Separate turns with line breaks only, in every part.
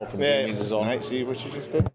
From Jamie's on.
Night, see what you just did?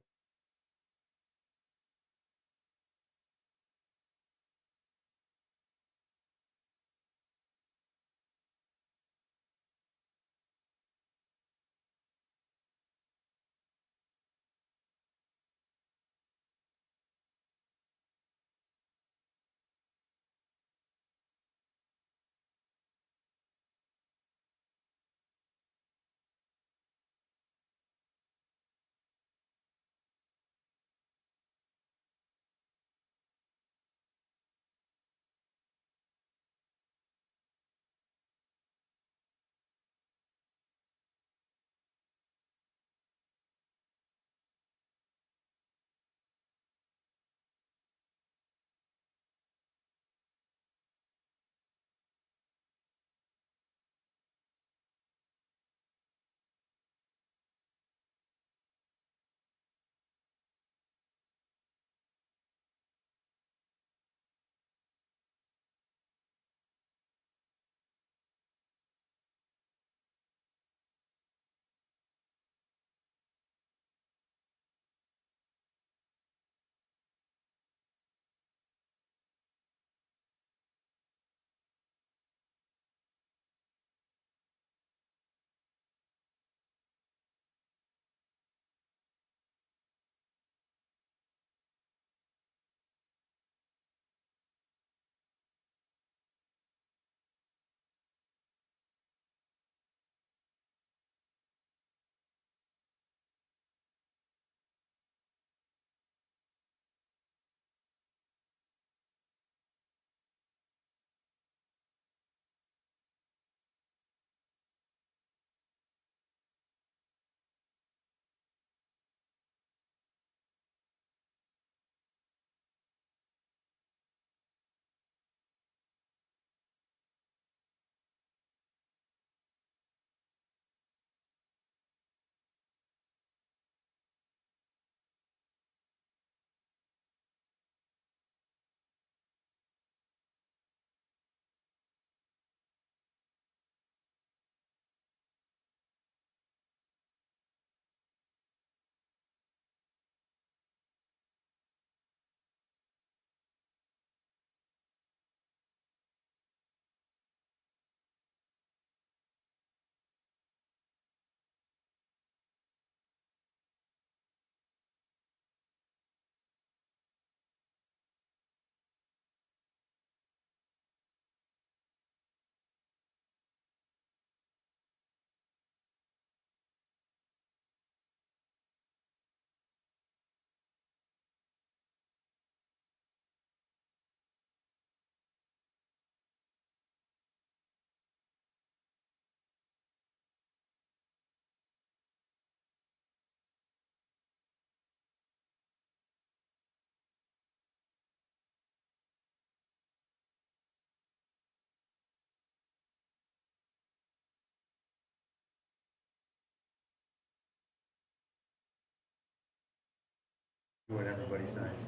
When everybody signs.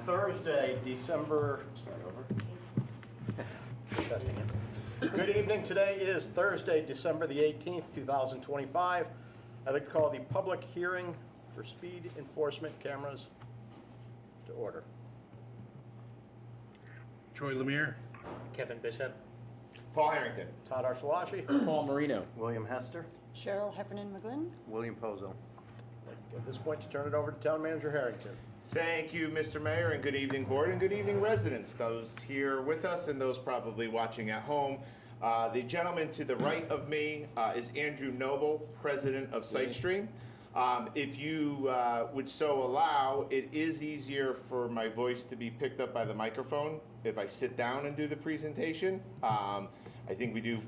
Thursday, December. Start over. Testing it. Good evening. Today is Thursday, December the 18th, 2025. I'd like to call the public hearing for speed enforcement cameras to order.
Troy Lemire.
Kevin Bishop.
Paul Harrington.
Todd Archelashi.
Paul Marino.
William Hester.
Cheryl Heffernan McGlynn.
William Pozo.
At this point, to turn it over to Town Manager Harrington.
Thank you, Mr. Mayor, and good evening, Board, and good evening, residents, those here with us and those probably watching at home. The gentleman to the right of me is Andrew Noble, President of SiteStream. If you would so allow, it is easier for my voice to be picked up by the microphone if I sit down and do the presentation. I think we do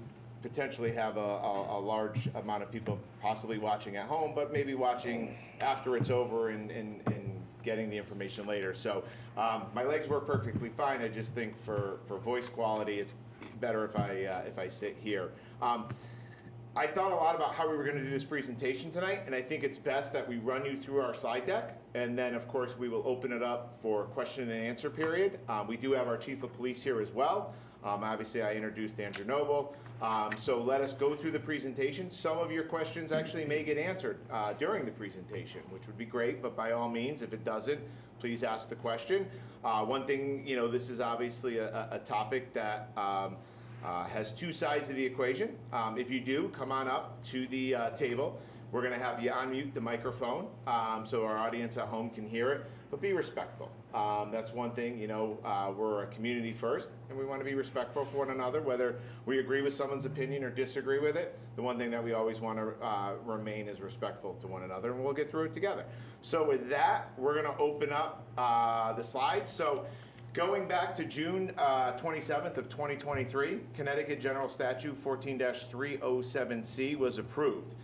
potentially have a large amount of people possibly watching at home, but maybe watching after it's over and getting the information later. So my legs work perfectly fine. I just think for voice quality, it's better if I sit here. I thought a lot about how we were going to do this presentation tonight, and I think it's best that we run you through our slide deck, and then, of course, we will open it up for question and answer period. We do have our Chief of Police here as well. Obviously, I introduced Andrew Noble. So let us go through the presentation. Some of your questions actually may get answered during the presentation, which would be great, but by all means, if it doesn't, please ask the question. One thing, you know, this is obviously a topic that has two sides of the equation. If you do, come on up to the table. We're going to have you unmute the microphone so our audience at home can hear it, but be respectful. That's one thing, you know, we're a community first, and we want to be respectful for one another, whether we agree with someone's opinion or disagree with it. The one thing that we always want to remain is respectful to one another, and we'll get through it together. So with that, we're going to open up the slides. So going back to June 27th of 2023, Connecticut General Statute 14-307C was approved.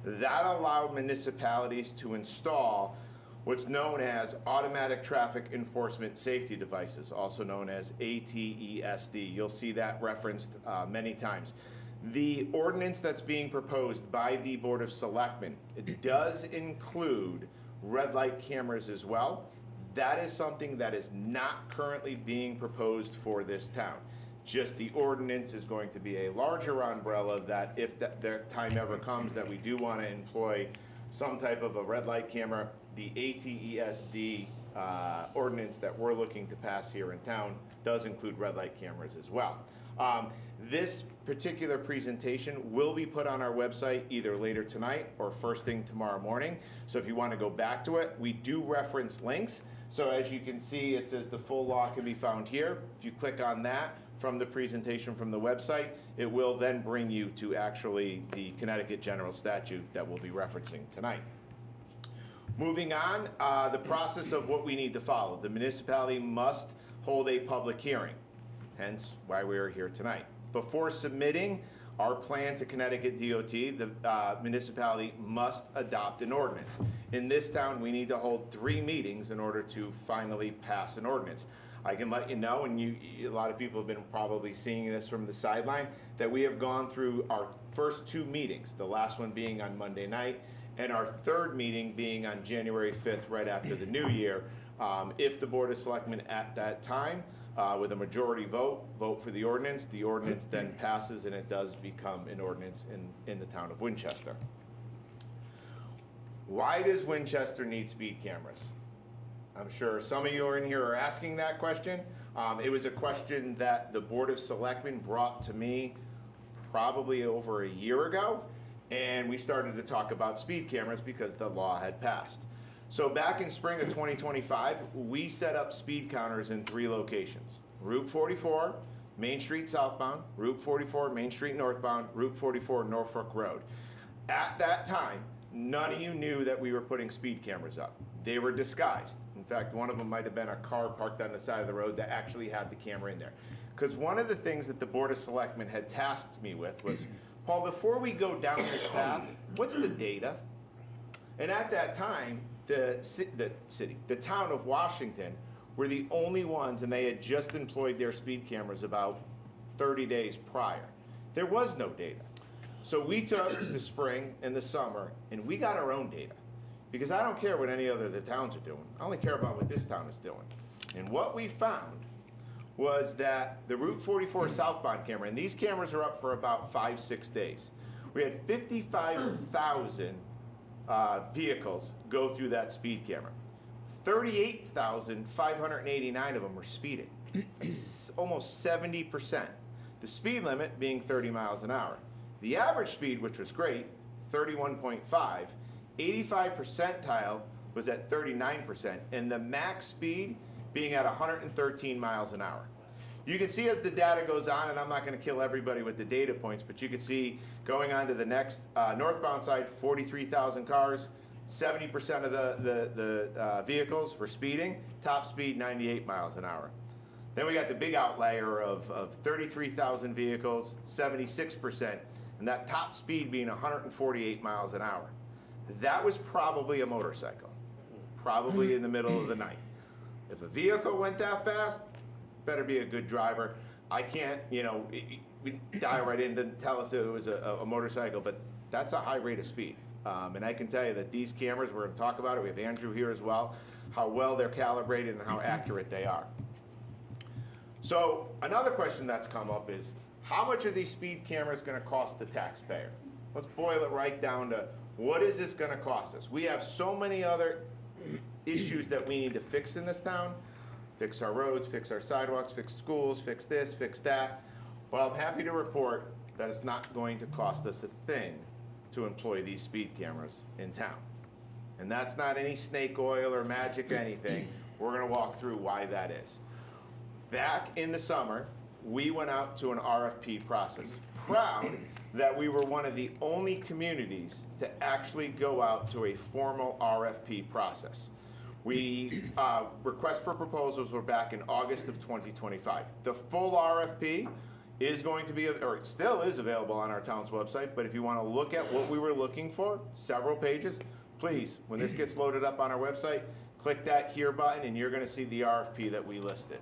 That allowed municipalities to install what's known as automatic traffic enforcement safety devices, also known as ATESD. You'll see that referenced many times. The ordinance that's being proposed by the Board of Selectmen, it does include red light cameras as well. That is something that is not currently being proposed for this town. Just the ordinance is going to be a larger umbrella that if the time ever comes that we do want to employ some type of a red light camera, the ATESD ordinance that we're looking to pass here in town does include red light cameras as well. This particular presentation will be put on our website either later tonight or first thing tomorrow morning. So if you want to go back to it, we do reference links. So as you can see, it says the full law can be found here. If you click on that from the presentation from the website, it will then bring you to actually the Connecticut General Statute that we'll be referencing tonight. Moving on, the process of what we need to follow. The municipality must hold a public hearing, hence why we are here tonight. Before submitting our plan to Connecticut DOT, the municipality must adopt an ordinance. In this town, we need to hold 3 meetings in order to finally pass an ordinance. I can let you know, and a lot of people have been probably seeing this from the sideline, that we have gone through our first 2 meetings, the last one being on Monday night, and our 3rd meeting being on January 5th, right after the new year. If the Board of Selectmen at that time, with a majority vote for the ordinance then passes and it does become an ordinance in the town of Winchester. Why does Winchester need speed cameras? I'm sure some of you are in here are asking that question. It was a question that the Board of Selectmen brought to me probably over a year ago, and we started to talk about speed cameras because the law had passed. So back in spring of 2025, we set up speed counters in 3 locations. Route 44, Main Street southbound, Route 44, Main Street northbound, Route 44, Norfolk Road. At that time, none of you knew that we were putting speed cameras up. They were disguised. In fact, one of them might have been a car parked on the side of the road that actually had the camera in there. Because one of the things that the Board of Selectmen had tasked me with was, Paul, before we go down this path, what's the data? And at that time, the town of Washington were the only ones, and they had just employed their speed cameras about 30 days prior. There was no data. So we took the spring and the summer, and we got our own data. Because I don't care what any other the towns are doing. I only care about what this town is doing. And what we found was that the Route 44 southbound camera, and these cameras are up for about 5-6 days. We had 55,000 vehicles go through that speed camera. 38,589 of them were speeding. That's almost 70%. The speed limit being 30 miles an hour. The average speed, which was great, 31.5. 85 percentile was at 39%, and the max speed being at 113 miles an hour. You can see as the data goes on, and I'm not going to kill everybody with the data points, but you can see going on to the next northbound side, 43,000 cars, 70% of the vehicles were speeding, top speed 98 miles an hour. Then we got the big outlier of 33,000 vehicles, 76%, and that top speed being 148 miles an hour. That was probably a motorcycle, probably in the middle of the night. If a vehicle went that fast, better be a good driver. I can't, we dial right in, didn't tell us it was a motorcycle, but that's a high rate of speed. And I can tell you that these cameras, we're going to talk about it, we have Andrew here as well, how well they're calibrated and how accurate they are. So another question that's come up is, how much are these speed cameras going to cost the taxpayer? Let's boil it right down to, what is this going to cost us? We have so many other issues that we need to fix in this town. Fix our roads, fix our sidewalks, fix schools, fix this, fix that. Well, I'm happy to report that it's not going to cost us a thing to employ these speed cameras in town. And that's not any snake oil or magic anything. We're going to walk through why that is. Back in the summer, we went out to an RFP process. Proud that we were one of the only communities to actually go out to a formal RFP process. We request for proposals were back in August of 2025. The full RFP is going to be, or it still is available on our town's website, but if you want to look at what we were looking for, several pages, please, when this gets loaded up on our website, click that here button and you're going to see the RFP that we listed.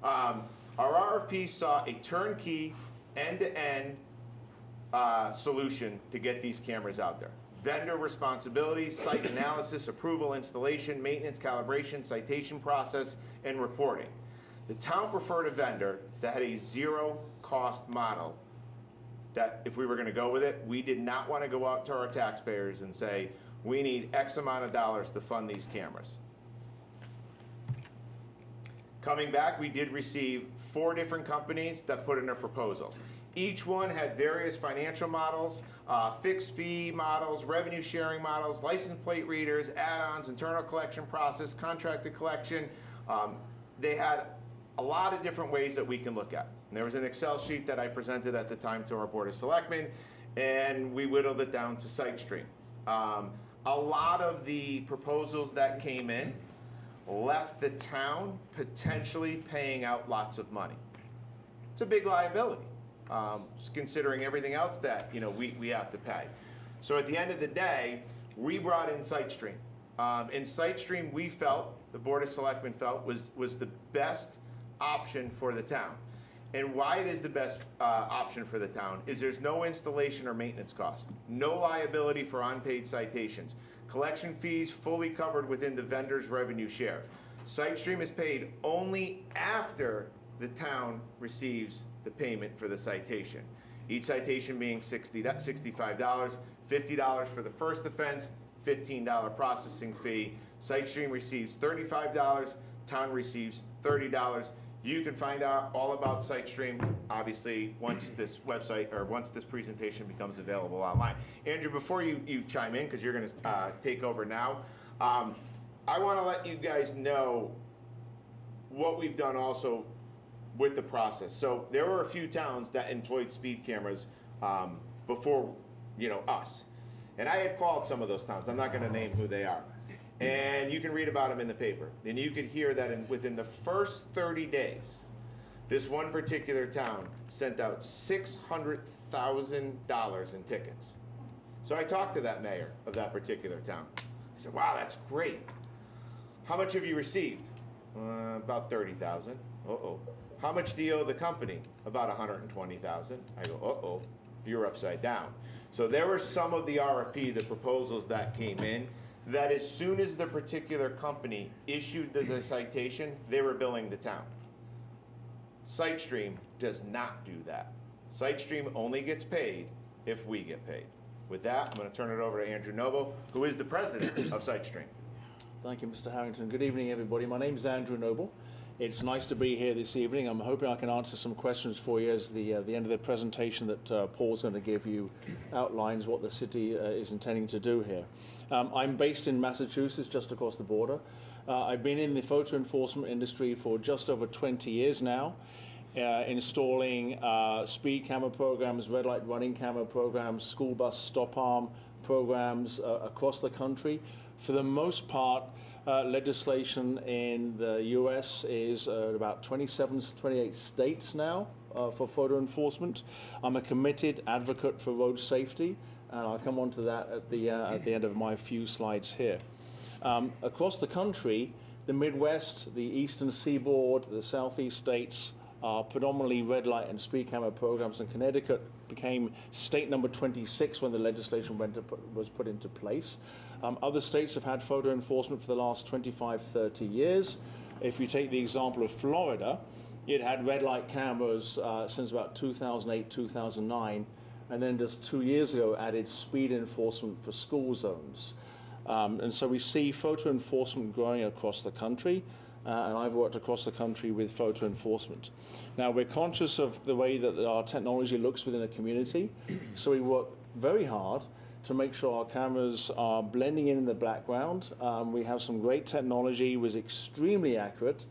Our RFP saw a turnkey, end-to-end solution to get these cameras out there. Vendor responsibilities, site analysis, approval, installation, maintenance, calibration, citation process, and reporting. The town preferred a vendor that had a zero-cost model that if we were going to go with it, we did not want to go out to our taxpayers and say, we need X amount of dollars to fund these cameras. Coming back, we did receive 4 different companies that put in a proposal. Each one had various financial models, fixed fee models, revenue sharing models, license plate readers, add-ons, internal collection process, contracted collection. They had a lot of different ways that we can look at. And there was an Excel sheet that I presented at the time to our Board of Selectmen, and we whittled it down to SiteStream. A lot of the proposals that came in left the town potentially paying out lots of money. It's a big liability, considering everything else that we have to pay. So at the end of the day, we brought in SiteStream. And SiteStream, we felt, the Board of Selectmen felt, was the best option for the town. And why it is the best option for the town is there's no installation or maintenance cost, no liability for unpaid citations, collection fees fully covered within the vendor's revenue share. SiteStream is paid only after the town receives the payment for the citation. Each citation being $65, $50 for the first offense, $15 processing fee. SiteStream receives $35, town receives $30. You can find out all about SiteStream, obviously, once this website or once this presentation becomes available online. Andrew, before you chime in, because you're going to take over now, I want to let you guys know what we've done also with the process. So there were a few towns that employed speed cameras before us. And I had called some of those towns. I'm not going to name who they are. And you can read about them in the paper. And you could hear that within the first 30 days, this one particular town sent out $600,000 in tickets. So I talked to that mayor of that particular town. I said, wow, that's great. How much have you received? About $30,000. Uh-oh. How much do you owe the company? About $120,000. I go, uh-oh, you're upside down. So there were some of the RFP, the proposals that came in, that as soon as the particular company issued the citation, they were billing the town. SiteStream does not do that. SiteStream only gets paid if we get paid. With that, I'm going to turn it over to Andrew Noble, who is the president of SiteStream.
Thank you, Mr. Harrington. Good evening, everybody. My name is Andrew Noble. It's nice to be here this evening. I'm hoping I can answer some questions for you as the end of the presentation that Paul's going to give you outlines what the city is intending to do here. I'm based in Massachusetts, just across the border. I've been in the photo enforcement industry for just over 20 years now, installing speed camera programs, red light running camera programs, school bus stop arm programs across the country. For the most part, legislation in the U.S. is about 28 states now for photo enforcement. I'm a committed advocate for road safety, and I'll come on to that at the end of my few slides here. Across the country, the Midwest, the Eastern Seaboard, the Southeast states, are predominantly red light and speed camera programs, and Connecticut became state number 26 when the legislation was put into place. Other states have had photo enforcement for the last 25, 30 years. If you take the example of Florida, it had red light cameras since about 2008, 2009, and then just 2 years ago added speed enforcement for school zones. And so we see photo enforcement growing across the country, and I've worked across the country with photo enforcement. Now, we're conscious of the way that our technology looks within a community, so we work very hard to make sure our cameras are blending in the background. We have some great technology, was extremely accurate,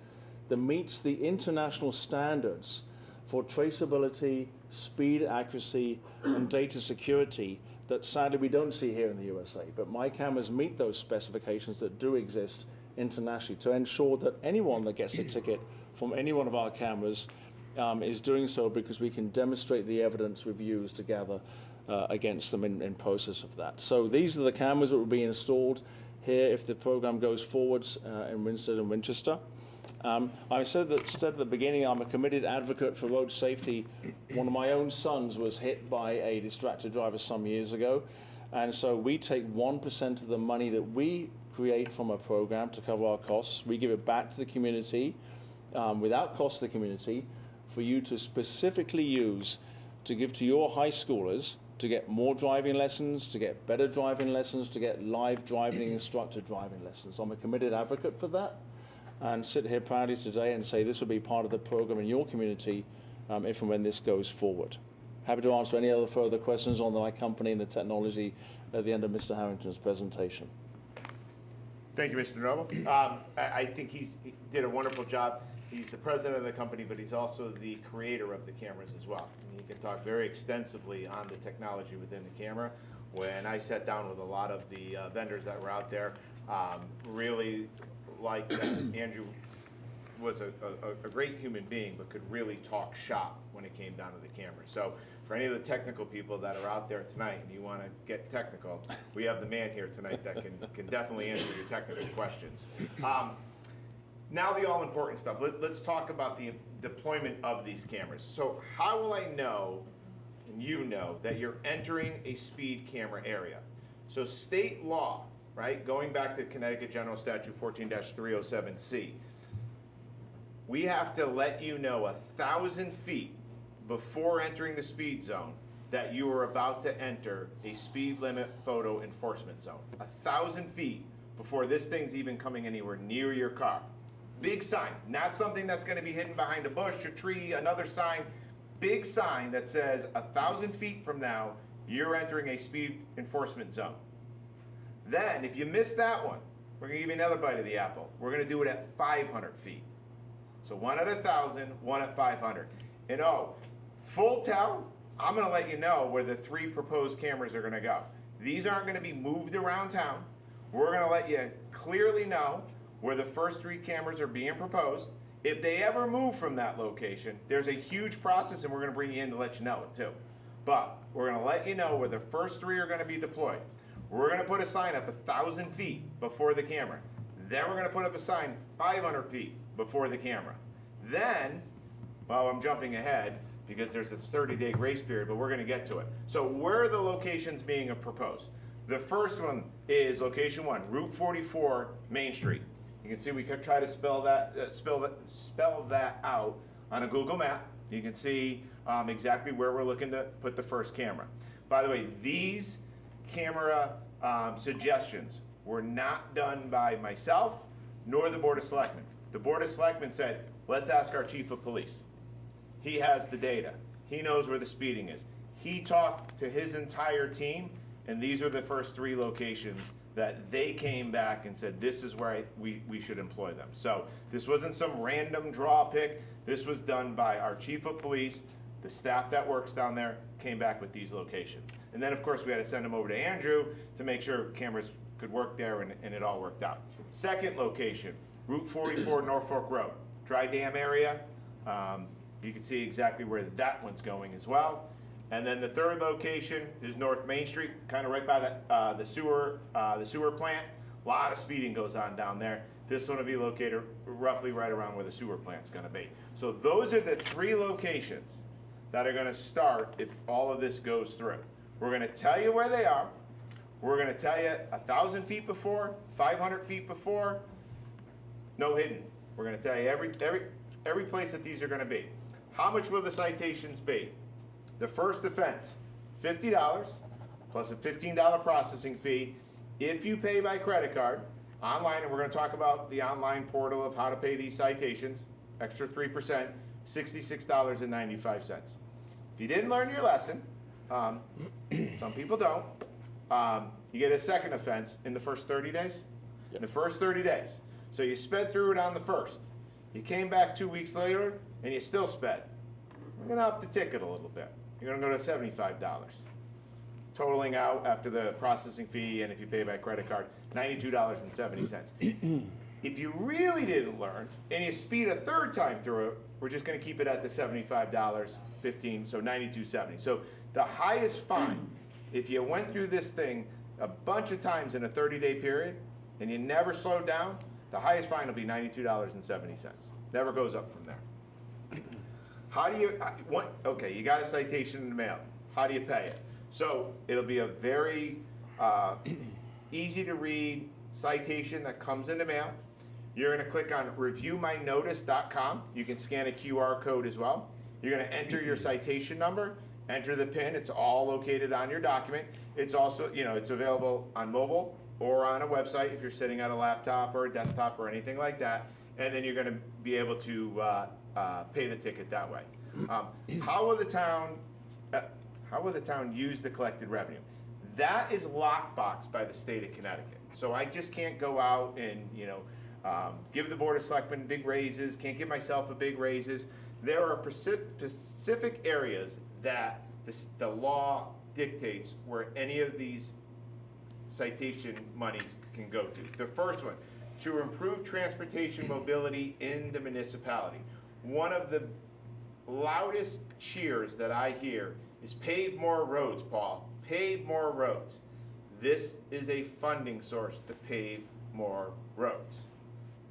that meets the international standards for traceability, speed, accuracy, and data security that sadly we don't see here in the USA. But my cameras meet those specifications that do exist internationally to ensure that anyone that gets a ticket from any one of our cameras is doing so because we can demonstrate the evidence we've used to gather against them in process of that. So these are the cameras that will be installed here if the program goes forwards in Winstead and Winchester. I said at the beginning, I'm a committed advocate for road safety. One of my own sons was hit by a distracted driver some years ago, and so we take 1% of the money that we create from a program to cover our costs. We give it back to the community without cost to the community for you to specifically use to give to your high schoolers to get more driving lessons, to get better driving lessons, to get live driving instructor driving lessons. I'm a committed advocate for that, and sit here proudly today and say this will be part of the program in your community if and when this goes forward. Happy to answer any other further questions on my company and the technology at the end of Mr. Harrington's presentation.
Thank you, Mr. Noble. I think he did a wonderful job. He's the president of the company, but he's also the creator of the cameras as well. And he can talk very extensively on the technology within the camera. When I sat down with a lot of the vendors that were out there, really like Andrew was a great human being, but could really talk shop when it came down to the camera. So for any of the technical people that are out there tonight and you want to get technical, we have the man here tonight that can definitely answer your technical questions. Now the all-important stuff. Let's talk about the deployment of these cameras. So how will I know, and you know, that you're entering a speed camera area? So state law, right, going back to Connecticut General Statute 14-307C, we have to let you know 1,000 feet before entering the speed zone that you are about to enter a speed limit photo enforcement zone. 1,000 feet before this thing's even coming anywhere near your car. Big sign, not something that's going to be hidden behind a bush, a tree, another sign. Big sign that says 1,000 feet from now, you're entering a speed enforcement zone. Then, if you miss that one, we're going to give you another bite of the apple. We're going to do it at 500 feet. So one at 1,000, one at 500. And full tell, I'm going to let you know where the 3 proposed cameras are going to go. These aren't going to be moved around town. We're going to let you clearly know where the first 3 cameras are being proposed. If they ever move from that location, there's a huge process, and we're going to bring you in to let you know it too. But we're going to let you know where the first 3 are going to be deployed. We're going to put a sign up 1,000 feet before the camera. Then we're going to put up a sign 500 feet before the camera. Then, well, I'm jumping ahead because there's this 30-day grace period, but we're going to get to it. So where are the locations being proposed? The first one is location 1, Route 44, Main Street. You can see we could try to spell that out on a Google map. You can see exactly where we're looking to put the first camera. By the way, these camera suggestions were not done by myself nor the Board of Selectmen. The Board of Selectmen said, let's ask our Chief of Police. He has the data. He knows where the speeding is. He talked to his entire team, and these are the first 3 locations that they came back and said, this is where we should employ them. So this wasn't some random draw pick. This was done by our Chief of Police, the staff that works down there, came back with these locations. And then, of course, we had to send them over to Andrew to make sure cameras could work there, and it all worked out. Second location, Route 44, Norfolk Road, Dry Dam area. You can see exactly where that one's going as well. And then the third location is North Main Street, kind of right by the sewer plant. A lot of speeding goes on down there. This one will be located roughly right around where the sewer plant's gonna be. So those are the 3 locations that are gonna start if all of this goes through. We're gonna tell you where they are. We're gonna tell you 1,000 feet before, 500 feet before, no hidden. We're gonna tell you every place that these are gonna be. How much will the citations be? The first offense, $50 plus a $15 processing fee if you pay by credit card online, and we're gonna talk about the online portal of how to pay these citations, extra 3%, $66.95. If you didn't learn your lesson, some people don't, you get a second offense in the first 30 days. In the first 30 days. So you sped through it on the first. You came back 2 weeks later, and you still sped. We're gonna up the ticket a little bit. You're gonna go to $75. Totaling out after the processing fee, and if you pay by credit card, $92.70. If you really didn't learn, and you speed a third time through it, we're just gonna keep it at the $75.15, so $92.70. So the highest fine, if you went through this thing a bunch of times in a 30-day period, and you never slowed down, the highest fine will be $92.70. Never goes up from there. How do you, okay, you got a citation in the mail. How do you pay it? So it'll be a very easy to read citation that comes in the mail. You're gonna click on reviewmynotice.com. You can scan a QR code as well. You're gonna enter your citation number, enter the PIN. It's all located on your document. It's also, it's available on mobile or on a website if you're sitting at a laptop or a desktop or anything like that. And then you're gonna be able to pay the ticket that way. How will the town use the collected revenue? That is lockboxed by the state of Connecticut. So I just can't go out and, give the Board of Selectmen big raises, can't give myself a big raises. There are specific areas that the law dictates where any of these citation monies can go to. The first one, to improve transportation mobility in the municipality. One of the loudest cheers that I hear is pave more roads, Paul, pave more roads. This is a funding source to pave more roads.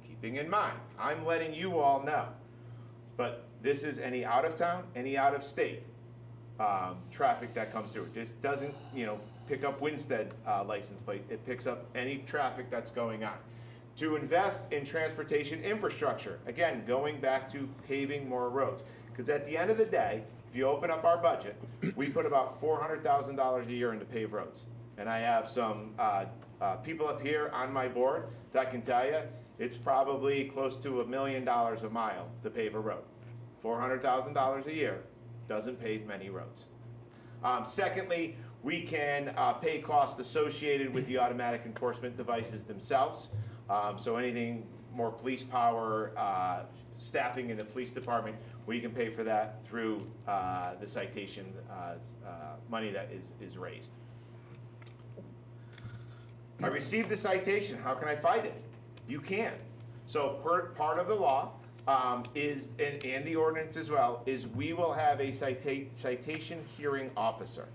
Keeping in mind, I'm letting you all know, but this is any out of town, any out of state traffic that comes through. This doesn't, pick up Winstead license plate. It picks up any traffic that's going on. To invest in transportation infrastructure, again, going back to paving more roads. Because at the end of the day, if you open up our budget, we put about $400,000 a year into paved roads. And I have some people up here on my board that can tell you it's probably close to $1 million a mile to pave a road. $400,000 a year doesn't pave many roads. Secondly, we can pay costs associated with the automatic enforcement devices themselves. So anything more police power, staffing in the police department, we can pay for that through the citation money that is raised. I received the citation, how can I fight it? You can. So part of the law is, and the ordinance as well, is we will have a citation hearing officer.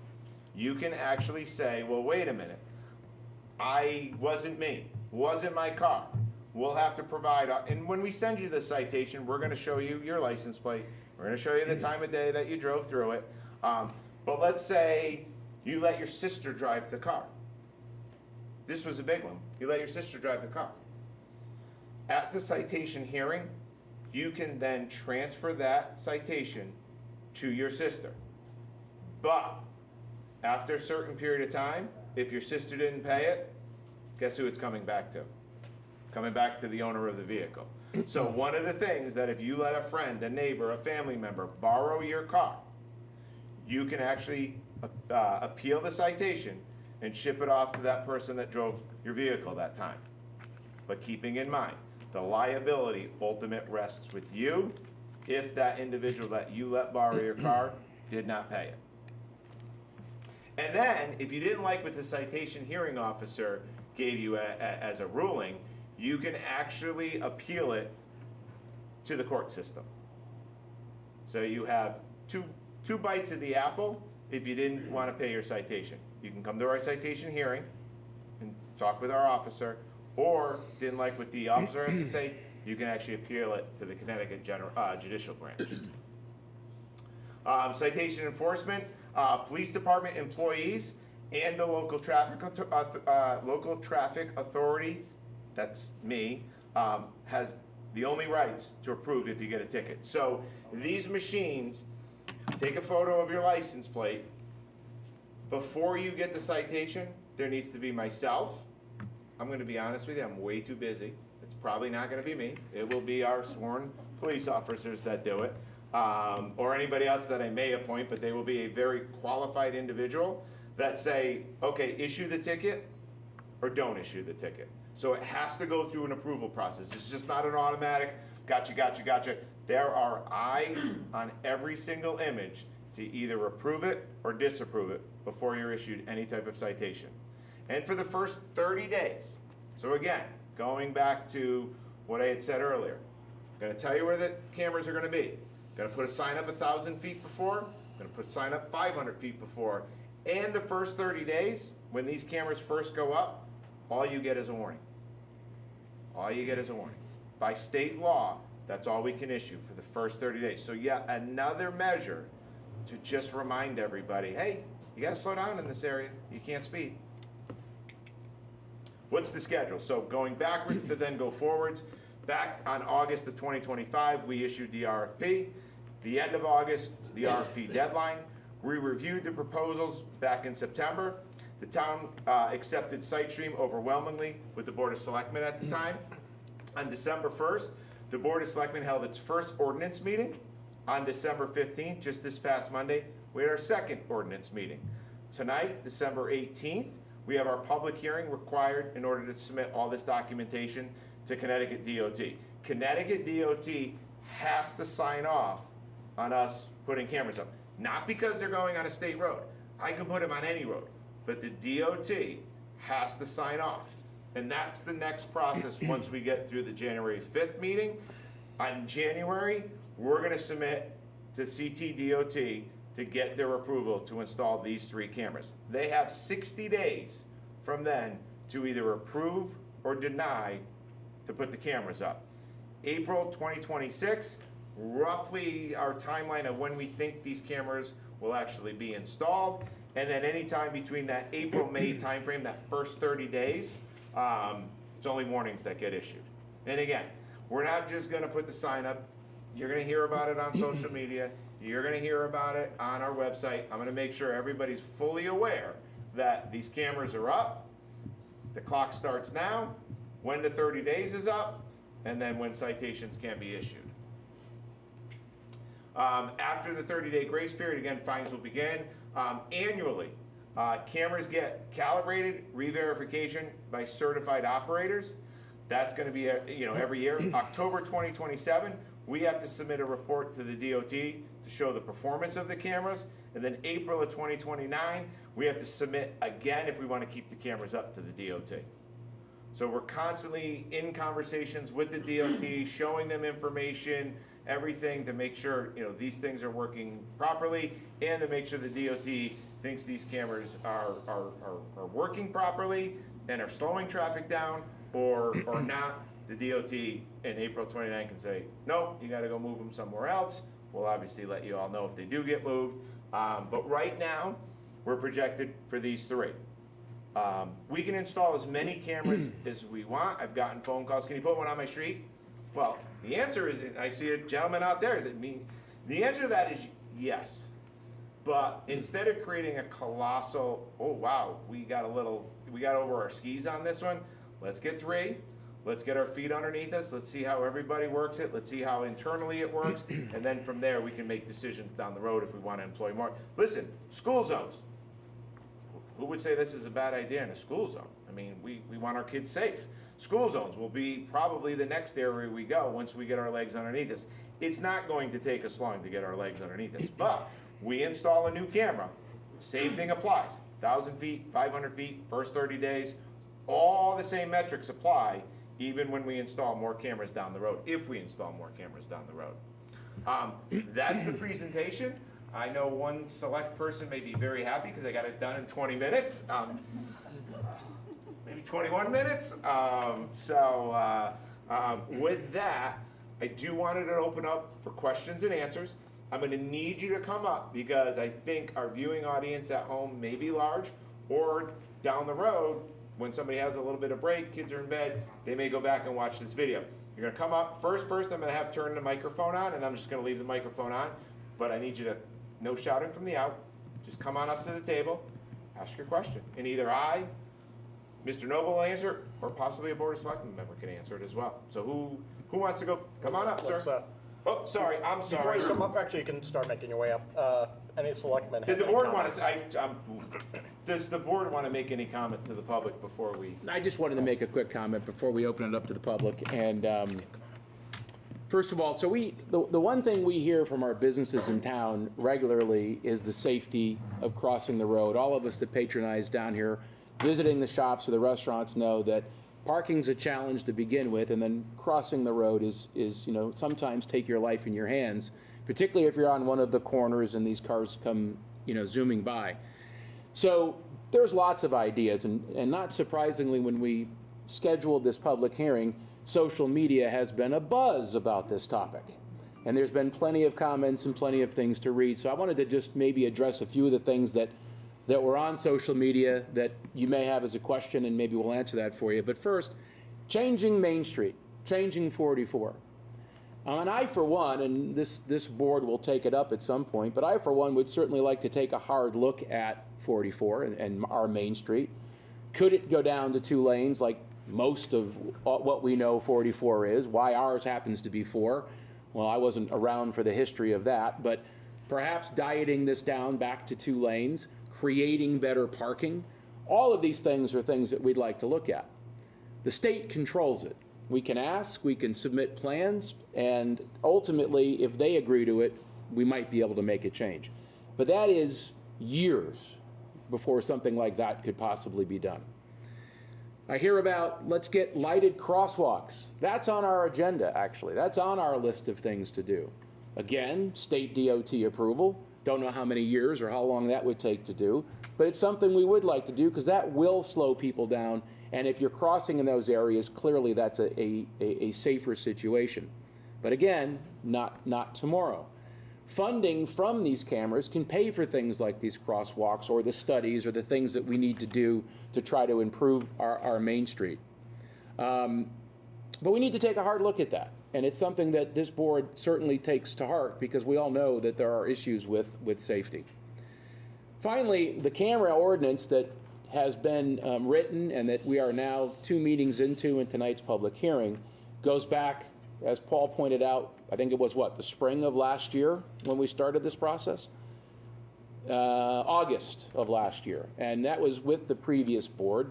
You can actually say, well, wait a minute, wasn't my car. We'll have to provide, and when we send you the citation, we're gonna show you your license plate. We're gonna show you the time of day that you drove through it. But let's say you let your sister drive the car. This was a big one. You let your sister drive the car. At the citation hearing, you can then transfer that citation to your sister. But after a certain period of time, if your sister didn't pay it, guess who it's coming back to? Coming back to the owner of the vehicle. So one of the things that if you let a friend, a neighbor, a family member borrow your car, you can actually appeal the citation and ship it off to that person that drove your vehicle that time. But keeping in mind, the liability ultimate rests with you if that individual that you let borrow your car did not pay it. And then, if you didn't like what the citation hearing officer gave you as a ruling, you can actually appeal it to the court system. So you have two bites of the apple if you didn't want to pay your citation. You can come to our citation hearing and talk with our officer, or didn't like what the officer has to say, you can actually appeal it to the Connecticut Judicial Branch. Citation enforcement, police department employees and the local traffic authority, that's me, has the only rights to approve if you get a ticket. So these machines take a photo of your license plate. Before you get the citation, there needs to be myself. I'm gonna be honest with you, I'm way too busy. It's probably not gonna be me. It will be our sworn police officers that do it, or anybody else that I may appoint, but they will be a very qualified individual that say, okay, issue the ticket or don't issue the ticket. So it has to go through an approval process. It's just not an automatic, gotcha, gotcha, gotcha. There are eyes on every single image to either approve it or disapprove it before you're issued any type of citation. And for the first 30 days, so again, going back to what I had said earlier, I'm gonna tell you where the cameras are gonna be. Gonna put a sign up 1,000 feet before, gonna put a sign up 500 feet before, and the first 30 days, when these cameras first go up, all you get is a warning. All you get is a warning. By state law, that's all we can issue for the first 30 days. So yet another measure to just remind everybody, hey, you gotta slow down in this area. You can't speed. What's the schedule? So going backwards to then go forwards, back on August of 2025, we issued the RFP. The end of August, the RFP deadline. We reviewed the proposals back in September. The town accepted SiteStream overwhelmingly with the Board of Selectmen at the time. On December 1st, the Board of Selectmen held its first ordinance meeting. On December 15th, just this past Monday, we had our second ordinance meeting. Tonight, December 18th, we have our public hearing required in order to submit all this documentation to Connecticut DOT. Connecticut DOT has to sign off on us putting cameras up. Not because they're going on a state road. I can put them on any road. But the DOT has to sign off. And that's the next process once we get through the January 5th meeting. On January, we're gonna submit to CTDOT to get their approval to install these 3 cameras. They have 60 days from then to either approve or deny to put the cameras up. April 2026, roughly our timeline of when we think these cameras will actually be installed. And then anytime between that April-May timeframe, that first 30 days, it's only warnings that get issued. And again, we're not just gonna put the sign up. You're gonna hear about it on social media. You're gonna hear about it on our website. I'm gonna make sure everybody's fully aware that these cameras are up. The clock starts now, when the 30 days is up, and then when citations can be issued. After the 30-day grace period, again, fines will begin. Annually, cameras get calibrated, re-verification by certified operators. That's gonna be, every year. October 2027, we have to submit a report to the DOT to show the performance of the cameras. And then April of 2029, we have to submit again if we wanna keep the cameras up to the DOT. So we're constantly in conversations with the DOT, showing them information, everything to make sure, these things are working properly and to make sure the DOT thinks these cameras are working properly and are slowing traffic down or not. The DOT in April 29 can say, nope, you gotta go move them somewhere else. We'll obviously let you all know if they do get moved. But right now, we're projected for these 3. We can install as many cameras as we want. I've gotten phone calls, can you put one on my street? Well, the answer is, I see a gentleman out there, the answer to that is yes. But instead of creating a colossal, oh wow, we got over our skis on this one, let's get 3. Let's get our feet underneath us. Let's see how everybody works it. Let's see how internally it works. And then from there, we can make decisions down the road if we want to employ more. Listen, school zones. Who would say this is a bad idea in a school zone? I mean, we want our kids safe. School zones will be probably the next area we go once we get our legs underneath us. It's not going to take us long to get our legs underneath us, but we install a new camera. Same thing applies. 1,000 feet, 500 feet, first 30 days, all the same metrics apply even when we install more cameras down the road, if we install more cameras down the road. That's the presentation. I know one select person may be very happy because I got it done in 20 minutes. Maybe maybe 21 minutes. With that, I do want to open up for questions and answers. I'm going to need you to come up because I think our viewing audience at home may be large, or down the road, when somebody has a little bit of break, kids are in bed, they may go back and watch this video. You're going to come up. First person I'm going to have turn the microphone on, and I'm just going to leave the microphone on. But I need you to, no shouting from the out. Just come on up to the table, ask your question. And either I, Mr. Noble will answer, or possibly a Board of Selectmen member can answer it as well. So who wants to go? Come on up, sir. Oh, sorry, I'm
Before
sorry.
you come up, actually, you can start making your way up. Any selectmen have
Did the
any
board want
comments?
to, does the board want to make any comment to the public before we?
I just wanted to make a quick comment before we open it up to the public. And first of all, so the one thing we hear from our businesses in town regularly is the safety of crossing the road. All of us that patronize down here, visiting the shops or the restaurants, know that parking's a challenge to begin with, and then crossing the road is sometimes take your life in your hands, particularly if you're on one of the corners and these cars come, zooming by. So there's lots of ideas, and not surprisingly, when we scheduled this public hearing, social media has been abuzz about this topic. And there's been plenty of comments and plenty of things to read. So I wanted to just maybe address a few of the things that were on social media that you may have as a question, and maybe we'll answer that for you. But first, changing Main Street, changing 44. And I, for one, and this board will take it up at some point, but I, for one, would certainly like to take a hard look at 44 and our Main Street. Could it go down to 2 lanes like most of what we know 44 is? Why ours happens to be 4? Well, I wasn't around for the history of that, but perhaps dieting this down back to 2 lanes, creating better parking. All of these things are things that we'd like to look at. The state controls it. We can ask, we can submit plans, and ultimately, if they agree to it, we might be able to make a change. But that is years before something like that could possibly be done. I hear about, let's get lighted crosswalks. That's on our agenda, actually. That's on our list of things to do. Again, state DOT approval. Don't know how many years or how long that would take to do, but it's something we would like to do because that will slow people down. And if you're crossing in those areas, clearly that's a safer situation. But again, not tomorrow. Funding from these cameras can pay for things like these crosswalks or the studies or the things that we need to do to try to improve our Main Street. But we need to take a hard look at that. And it's something that this board certainly takes to heart because we all know that there are issues with safety. Finally, the camera ordinance that has been written and that we are now 2 meetings into in tonight's public hearing goes back, as Paul pointed out, I think it was the spring of last year when we started this process? August of last year. And that was with the previous board.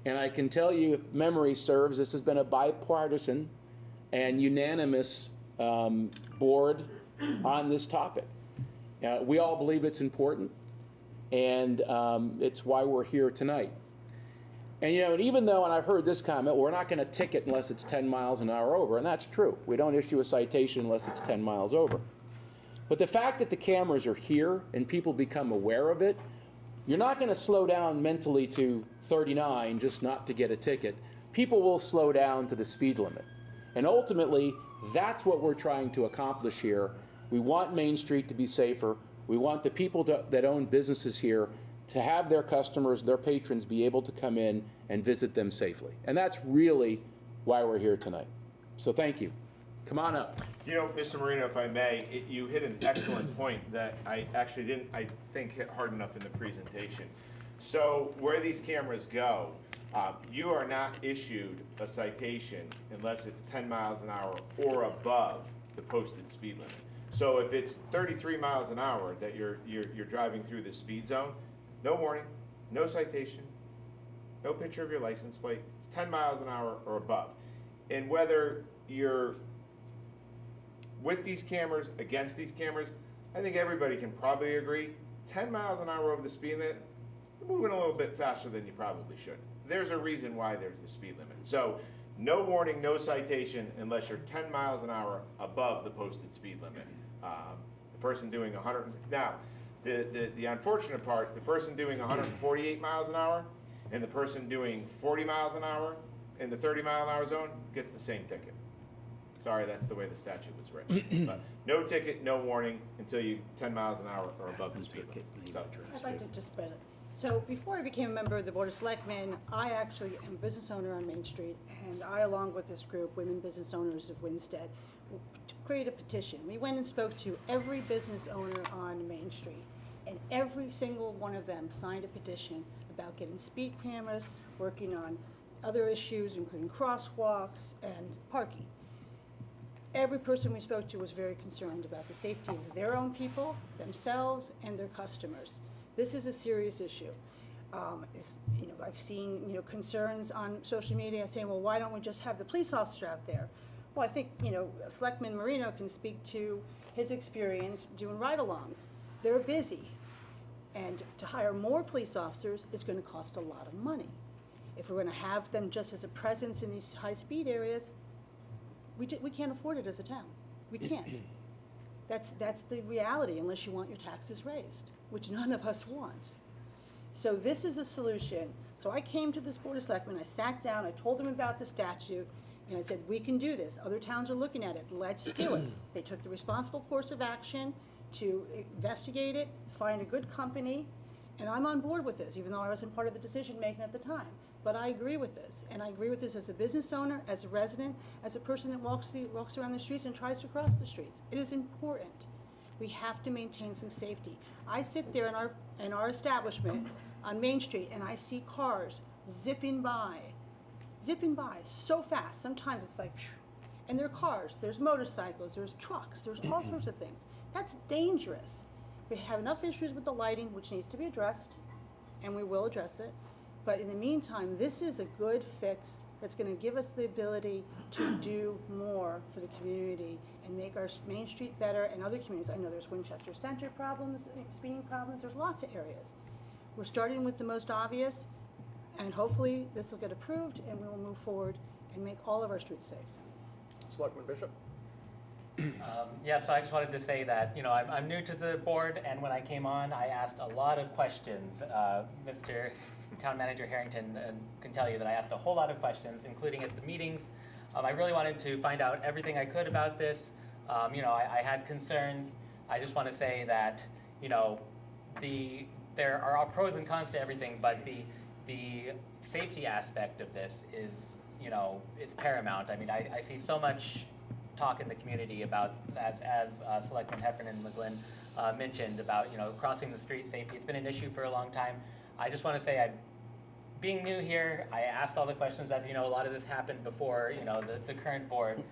And I can tell you, if memory serves, this has been a bipartisan and unanimous board on this topic. We all believe it's important, and it's why we're here tonight. And and even though, and I've heard this comment, we're not going to ticket unless it's 10 miles an hour over, and that's true. We don't issue a citation unless it's 10 miles over. But the fact that the cameras are here and people become aware of it, you're not going to slow down mentally to 39 just not to get a ticket. People will slow down to the speed limit. And ultimately, that's what we're trying to accomplish here. We want Main Street to be safer. We want the people that own businesses here to have their customers, their patrons, be able to come in and visit them safely. And that's really why we're here tonight. So thank you. Come on up.
Mr. Marino, if I may, you hit an excellent point that I actually didn't, I think, hit hard enough in the presentation. So where these cameras go, you are not issued a citation unless it's 10 miles an hour or above the posted speed limit. So if it's 33 miles an hour that you're driving through the speed zone, no warning, no citation, no picture of your license plate. It's 10 miles an hour or above. And whether you're with these cameras, against these cameras, I think everybody can probably agree, 10 miles an hour over the speed limit, you're moving a little bit faster than you probably should. There's a reason why there's the speed limit. So no warning, no citation unless you're 10 miles an hour above the posted speed limit. The person doing 100, now, the unfortunate part, the person doing 148 miles an hour, And the person doing 40 miles an hour in the 30-mile-an-hour zone gets the same ticket. Sorry, that's the way the statute was written. But no ticket, no warning until you 10 miles an hour or above the speed limit. So,
I'd like to just spread it. So before I became a member of the Board of Selectmen, I actually am a business owner on Main Street, and I, along with this group, Women Business Owners of Winstead, created a petition. We went and spoke to every business owner on Main Street, and every single one of them signed a petition about getting speed cameras, working on other issues, including crosswalks and parking. Every person we spoke to was very concerned about the safety of their own people, themselves, and their customers. This is a serious issue. I've seen, concerns on social media saying, well, why don't we just have the police officer out there? Well, I think, Selectman Marino can speak to his experience doing ride-alongs. They're busy, and to hire more police officers is gonna cost a lot of money. If we're gonna have them just as a presence in these high-speed areas, we can't afford it as a town. We can't. That's the reality, unless you want your taxes raised, which none of us want. So this is a solution. So I came to this Board of Selectmen, I sat down, I told them about the statute, and I said, we can do this. Other towns are looking at it, let's do it. They took the responsible course of action to investigate it, find a good company, and I'm on board with this, even though I wasn't part of the decision-making at the time. But I agree with this, and I agree with this as a business owner, as a resident, as a person that walks around the streets and tries to cross the streets. It is important. We have to maintain some safety. I sit there in our establishment on Main Street, and I see cars zipping by so fast. Sometimes it's like, phew. And there are cars, there's motorcycles, there's trucks, there's all sorts of things. That's dangerous. We have enough issues with the lighting, which needs to be addressed, and we will address it. But in the meantime, this is a good fix that's gonna give us the ability to do more for the community and make our Main Street better and other communities. I know there's Winchester Center problems, speeding problems, there's lots of areas. We're starting with the most obvious, and hopefully this will get approved and we will move forward and make all of our streets safe.
Selectman Bishop?
Yeah, so I just wanted to say that, I'm new to the board, and when I came on, I asked a lot of questions. Mr. Town Manager Harrington can tell you that I asked a whole lot of questions, including at the meetings. I really wanted to find out everything I could about this. I had concerns. I just want to say that, there are pros and cons to everything, but the safety aspect of this is paramount. I mean, I see so much talk in the community about, as Selectman Heffernan and McGlynn mentioned, about crossing the street safety. It's been an issue for a long time. I just want to say, being new here, I asked all the questions. As you know, a lot of this happened before the current board.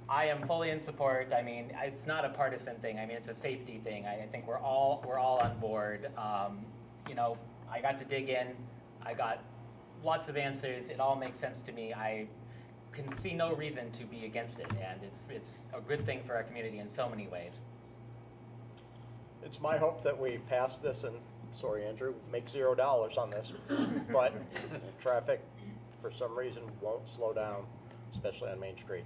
I am fully in support. I mean, it's not a partisan thing. I mean, it's a safety thing. I think we're all on board. I got to dig in. I got lots of answers. It all makes sense to me. I can see no reason to be against it, and it's a good thing for our community in so many ways.
It's my hope that we pass this and, sorry Andrew, make $0 on this, but traffic for some reason won't slow down, especially on Main Street.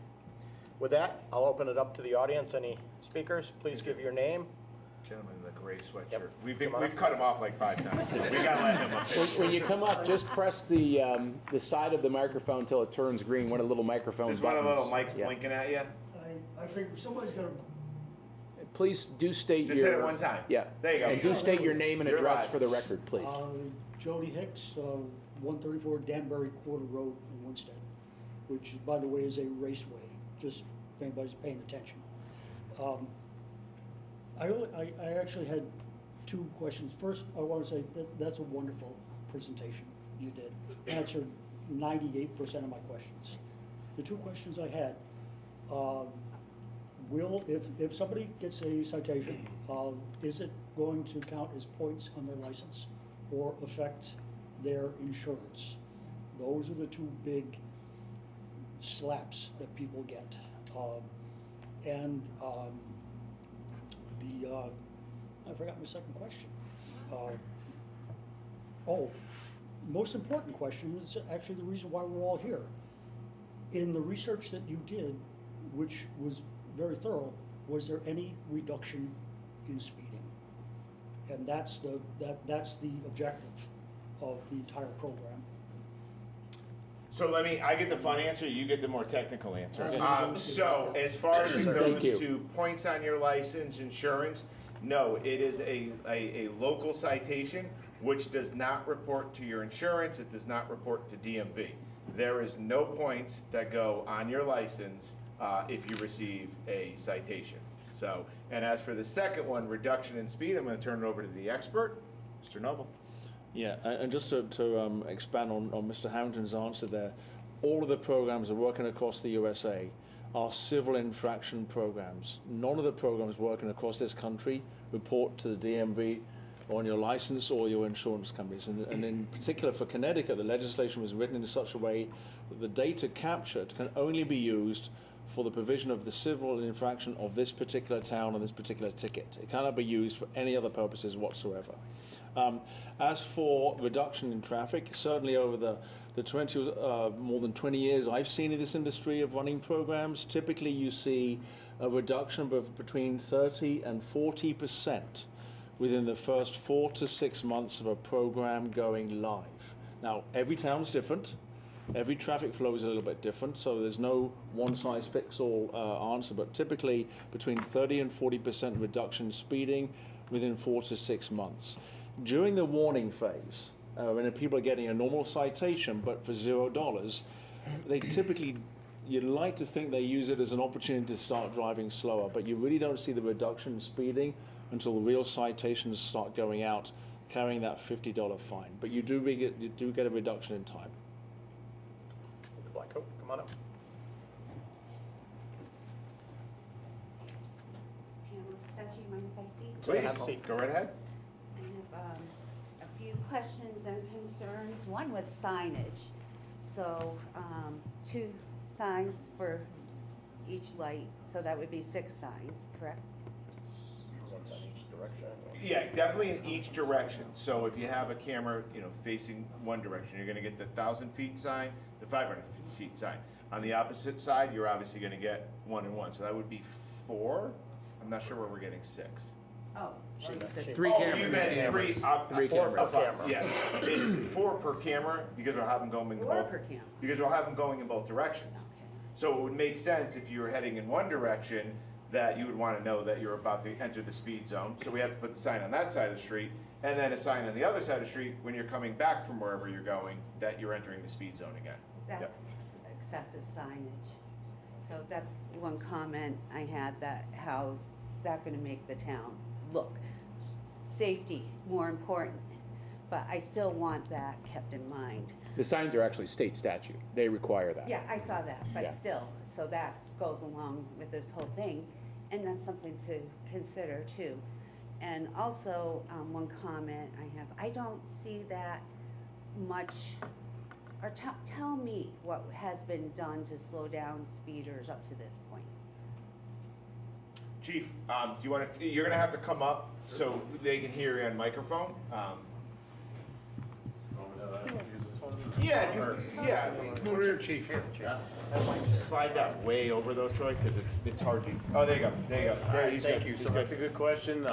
With that, I'll open it up to the audience. Any speakers, please give your name.
gentleman in the gray sweatshirt.
Yep.
We've cut him off like 5 times, so we gotta let him up there.
When you come up, just press the side of the microphone until it turns green, one of the little microphone
There's one of the
buttons.
little mics
Yeah.
blinking at you.
I figure somebody's gonna,
Please do state
Just
your...
hit it one time.
Yeah.
There you go.
And do state your name and
You're
address
live.
for the record, please.
Jody Hicks, 134 Danbury Quarter Road in Winstead, which, by the way, is a raceway, just if anybody's paying attention. I actually had 2 questions. First, I want to say that's a wonderful presentation you did. Answered 98% of my questions. The 2 questions I had, if somebody gets a citation, is it going to count as points on their license or affect their insurance? Those are the 2 big slaps that people get. I forgot my second question. Most important question is actually the reason why we're all here. In the research that you did, which was very thorough, was there any reduction in speeding? And that's the objective. of the entire program.
So I get the fun answer, you get the more technical answer.
Okay.
So as far as it
Thank
goes
you.
to points on your license, insurance, no, it is a local citation which does not report to your insurance, it does not report to DMV. There is no points that go on your license if you receive a citation. So, and as for the second one, reduction in speed, I'm going to turn it over to the expert, Mr. Noble.
Yeah, and just to expand on Mr. Harrington's answer there, all of the programs that are working across the USA are civil infraction programs. None of the programs working across this country report to the DMV on your license or your insurance companies. And in particular for Connecticut, the legislation was written in such a way that the data captured can only be used for the provision of the civil infraction of this particular town and this particular ticket. It cannot be used for any other purposes whatsoever. As for reduction in traffic, certainly over the more than 20 years I've seen in this industry of running programs, typically you see a reduction of between 30 and 40% within the first 4 to 6 months of a program going live. Now, every town's different. Every traffic flow is a little bit different, so there's no one-size-fits-all answer, but typically between 30 and 40% reduction in speeding within 4 to 6 months. During the warning phase, when people are getting a normal citation, but for $0, they typically, you'd like to think they use it as an opportunity to start driving slower, but you really don't see the reduction in speeding until the real citations start going out, carrying that $50 fine. But you do get a reduction in time.
The black coat, come on up.
Pamela, Professor, you mind if I see?
Please, go right ahead.
I have a few questions and concerns. One was signage. So 2 signs for each light, so that would be 6 signs, correct?
One's on each direction.
Yeah, definitely in each direction. So if you have a camera, facing one direction, you're going to get the 1,000 feet sign, the 500 feet sign. On the opposite side, you're obviously going to get 1 and 1. So that would be 4. I'm not sure where we're getting 6.
Oh, well, you said
Three
Oh,
cameras.
you meant 3.
Three
4
cameras.
per camera. Yeah, it's 4 per camera because we'll have them going in
4
both.
per camera.
Because we'll have them going in both directions.
Okay.
So it would make sense if you were heading in one direction that you would want to know that you're about to enter the speed zone. So we have to put the sign on that side of the street, and then a sign on the other side of the street when you're coming back from wherever you're going, that you're entering the speed zone again.
That's
Yep.
excessive signage. So that's one comment I had, that how's that gonna make the town look? Safety, more important, but I still want that kept in mind.
The signs are actually state statute. They require that.
Yeah, I saw that,
Yeah.
but still, so that goes along with this whole thing, and that's something to consider too. And also, one comment I have, I don't see that much, or tell me what has been done to slow down speeders up to this point.
Chief, do you want to, you're going to have to come up so they can hear you on microphone. Yeah, if you, Chief. Slide that way over though, Troy, because it's hard to, oh, there you go, there, he's good.
Thank you.
He's
So
good.
that's a good question.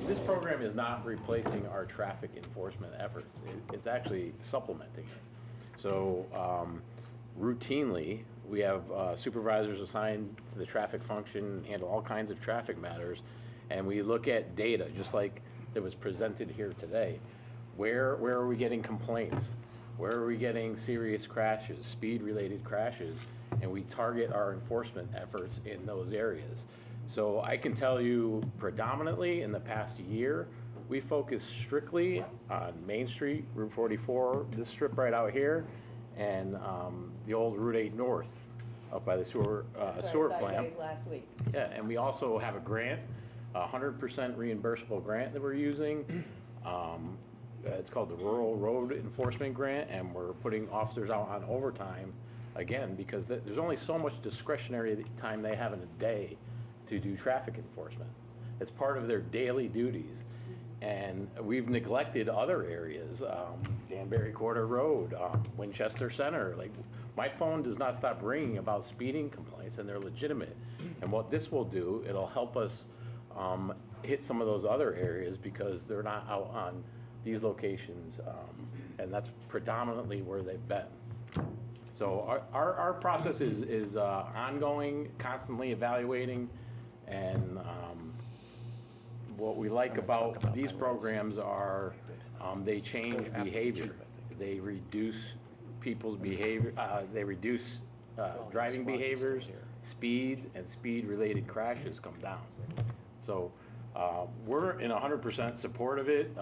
This program is not replacing our traffic enforcement efforts. It's actually supplementing it. So routinely, we have supervisors assigned to the traffic function, handle all kinds of traffic matters, and we look at data, just like that was presented here today. Where are we getting complaints? Where are we getting serious crashes, speed-related crashes? And we target our enforcement efforts in those areas. So I can tell you predominantly in the past year, we focus strictly on Main Street, Route 44, this strip right out here, and the old Route 8 North up by the sewer
That's
sewer
what I saw you
plant.
guys last week.
Yeah, and we also have a grant, 100% reimbursable grant that we're using. It's called the Rural Road Enforcement Grant, and we're putting officers out on overtime, again, because there's only so much discretionary time they have in a day to do traffic enforcement. It's part of their daily duties. And we've neglected other areas, Danbury Quarter Road, Winchester Center. Like, my phone does not stop ringing about speeding complaints, and they're legitimate. And what this will do, it'll help us hit some of those other areas because they're not out on these locations, and that's predominantly where they've been. So our process is ongoing, constantly evaluating, and what we like about these programs are they change behavior. They reduce people's behavior, they reduce driving behaviors, speed, and speed-related crashes come down. So we're in 100% support of it.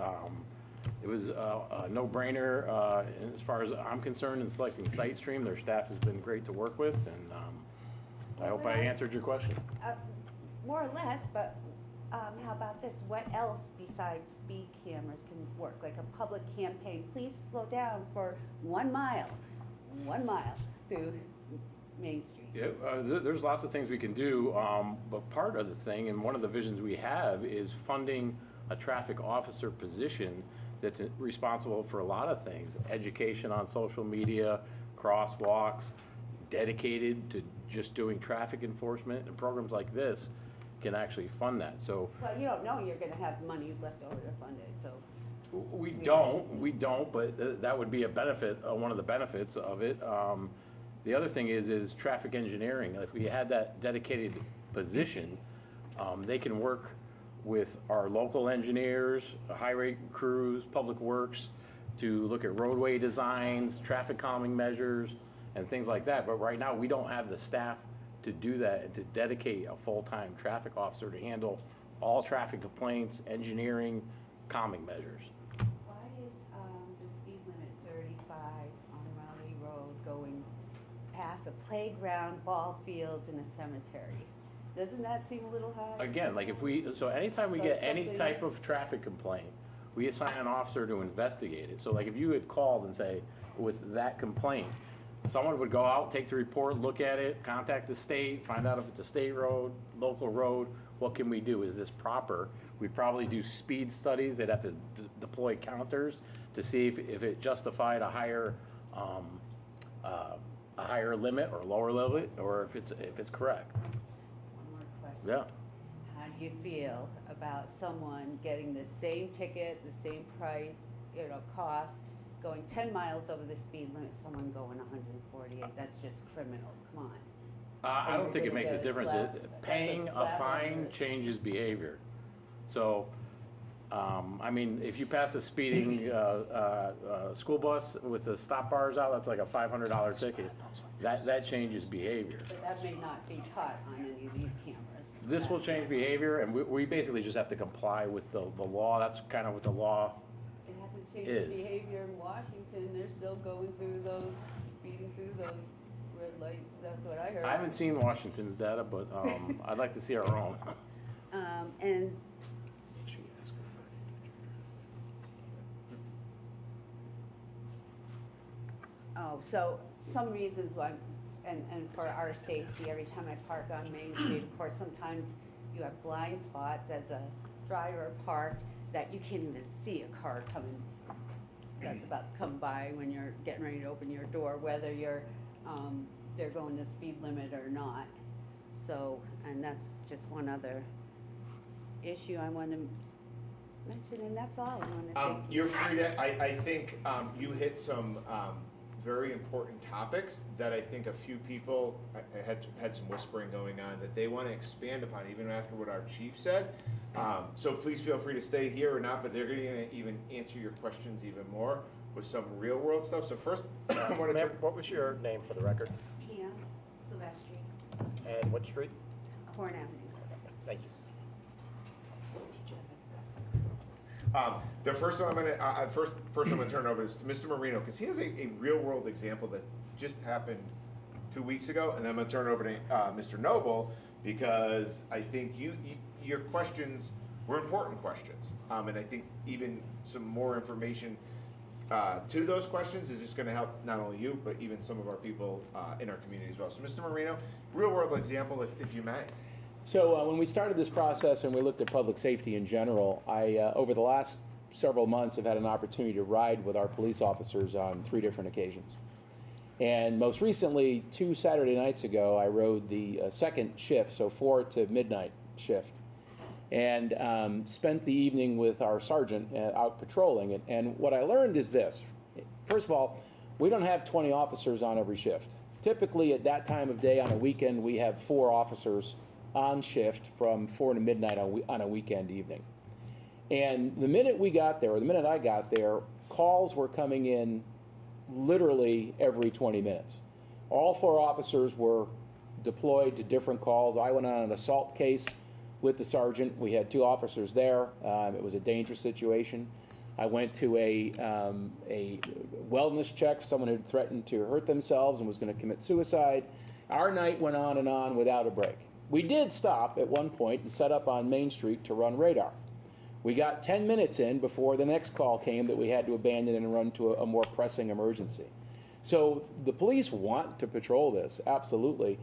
It was a no-brainer as far as I'm concerned in selecting SiteStream. Their staff has been great to work with, and I hope I answered your question.
More or less, but how about this? What else besides speed cameras can work? Like a public campaign, please slow down for 1 mile through Main Street.
Yeah, there's lots of things we can do, but part of the thing, and one of the visions we have, is funding a traffic officer position that's responsible for a lot of things. Education on social media, crosswalks, dedicated to just doing traffic enforcement, and programs like this can actually fund that. So
Well, you don't know you're gonna have money left over to fund it, so.
we don't, but that would be a benefit, one of the benefits of it. The other thing is traffic engineering. If we had that dedicated position, they can work with our local engineers, highway crews, public works, to look at roadway designs, traffic calming measures, and things like that. But right now, we don't have the staff to do that and to dedicate a full-time traffic officer to handle all traffic complaints, engineering, calming measures.
Why is the speed limit 35 on Raleigh Road going past a playground, ball fields, and a cemetery? Doesn't that seem a little high?
Again, like so anytime we
So
get any
something-
type of traffic complaint, we assign an officer to investigate it. So like if you had called and say, with that complaint, someone would go out, take the report, look at it, contact the state, find out if it's a state road, local road, what can we do? Is this proper? We'd probably do speed studies. They'd have to deploy counters to see if it justified a higher limit or lower limit, or if it's correct.
One more question.
Yeah.
How do you feel about someone getting the same ticket, the same price, cost, going 10 miles over the speed limit, someone going 148? That's just criminal, come on.
I don't think it makes a difference.
That's a
Paying a
slap on
fine
the-
changes behavior. So, I mean, if you pass a speeding school bus with the stop bars out, that's like a $500 ticket. That changes behavior.
But that may not be caught on any of these cameras.
This will change behavior, and we basically just have to comply with the law. That's kind of what the law
It hasn't changed
is.
the behavior in Washington. They're still going through those, speeding through those red lights. That's what I heard.
I haven't seen Washington's data, but I'd like to see our own.
And so some reasons why, and for our safety, every time I park on Main Street, of course, sometimes you have blind spots as a driver parked that you can't even see a car coming, that's about to come by when you're getting ready to open your door, whether you're, they're going the speed limit or not. So, and that's just one other issue I want to mention, and that's all I want to thank you.
You're free to, I think you hit some very important topics that I think a few people, I had some whispering going on that they want to expand upon, even after what our chief said. So please feel free to stay here or not, but they're going to even answer your questions even more with some real world stuff. So first, I want to
Ma'am, what was your name for the record?
Pam Silvestri,
And what street?
Horn Avenue.
Thank you.
The first one first person I'm gonna turn over is to Mr. Marino, because he has a real world example that just happened 2 weeks ago, and then I'm gonna turn over to Mr. Noble, because I think your questions were important questions, and I think even some more information to those questions is just gonna help not only you, but even some of our people in our community as well. So Mr. Marino, real world example, if you may.
So when we started this process and we looked at public safety in general, I, over the last several months, have had an opportunity to ride with our police officers on 3 different occasions. And most recently, 2 Saturday nights ago, I rode the second shift, so 4 to midnight shift. and spent the evening with our sergeant out patrolling it. And what I learned is this. First of all, we don't have 20 officers on every shift. Typically at that time of day on a weekend, we have 4 officers on shift from 4 to midnight on a weekend evening. And the minute we got there, or the minute I got there, calls were coming in literally every 20 minutes. All 4 officers were deployed to different calls. I went on an assault case with the sergeant. We had 2 officers there. It was a dangerous situation. I went to a wellness check for someone who had threatened to hurt themselves and was going to commit suicide. Our night went on without a break. We did stop at one point and set up on Main Street to run radar. We got 10 minutes in before the next call came that we had to abandon and run to a more pressing emergency. So the police want to patrol this, absolutely.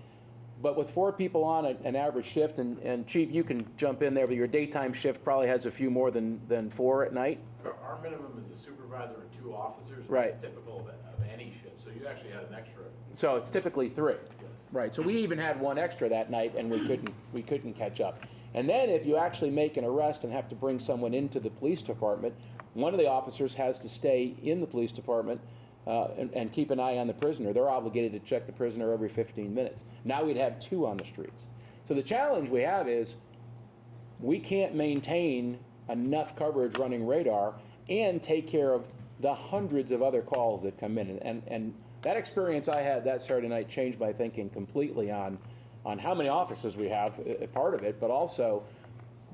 But with 4 people on an average shift, and Chief, you can jump in there, but your daytime shift probably has a few more than 4 at night.
Our minimum is a supervisor and 2 officers.
Right.
That's typical of any shift, so you actually had an extra.
So it's typically 3. Right, so we even had 1 extra that night, and we couldn't catch up. And then if you actually make an arrest and have to bring someone into the police department, one of the officers has to stay in the police department and keep an eye on the prisoner. They're obligated to check the prisoner every 15 minutes. Now we'd have 2 on the streets. So the challenge we have is we can't maintain enough coverage running radar and take care of the hundreds of other calls that come in. And that experience I had that Saturday night changed my thinking completely on how many officers we have, part of it, but also,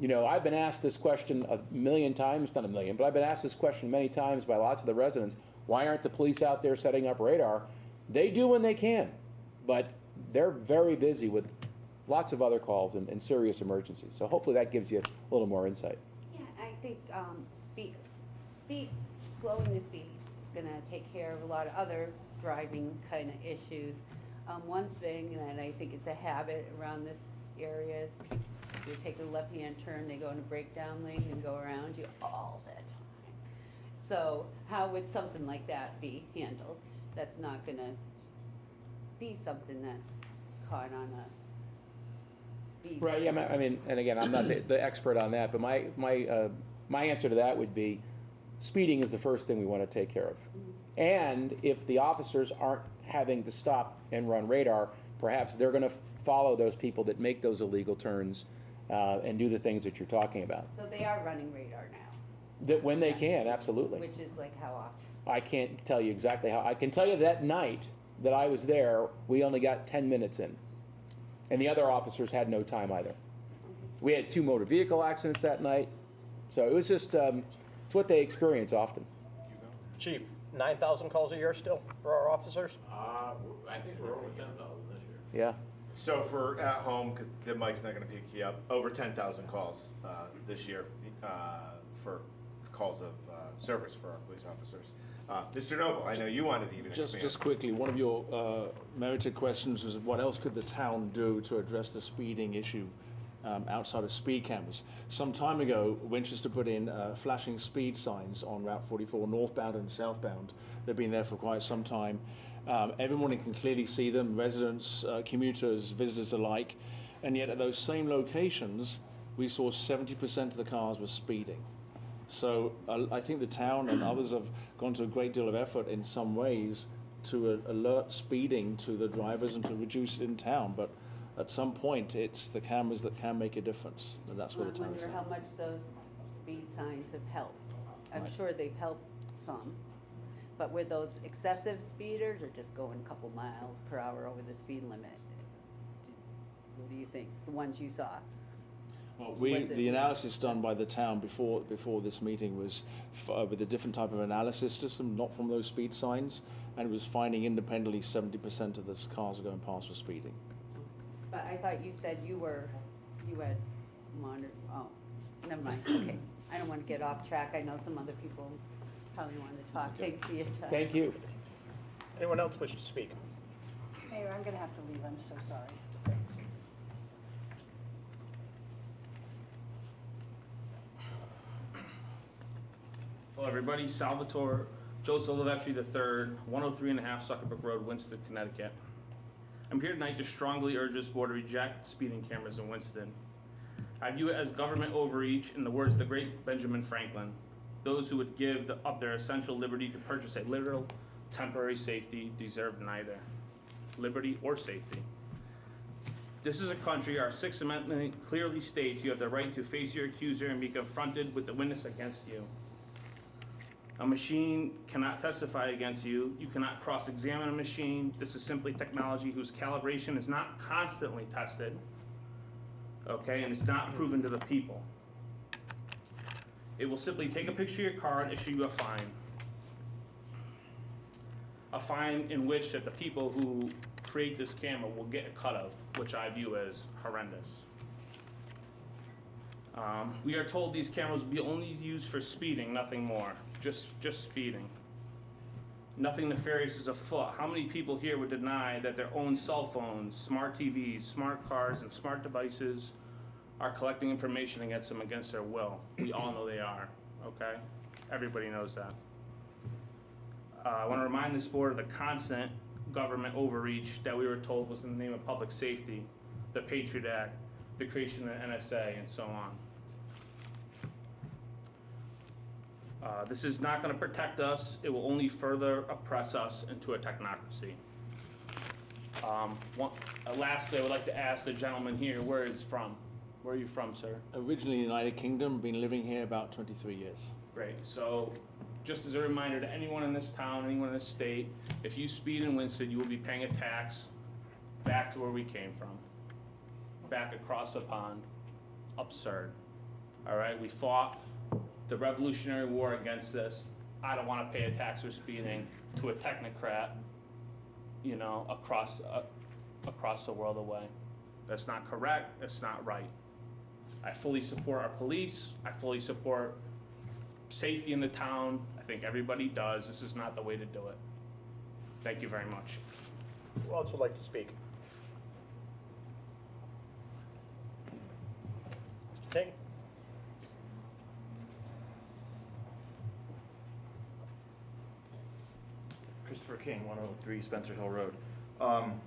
you know, I've been asked this question a million times, not a million, but I've been asked this question many times by lots of the residents. Why aren't the police out there setting up radar? They do when they can, but they're very busy with lots of other calls and serious emergencies. So hopefully that gives you a little more insight.
Yeah, I think slowing the speed is going to take care of a lot of other driving kind of issues. One thing that I think is a habit around this area is people, you take a left-hand turn, they go in a breakdown lane and go around you all the time. So how would something like that be handled? That's not going to be something that's caught on a speed.
Right, yeah, I mean, and again, I'm not the expert on that, but my answer to that would be speeding is the first thing we want to take care of. And if the officers aren't having to stop and run radar, perhaps they're going to follow those people that make those illegal turns and do the things that you're talking about.
So they are running radar now.
That when they can, absolutely.
Which is like how often?
I can't tell you exactly how. I can tell you that night that I was there, we only got 10 minutes in. And the other officers had no time either. We had 2 motor vehicle accidents that night. So it was just, it's what they experience often.
Chief, 9,000 calls a year still for our officers?
I think we're over 10,000 this year.
Yeah.
So for at home, because the mic's not going to pick you up, over 10,000 calls this year for calls of service for our police officers. Mr. Noble, I know you wanted to even expand.
Just quickly, one of your merited questions was what else could the town do to address the speeding issue outside of speed cameras? Some time ago, Winchester put in flashing speed signs on Route 44, northbound and southbound. They've been there for quite some time. Everyone can clearly see them, residents, commuters, visitors alike. And yet at those same locations, we saw 70% of the cars were speeding. So I think the town and others have gone to a great deal of effort in some ways to alert speeding to the drivers and to reduce it in town. But at some point, it's the cameras that can make a difference, and that's where the town is.
I wonder how much those speed signs have helped. I'm sure they've helped some. But were those excessive speeders or just going a couple miles per hour over the speed limit? What do you think, the ones you saw?
Well, the analysis done by the town before this meeting was with a different type of analysis system, not from those speed signs, and it was finding independently 70% of the cars are going past for speeding.
But I thought you said you had monitored, oh, never mind, okay. I don't want to get off track. I know some other people probably want to talk. Thanks for your time.
Thank you.
Anyone else wish to speak?
Mayor, I'm gonna have to leave, I'm so sorry.
Hello, everybody. Salvatore Joseph Olivetri III, 103.5 Suckerbrook Road, Winston, Connecticut. I'm here tonight to strongly urge this board to reject speeding cameras in Winston. I view it as government overreach, in the words of the great Benjamin Franklin. Those who would give up their essential liberty to purchase a literal, temporary safety deserve neither liberty or safety. This is a country, our Sixth Amendment clearly states you have the right to face your accuser and be confronted with the witness against you. A machine cannot testify against you. You cannot cross-examine a machine. This is simply technology whose calibration is not constantly tested, okay, and it's not proven to the people. It will simply take a picture of your car and issue you a fine. A fine in which that the people who create this camera will get a cut of, which I view as horrendous. We are told these cameras will be only used for speeding, nothing more. Just speeding. Nothing nefarious is afoot. How many people here would deny that their own cell phones, smart TVs, smart cars, and smart devices are collecting information against them against their will? We all know they are, okay? Everybody knows that. I want to remind this board of the constant government overreach that we were told was in the name of public safety, the Patriot Act, the creation of the NSA, and so on. This is not going to protect us. It will only further oppress us into a technocracy. Lastly, I would like to ask the gentleman here where he's from. Where are you from, sir?
Originally United Kingdom, been living here about 23 years.
Great. So, just as a reminder to anyone in this town, anyone in this state, if you speed in Winston, you will be paying a tax back to where we came from, back across the pond. Absurd. All right, we fought the Revolutionary War against this. I don't want to pay a tax for speeding to a technocrat, you know, across the world away. That's not correct. That's not right. I fully support our police. I fully support safety in the town. I think everybody does. This is not the way to do it. Thank you very much.
Who else would like to speak? Mr. King?
Christopher King, 103 Spencer Hill Road. Some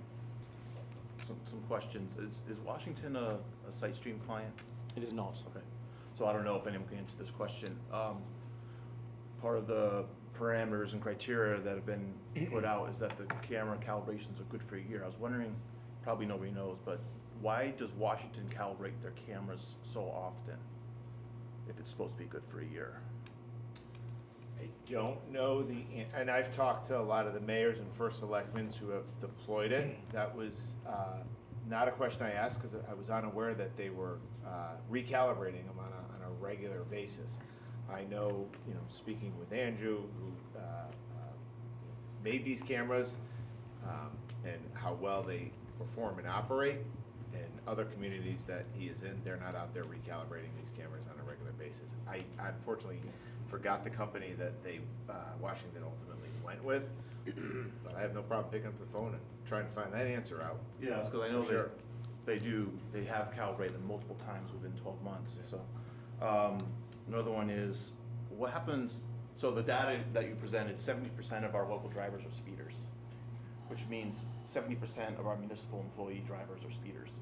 questions. Is Washington a site stream client?
It is not.
Okay. So I don't know if anyone can answer this question. Part of the parameters and criteria that have been put out is that the camera calibrations are good for a year. I was wondering, probably nobody knows, but why does Washington calibrate their cameras so often if it's supposed to be good for a year?
I don't know and I've talked to a lot of the mayors and first selectmen who have deployed it. That was not a question I asked because I was unaware that they were recalibrating them on a regular basis. I know, you know, speaking with Andrew, who made these cameras, and how well they perform and operate, and other communities that he is in, they're not out there recalibrating these cameras on a regular basis. I unfortunately forgot the company that Washington ultimately went with, but I have no problem picking up the phone and trying to find that answer out.
Yeah, it's because I know they have calibrated them multiple times within 12 months. Yeah. So another one is, what happens, so the data that you presented, 70% of our local drivers are speeders, which means 70% of our municipal employee drivers are speeders.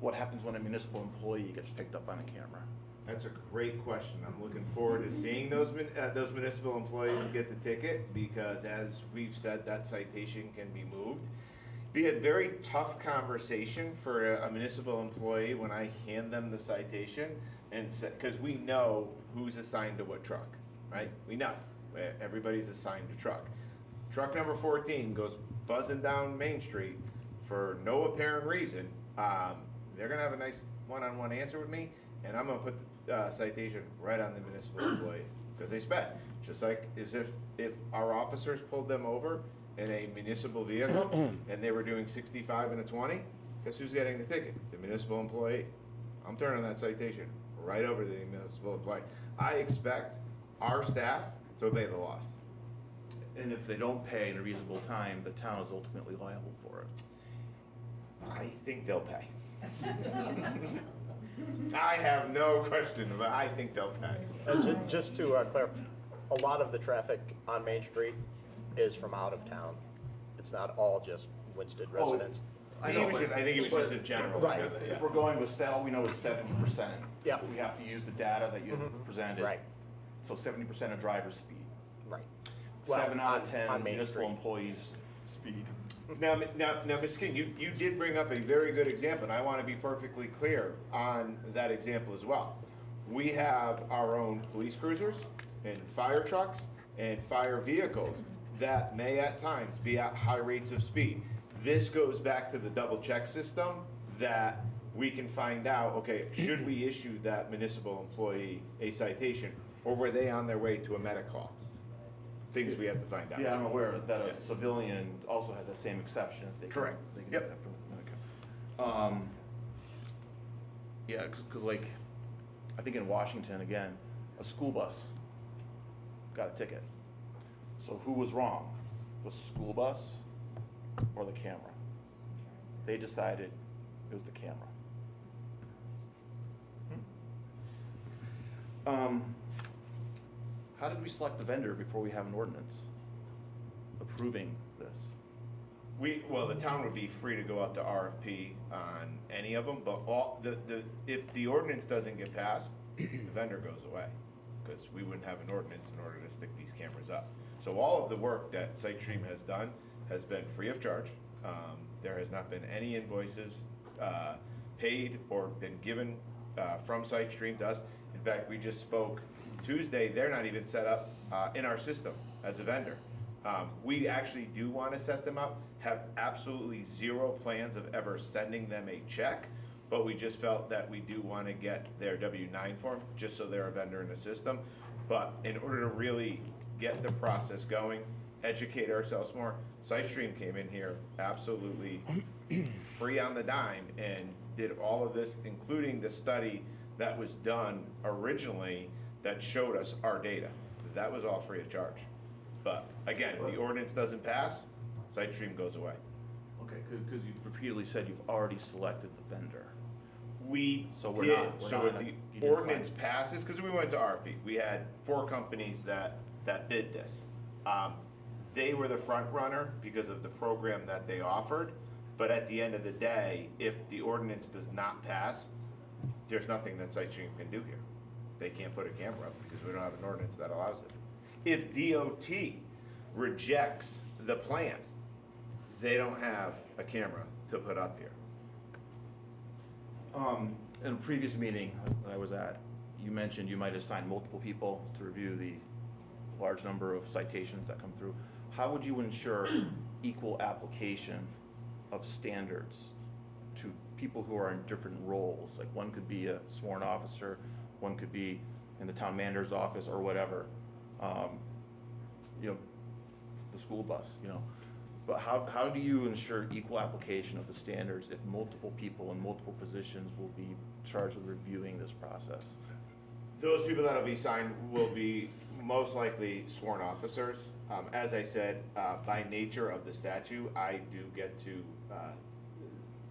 What happens when a municipal employee gets picked up on a camera?
That's a great question. I'm looking forward to seeing those municipal employees get the ticket because, as we've said, that citation can be moved. Be a very tough conversation for a municipal employee when I hand them the citation, and because we know who's assigned to what truck, right? We know everybody's assigned a truck. Truck number 14 goes buzzing down Main Street for no apparent reason. They're gonna have a nice one-on-one answer with me, and I'm gonna put the citation right on the municipal employee because they sped. Just like as if our officers pulled them over in a municipal vehicle and they were doing 65 and a 20, guess who's getting the ticket? The municipal employee. I'm turning that citation right over to the municipal employee. I expect our staff to obey the laws.
And if they don't pay in a reasonable time, the town is ultimately liable for it.
I think they'll pay. I have no question about it. I think they'll pay.
Just to clarify, a lot of the traffic on Main Street is from out of town. It's not all just Winston residents.
I
think
know,
it was
but-
just- I think it was
but-
just in general.
Right.
If we're going with Sal, we know it's 70%.
Yeah.
We have to use the data that you presented.
Right.
So 70% of drivers speed.
Right. Well,
7 out of
on
10
Main
municipal
Street.
employees speed.
Now, Ms. King, you did bring up a very good example, and I want to be perfectly clear on that example as well. We have our own police cruisers and fire trucks and fire vehicles that may at times be at high rates of speed. This goes back to the double check system that we can find out, okay, should we issue that municipal employee a citation, or were they on their way to a medic call? Things we have to find out.
Yeah, I'm aware that
Yeah.
a civilian also has that same exception if they can.
Correct.
They can
Yep.
do that for Medicare. Yeah, cause like, I think in Washington, again, a school bus got a ticket. So who was wrong? The school bus or the camera? They decided it was the camera. How did we select the vendor before we have an ordinance approving this?
Well, the town would be free to go out to RFP on any of them, but if the ordinance doesn't get passed, the vendor goes away, because we wouldn't have an ordinance in order to stick these cameras up. So all of the work that SiteStream has done has been free of charge. There has not been any invoices paid or been given from SiteStream to us. In fact, we just spoke Tuesday, they're not even set up in our system as a vendor. We actually do want to set them up, have absolutely zero plans of ever sending them a check, but we just felt that we do want to get their W-9 form, just so they're a vendor in the system. But in order to really get the process going, educate ourselves more, SiteStream came in here absolutely free on the dime and did all of this, including the study that was done originally that showed us our data. That was all free of charge. But again, if the ordinance doesn't pass, SiteStream goes away.
Okay, because you've repeatedly said you've already selected the vendor.
We
So we're
did,
not- we're
so
not
if
in a-
the
you didn't
ordinance
sign.
passes, because we went to RFP, we had 4 companies that bid this. They were the front runner because of the program that they offered, but at the end of the day, if the ordinance does not pass, there's nothing that SiteStream can do here. They can't put a camera up because we don't have an ordinance that allows it. If DOT rejects the plan, they don't have a camera to put up here.
In a previous meeting that I was at, you mentioned you might assign multiple people to review the large number of citations that come through. How would you ensure equal application of standards to people who are in different roles? Like one could be a sworn officer, one could be in the town manager's office or whatever. You know, the school bus, you know. But how do you ensure equal application of the standards if multiple people in multiple positions will be charged with reviewing this process?
Those people that'll be signed will be most likely sworn officers. As I said, by nature of the statute, I do get to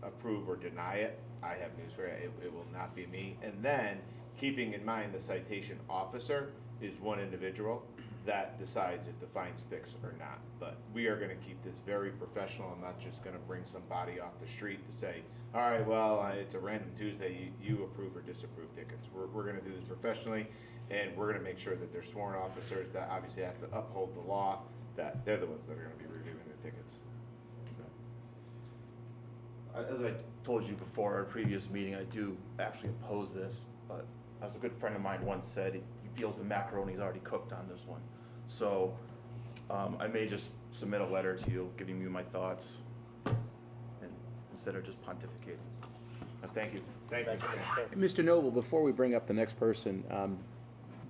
approve or deny it. I have news for you, it will not be me. And then, keeping in mind the citation officer is one individual that decides if the fine sticks or not. But we are gonna keep this very professional. I'm not just gonna bring somebody off the street to say, all right, well, it's a random Tuesday, you approve or disapprove tickets. We're gonna do this professionally, and we're gonna make sure that they're sworn officers that obviously have to uphold the law, that they're the ones that are gonna be reviewing the tickets.
As I told you before our previous meeting, I do actually oppose this, but as a good friend of mine once said, he feels the macaroni's already cooked on this one. So I may just submit a letter to you, giving you my thoughts, and instead of just pontificating. Thank you.
Thank you.
Mr. Noble, before we bring up the next person,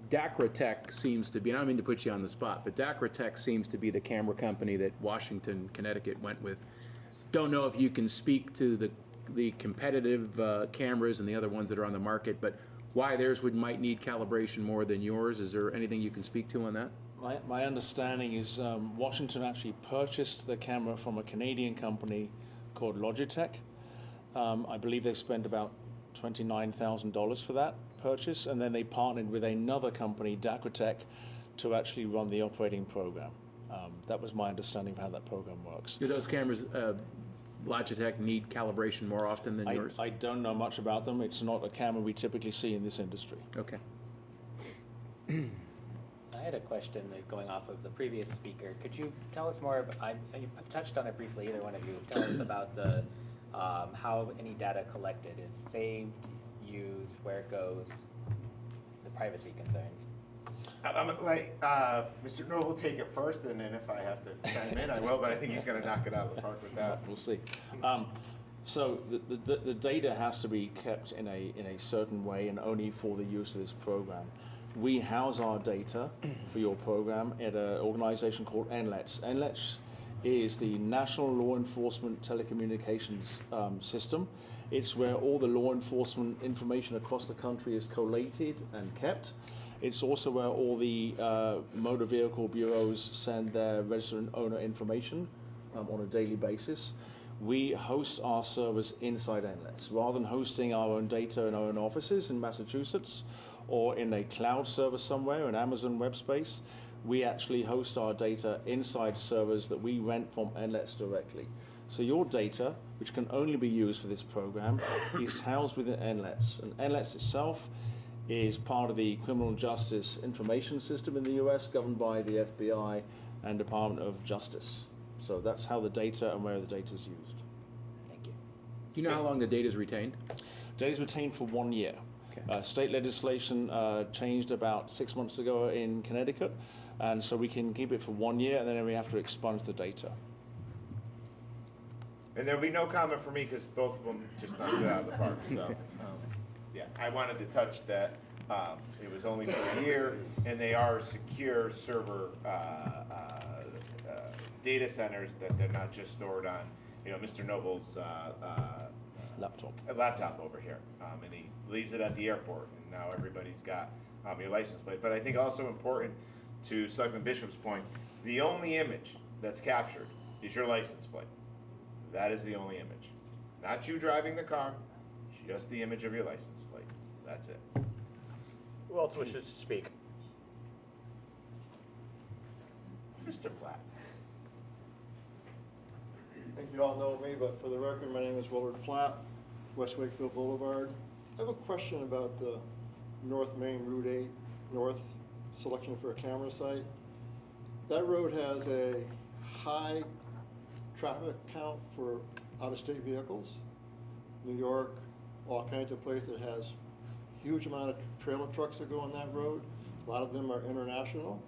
Dacra Tech seems to be, and I don't mean to put you on the spot, but Dacra Tech seems to be the camera company that Washington, Connecticut went with. Don't know if you can speak to the competitive cameras and the other ones that are on the market, but why theirs might need calibration more than yours? Is there anything you can speak to on that?
My understanding is Washington actually purchased the camera from a Canadian company called Logitech. I believe they spent about $29,000 for that purchase, and then they partnered with another company, Dacratech, to actually run the operating program. That was my understanding of how that program works.
Do those cameras Logitech need calibration more often than yours?
I don't know much about them. It's not a camera we typically see in this industry.
Okay.
I had a question going off of the previous speaker. Could you tell us more, you touched on it briefly, either one of you. Tell us about the, how any data collected is saved, used, where it goes, the privacy concerns.
I'm gonna let Mr. Noble take it first, and then if I have to chime in, I will, but I think he's gonna knock it out of the park with that.
We'll see. So the data has to be kept in a certain way and only for the use of this program. We house our data for your program at an organization called NLETS. NLETS is the National Law Enforcement Telecommunications System. It's where all the law enforcement information across the country is collated and kept. It's also where all the motor vehicle bureaus send their registered owner information on a daily basis. We host our servers inside NLETS. Rather than hosting our own data in our own offices in Massachusetts or in a cloud server somewhere in Amazon web space, we actually host our data inside servers that we rent from NLETS directly. So your data, which can only be used for this program, is housed within NLETS. And NLETS itself is part of the criminal justice information system in the US, governed by the FBI and Department of Justice. So that's how the data and where the data is used.
Thank you.
Do you know how long the data is retained?
Data is retained for 1 year.
Okay.
State legislation changed about 6 months ago in Connecticut, and so we can keep it for 1 year, and then we have to expunge the data.
And there'll be no comment for me, because both of them just knocked it out of the park, so, yeah. I wanted to touch that, it was only for a year, and they are secure server, data centers that they're not just stored on, Mr. Noble's, laptop over here, and he leaves it at the airport, and now everybody's got your license plate. But I think also important to Selectman Bishop's point, the only image that's captured is your license plate. That is the only image. Not you driving the car, just the image of your license plate. That's it.
Who else wishes to speak?
Mr. Platt.
I think you all know me, but for the record, my name is Willard Platt, West Wakefield Boulevard. I have a question about the North Main Route 8 North selection for a camera site. That road has a high traffic count for out-of-state vehicles. New York, all kinds of places, has huge amount of trailer trucks that go on that road. A lot of them are international.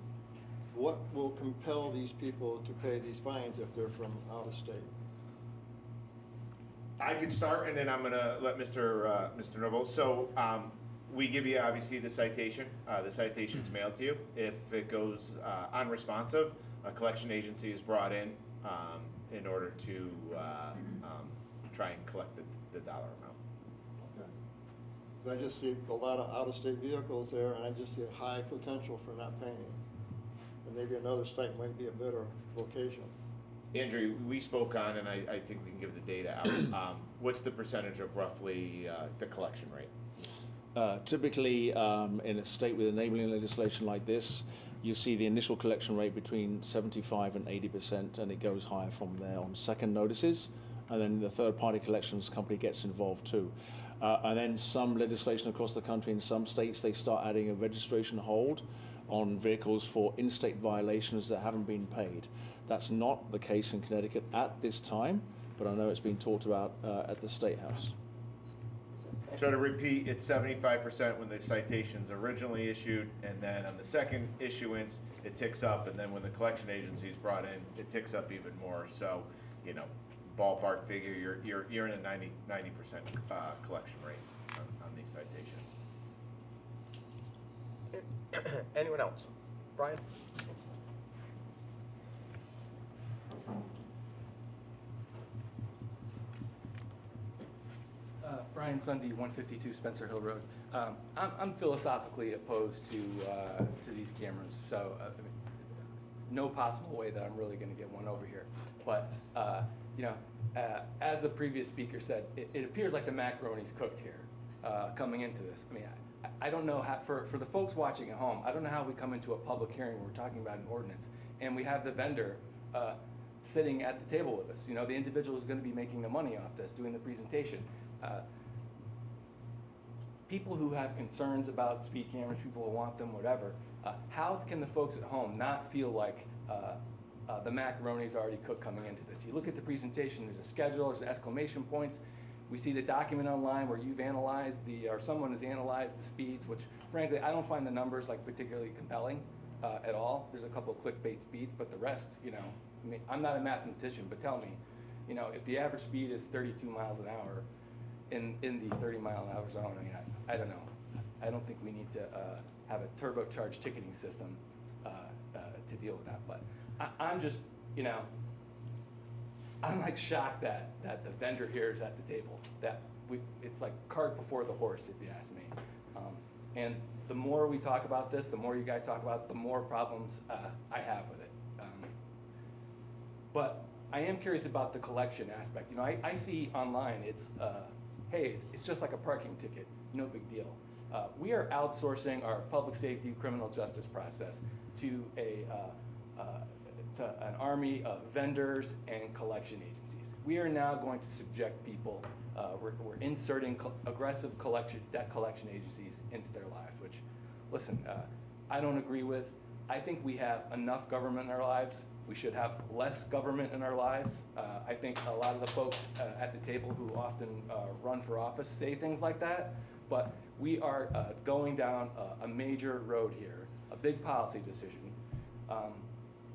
What will compel these people to pay these fines if they're from out of state?
I can start, and then I'm gonna let Mr. Noble. So, we give you obviously the citation. The citation's mailed to you. If it goes unresponsive, a collection agency is brought in order to try and collect the dollar amount.
Okay. 'Cause I just see a lot of out-of-state vehicles there, and I just see a high potential for not paying. And maybe another site might be a better location.
Andrew, we spoke on, and I think we can give the data out. What's the percentage of roughly the collection rate?
Typically, in a state with enabling legislation like this, you see the initial collection rate between 75 and 80%, and it goes higher from there on second notices, and then the third-party collections company gets involved too. And then some legislation across the country, in some states, they start adding a registration hold on vehicles for in-state violations that haven't been paid. That's not the case in Connecticut at this time, but I know it's being talked about at the State House.
So to repeat, it's 75% when the citation's originally issued, and then on the second issuance, it ticks up, and then when the collection agency is brought in, it ticks up even more. So, ballpark figure, you're in a 90% collection rate on these citations.
Anyone else? Brian?
Brian Sunday, 152 Spencer Hill Road. I'm philosophically opposed to these cameras, so no possible way that I'm really going to get one over here. But as the previous speaker said, it appears like the macaroni's cooked here coming into this. I mean, I don't know how, for the folks watching at home, I don't know how we come into a public hearing where we're talking about an ordinance and we have the vendor sitting at the table with us. You know, the individual who's going to be making the money off this, doing the presentation. People who have concerns about speed cameras, people who want them, whatever, how can the folks at home not feel like the macaroni's already cooked coming into this? You look at the presentation, there's a schedule, there's exclamation points. We see the document online where you've analyzed or someone has analyzed the speeds, which frankly, I don't find the numbers like particularly compelling at all. There's a couple of clickbait speeds, but the rest, you know, I mean, I'm not a mathematician, but tell me, you know, if the average speed is 32 miles an hour in the 30-mile-an-hour zone, I mean, I don't know. I don't think we need to have a turbocharged ticketing system to deal with that. But I'm just, you know, I'm like shocked that the vendor here is at the table. That it's like cart before the horse, if you ask me. And the more we talk about this, the more you guys talk about it, the more problems I have with it. But I am curious about the collection aspect. You know, I see online hey, it's just like a parking ticket, no big deal. We are outsourcing our public safety criminal justice process to an army of vendors and collection agencies. We are now going to subject people, we're inserting aggressive debt collection agencies into their lives, which, listen, I don't agree with. I think we have enough government in our lives. We should have less government in our lives. I think a lot of the folks at the table who often run for office say things like that, but we are going down a major road here, a big policy decision.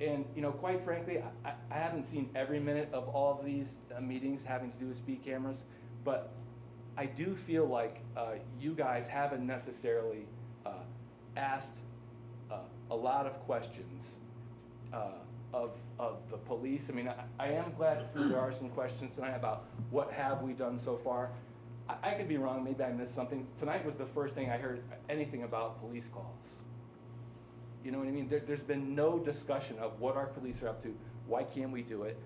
And you know, quite frankly, I haven't seen every minute of all of these meetings having to do with speed cameras, but I do feel like you guys haven't necessarily asked a lot of questions of the police. I mean, I am glad to see there are some questions tonight about what have we done so far. I could be wrong, maybe I missed something. Tonight was the first thing I heard anything about police calls. You know what I mean? There's been no discussion of what our police are up to, why can't we do it.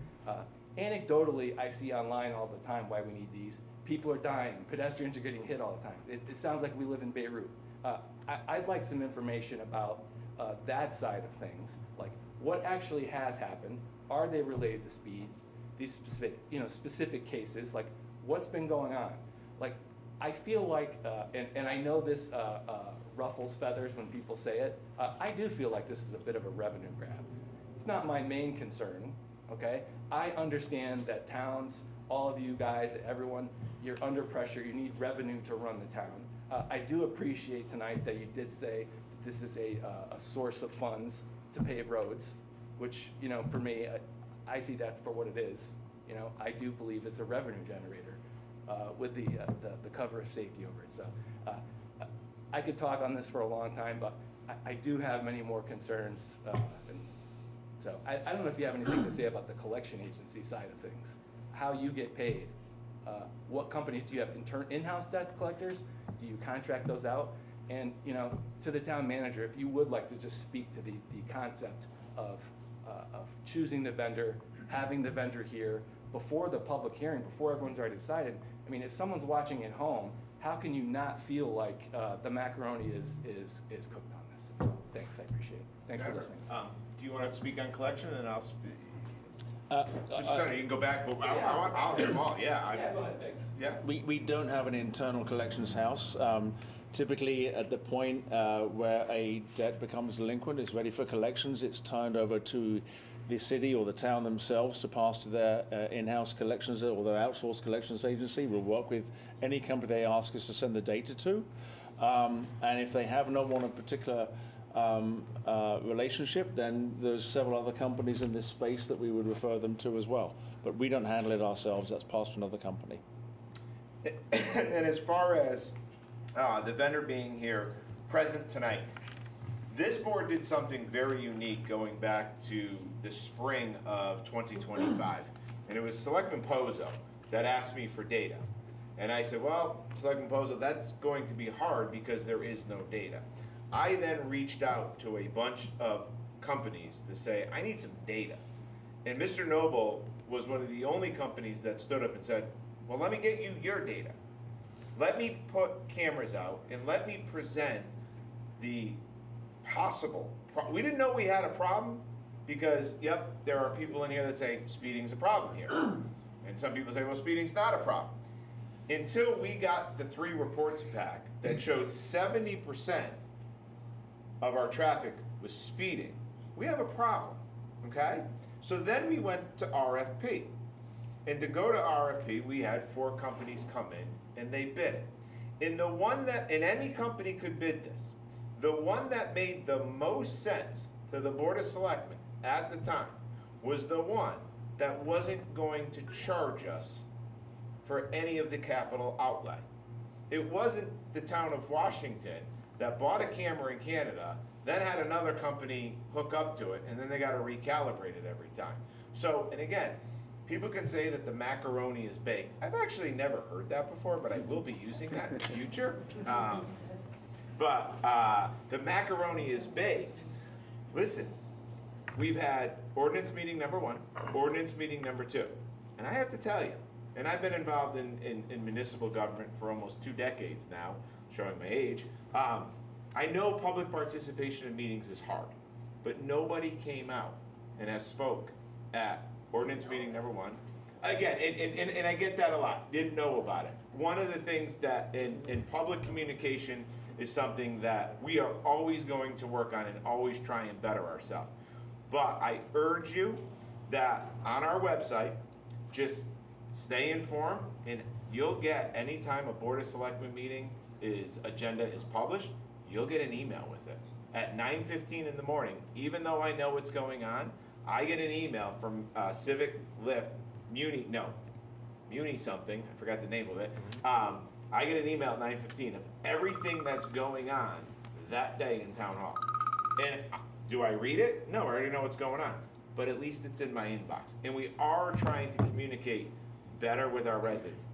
Anecdotally, I see online all the time why we need these. People are dying, pedestrians are getting hit all the time. It sounds like we live in Beirut. I'd like some information about that side of things, like what actually has happened, are they related to speeds, these specific cases, like what's been going on. Like, I feel like, and I know this ruffles feathers when people say it, I do feel like this is a bit of a revenue grab. It's not my main concern, okay? I understand that towns, all of you guys, everyone, you're under pressure, you need revenue to run the town. I do appreciate tonight that you did say this is a source of funds to pave roads, which, you know, for me, I see that's for what it is. You know, I do believe it's a revenue generator with the cover of safety over it. So I could talk on this for a long time, but I do have many more concerns. So I don't know if you have anything to say about the collection agency side of things, how you get paid. What companies do you have? In-house debt collectors? Do you contract those out? And, you know, to the town manager, if you would like to just speak to the concept of choosing the vendor, having the vendor here before the public hearing, before everyone's already decided. I mean, if someone's watching at home, how can you not feel like the macaroni is cooked on this? So, thanks, I appreciate it. Thanks for listening.
Do you want to speak on collection, and then I'll speak? You can go back, but I'll hit them all. Yeah,
go ahead, thanks.
Yeah.
We don't have an internal collections house. Typically, at the point where a debt becomes delinquent, is ready for collections, it's turned over to the city or the town themselves to pass to their in-house collections or their outsourced collections agency. We'll work with any company they ask us to send the data to. And if they have no one in particular relationship, then there's several other companies in this space that we would refer them to as well. But we don't handle it ourselves, that's passed to another company.
And as far as the vendor being here present tonight, this board did something very unique going back to the spring of 2025. And it was Selectman Pozo that asked me for data. And I said, well, Selectman Pozo, that's going to be hard because there is no data. I then reached out to a bunch of companies to say, I need some data. And Mr. Noble was one of the only companies that stood up and said, well, let me get you your data. Let me put cameras out and let me present the possible we didn't know we had a problem, because, yep, there are people in here that say speeding's a problem here. And some people say, well, speeding's not a problem. Until we got the 3 reports back that showed 70% of our traffic was speeding, we have a problem, okay? So then we went to RFP. And to go to RFP, we had 4 companies come in and they bid it. And the one that, and any company could bid this, the one that made the most sense to the Board of Selectmen at the time was the one that wasn't going to charge us for any of the capital outlay. It wasn't the town of Washington that bought a camera in Canada, then had another company hook up to it, and then they got to recalibrate it every time. So, and again, people can say that the macaroni is baked. I've actually never heard that before, but I will be using that in the future. The macaroni is baked. Listen, we've had ordinance meeting number 1, ordinance meeting number 2. And I have to tell you, and I've been involved in municipal government for almost 2 decades now, showing my age. I know public participation in meetings is hard, but nobody came out and has spoke at ordinance meeting number 1. Again, and I get that a lot, didn't know about it. One of the things that in public communication is something that we are always going to work on and always try and better ourselves. But I urge you that on our website, just stay informed, and you'll get, anytime a Board of Selectmen meeting agenda is published, you'll get an email with it. At 9:15 in the morning, even though I know what's going on, I get an email from Civic Lift, Muni something, I forgot the name of it. I get an email at 9:15 of everything that's going on that day in Town Hall. And do I read it? No, I already know what's going on. But at least it's in my inbox. And we are trying to communicate better with our residents.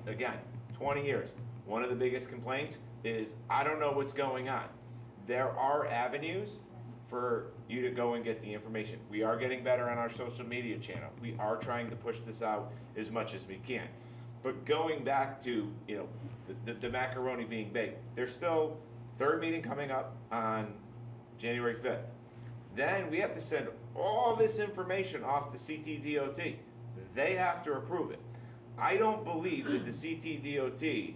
Again, 20 years, one of the biggest complaints is, I don't know what's going on. There are avenues for you to go and get the information. We are getting better on our social media channel. We are trying to push this out as much as we can. But going back to, the macaroni being baked, there's still 3rd meeting coming up on January 5th. Then we have to send all this information off to CTDOT. They have to approve it. I don't believe that the CTDOT,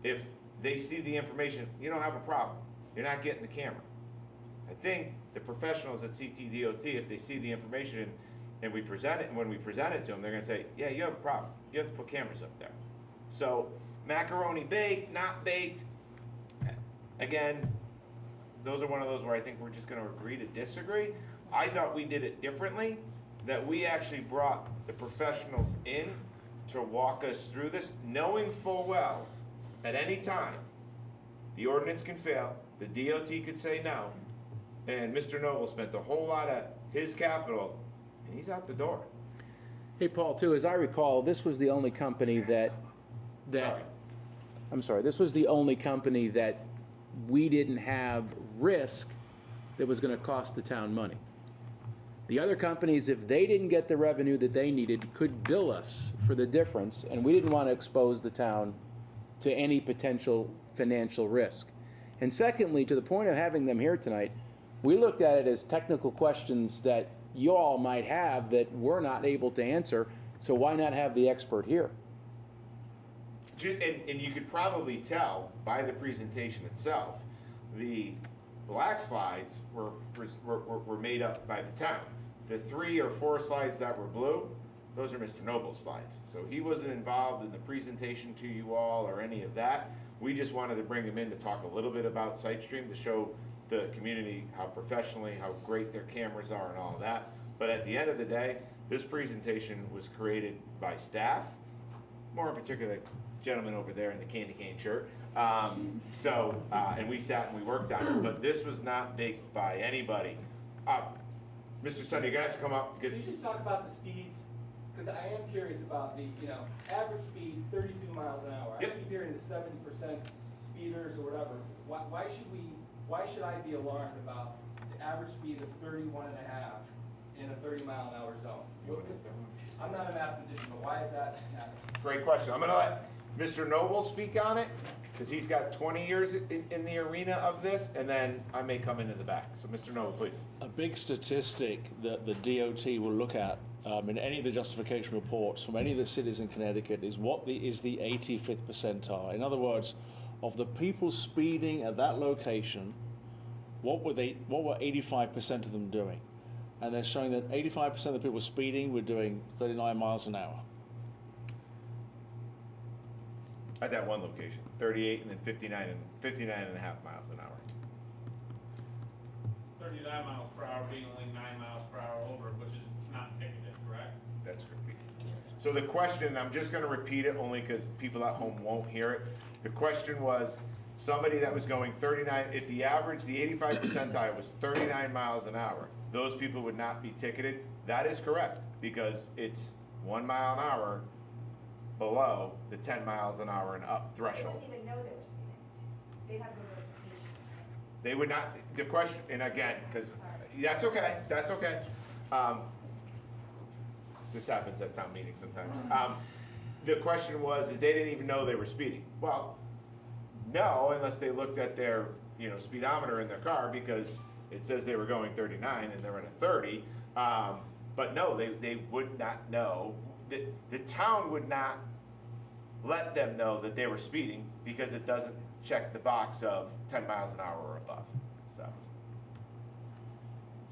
if they see the information, you don't have a problem. You're not getting the camera. I think the professionals at CTDOT, if they see the information and we present it, and when we present it to them, they're gonna say, yeah, you have a problem. You have to put cameras up there. So macaroni baked, not baked, again, those are one of those where I think we're just gonna agree to disagree. I thought we did it differently, that we actually brought the professionals in to walk us through this, knowing full well, at any time, the ordinance can fail, the DOT could say no, and Mr. Noble spent a whole lot of his capital, and he's out the door.
Hey, Paul, too, as I recall, this was the only company that
Sorry.
I'm sorry, this was the only company that we didn't have risk that was gonna cost the town money. The other companies, if they didn't get the revenue that they needed, could bill us for the difference, and we didn't want to expose the town to any potential financial risk. And secondly, to the point of having them here tonight, we looked at it as technical questions that you all might have that we're not able to answer, so why not have the expert here?
And you could probably tell by the presentation itself, the black slides were made up by the town. The 3 or 4 slides that were blue, those are Mr. Noble's slides. So he wasn't involved in the presentation to you all or any of that. We just wanted to bring him in to talk a little bit about SiteStream, to show the community how professionally, how great their cameras are and all of that. But at the end of the day, this presentation was created by staff, more in particular, the gentleman over there in the candy cane shirt. And we sat and we worked on it, but this was not baked by anybody. Mr. Sunday, you're gonna have to come up because.
Can you just talk about the speeds? Because I am curious about the, average speed, 32 miles an hour.
Yep.
I keep hearing the 70% speeders or whatever. Why should I be alarmed about the average speed of 31 and a half in a 30-mile-an-hour zone? I'm not a mathematician, but why is that happening?
Great question. I'm gonna let Mr. Noble speak on it, because he's got 20 years in the arena of this, and then I may come in the back. So Mr. Noble, please.
A big statistic that the DOT will look at in any of the justification reports from any of the cities in Connecticut is what is the 85th percentile. In other words, of the people speeding at that location, what were 85% of them doing? And they're showing that 85% of the people speeding were doing 39 miles an hour.
At that one location, 38 and then 59 and a half miles an hour.
39 miles per hour being only 9 miles per hour over, which is not ticketed, correct?
That's correct. So the question, I'm just gonna repeat it only because people at home won't hear it. The question was, somebody that was going 39, if the average, the 85 percentile was 39 miles an hour, those people would not be ticketed. That is correct, because it's 1 mile an hour below the 10 miles an hour and up threshold.
They wouldn't even know they were speeding. They'd have no notification.
They would not, the question, and again, because, that's okay. This happens at town meetings sometimes. The question was, is they didn't even know they were speeding. Well, no, unless they looked at their, speedometer in their car, because it says they were going 39 and they're in a 30. But no, they would not know. The town would not let them know that they were speeding because it doesn't check the box of 10 miles an hour or above. So,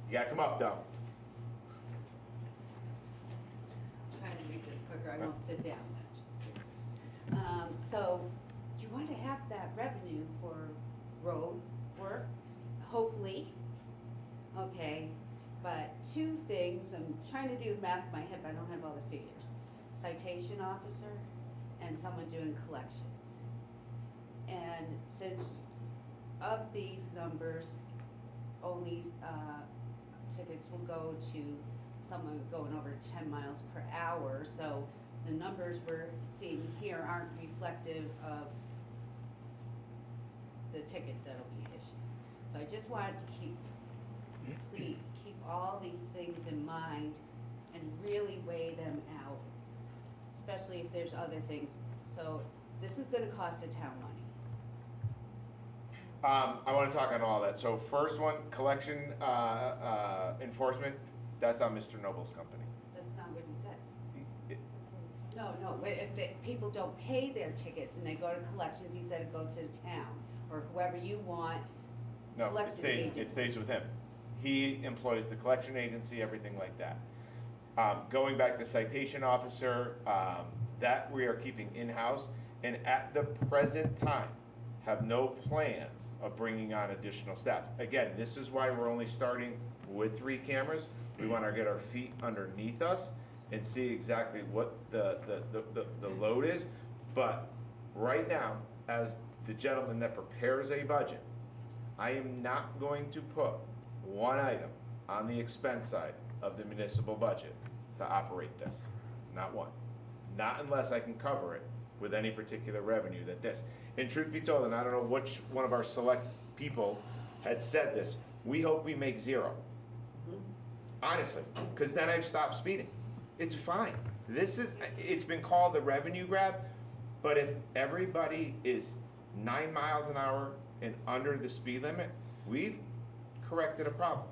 you gotta come up though.
Trying to make this quicker, I won't sit down much. So, do you want to have that revenue for road work? Hopefully. Okay, but two things, I'm trying to do math in my head, but I don't have all the figures. Citation officer and someone doing collections. And since of these numbers, only tickets will go to someone going over 10 miles per hour, so the numbers we're seeing here aren't reflective of the tickets that'll be issued. So I just wanted to please keep all these things in mind and really weigh them out, especially if there's other things. So this is gonna cost the town money.
I want to talk on all that. So first one, collection enforcement, that's on Mr. Noble's company.
That's not what he said. No, if people don't pay their tickets and they go to collections, he said it goes to the town, or whoever you want,
No,
collection agent.
it stays with him. He employs the collection agency, everything like that. Going back to citation officer, that we are keeping in-house, and at the present time, have no plans of bringing on additional staff. Again, this is why we're only starting with 3 cameras. We want to get our feet underneath us and see exactly what the load is. But right now, as the gentleman that prepares a budget, I am not going to put one item on the expense side of the municipal budget to operate this. Not one. Not unless I can cover it with any particular revenue that this. And truth be told, and I don't know which one of our select people had said this, we hope we make 0. Honestly, because then I've stopped speeding. It's fine. It's been called the revenue grab, but if everybody is 9 miles an hour and under the speed limit, we've corrected a problem.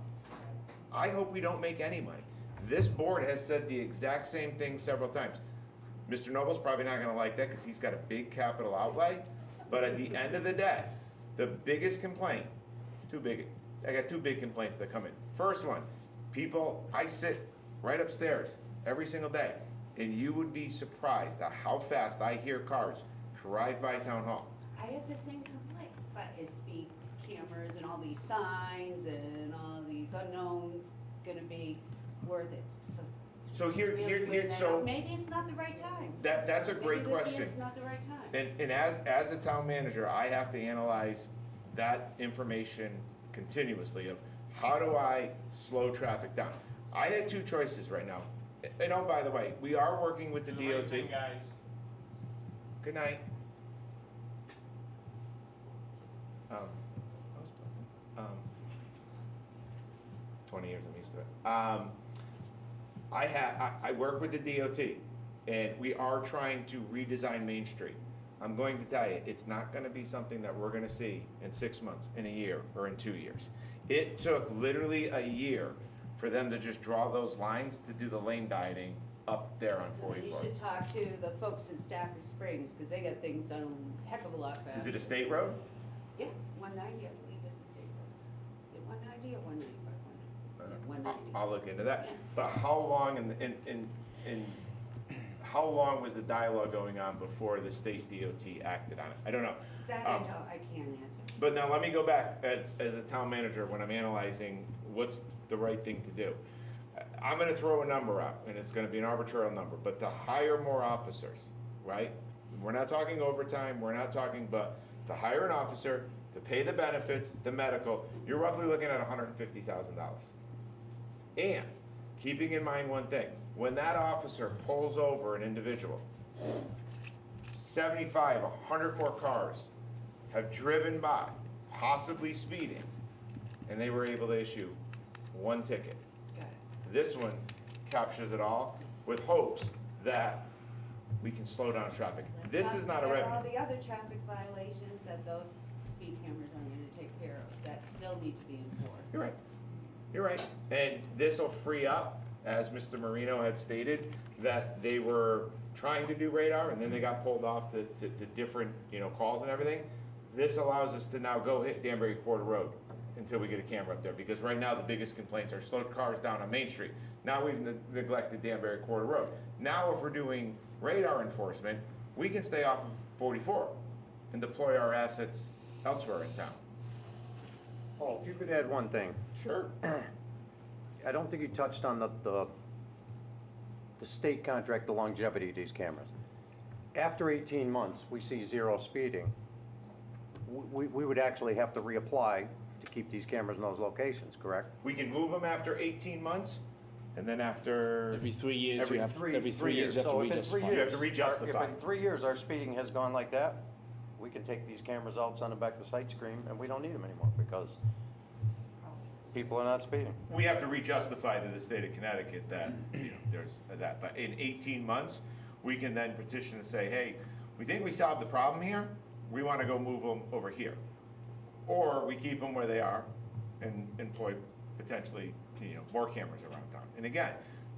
I hope we don't make any money. This board has said the exact same thing several times. Mr. Noble's probably not gonna like that because he's got a big capital outlay, but at the end of the day, the biggest complaint, I got 2 big complaints that come in. First one, people, I sit right upstairs every single day, and you would be surprised at how fast I hear cars drive by town hall.
I have the same complaint, but is speed cameras and all these signs and all these unknowns gonna be worth it?
So here,
Maybe it's not the right time.
That's a great
Maybe this
question.
year's not the right time.
And as a town manager, I have to analyze that information continuously of how do I slow traffic down? I had 2 choices right now. And oh, by the way, we are working with the
Do the right
DOT.
thing, guys.
Good night. That was pleasant. 20 years, I'm used to it. I work with the DOT, and we are trying to redesign Main Street. I'm going to tell you, it's not gonna be something that we're gonna see in 6 months, in a year, or in 2 years. It took literally a year for them to just draw those lines to do the lane dieting up there on
You
44.
should talk to the folks in Stafford Springs, because they got things done a heck of a lot faster.
Is it a state road?
Yeah, 190, I believe is the state road. Is it 190 or 195? 190.
I'll look into that.
Yeah.
But how long how long was the dialogue going on before the state DOT acted on it? I don't know.
That I know, I can't answer.
But now let me go back as a town manager when I'm analyzing what's the right thing to do. I'm gonna throw a number out, and it's gonna be an arbitrary number, but to hire more officers, right? We're not talking overtime, we're not talking, but to hire an officer, to pay the benefits, the medical, you're roughly looking at $150,000. And keeping in mind one thing, when that officer pulls over an individual, 75, 100 more cars have driven by, possibly speeding, and they were able to issue one ticket.
Got it.
This one captures it all with hopes that we can slow down traffic. This is not a
Let's not forget all
revenue.
the other traffic violations that those speed cameras are going to take care of, that still need to be enforced.
You're right. You're right. And this will free up, as Mr. Marino had stated, that they were trying to do radar and then they got pulled off to different, calls and everything. This allows us to now go hit Danbury Quarter Road until we get a camera up there, because right now the biggest complaints are slowed cars down on Main Street. Now we've neglected Danbury Quarter Road. Now if we're doing radar enforcement, we can stay off of 44 and deploy our assets elsewhere in town.
Paul, if you could add one thing.
Sure.
I don't think you touched on the state contract, the longevity of these cameras. After 18 months, we see zero speeding. We would actually have to reapply to keep these cameras in those locations, correct?
We can move them after 18 months, and then after
Every 3 years,
Every
you have, every 3 years you have to
So if in 3
re-justify.
You have
years,
to re-justify.
If in 3 years our speeding has gone like that, we can take these cameras out, send them back to sight screen, and we don't need them anymore because people are not speeding.
we have to re-justify to the state of Connecticut that, there's that. But in 18 months, we can then petition to say, hey, we think we solved the problem here, we want to go move them over here. Or we keep them where they are and employ potentially, more cameras around town. And again,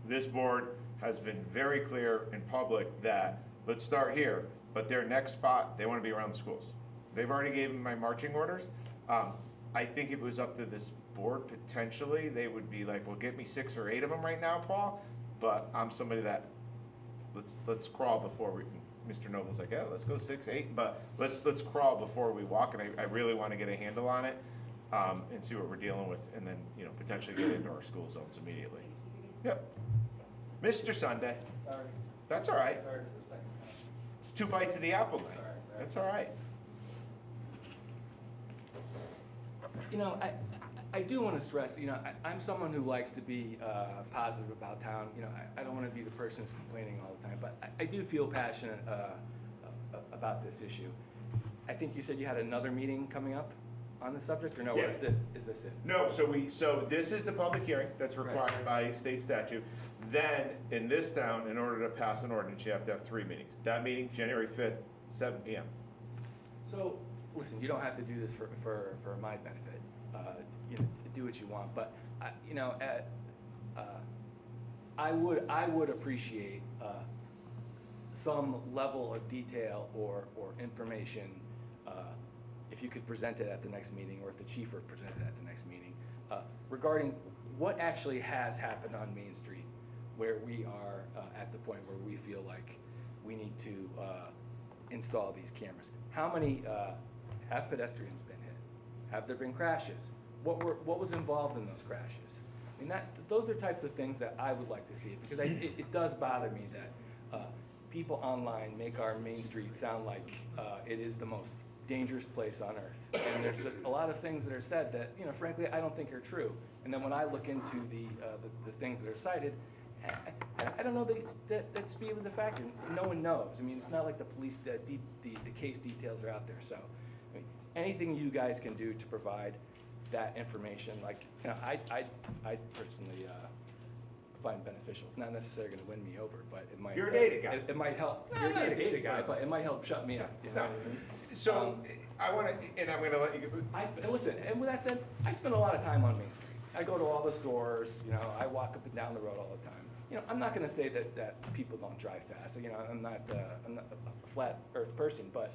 this board has been very clear in public that, let's start here, but their next spot, they want to be around the schools. They've already given my marching orders. I think if it was up to this board, potentially, they would be like, well, get me 6 or 8 of them right now, Paul, but I'm somebody that, let's crawl before we, Mr. Noble's like, yeah, let's go 6, 8, but let's crawl before we walk, and I really want to get a handle on it, and see what we're dealing with, and then, potentially get into our school zones immediately. Yep. Mr. Sunday.
Sorry,
That's all right.
sorry for the second time.
It's 2 bites of the apple night.
Sorry.
That's all right.
I do want to stress, I'm someone who likes to be positive about town. I don't want to be the person who's complaining all the time, but I do feel passionate about this issue. I think you said you had another meeting coming up on the subject, or no?
Yeah.
Or is this it?
No, so this is the public hearing that's required by state statute. Then, in this town, in order to pass an ordinance, you have to have 3 meetings. That meeting, January 5th, 7 PM.
So, listen, you don't have to do this for my benefit. Do what you want, but I would appreciate some level of detail or information if you could present it at the next meeting, or if the chief were presented at the next meeting, regarding what actually has happened on Main Street, where we are at the point where we feel like we need to install these cameras. How many have pedestrians been hit? Have there been crashes? What was involved in those crashes? I mean, those are types of things that I would like to see, because it does bother me that people online make our Main Street sound like it is the most dangerous place on earth. And there's just a lot of things that are said that, frankly, I don't think are true. And then when I look into the things that are cited, I don't know that speed was a factor. No one knows. I mean, it's not like the police, the case details are out there. So, I mean, anything you guys can do to provide that information, like, I personally find beneficial. It's not necessarily gonna win me over, but it might.
You're a data guy.
It might help. I'm not a data guy, but it might help shut me up, you know
No.
what I mean?
So, I wanna, and I'm gonna let you go.
And listen, and with that said, I spend a lot of time on Main Street. I go to all the stores, you know, I walk up and down the road all the time. You know, I'm not gonna say that people don't drive fast, you know, I'm not a flat earth person, but,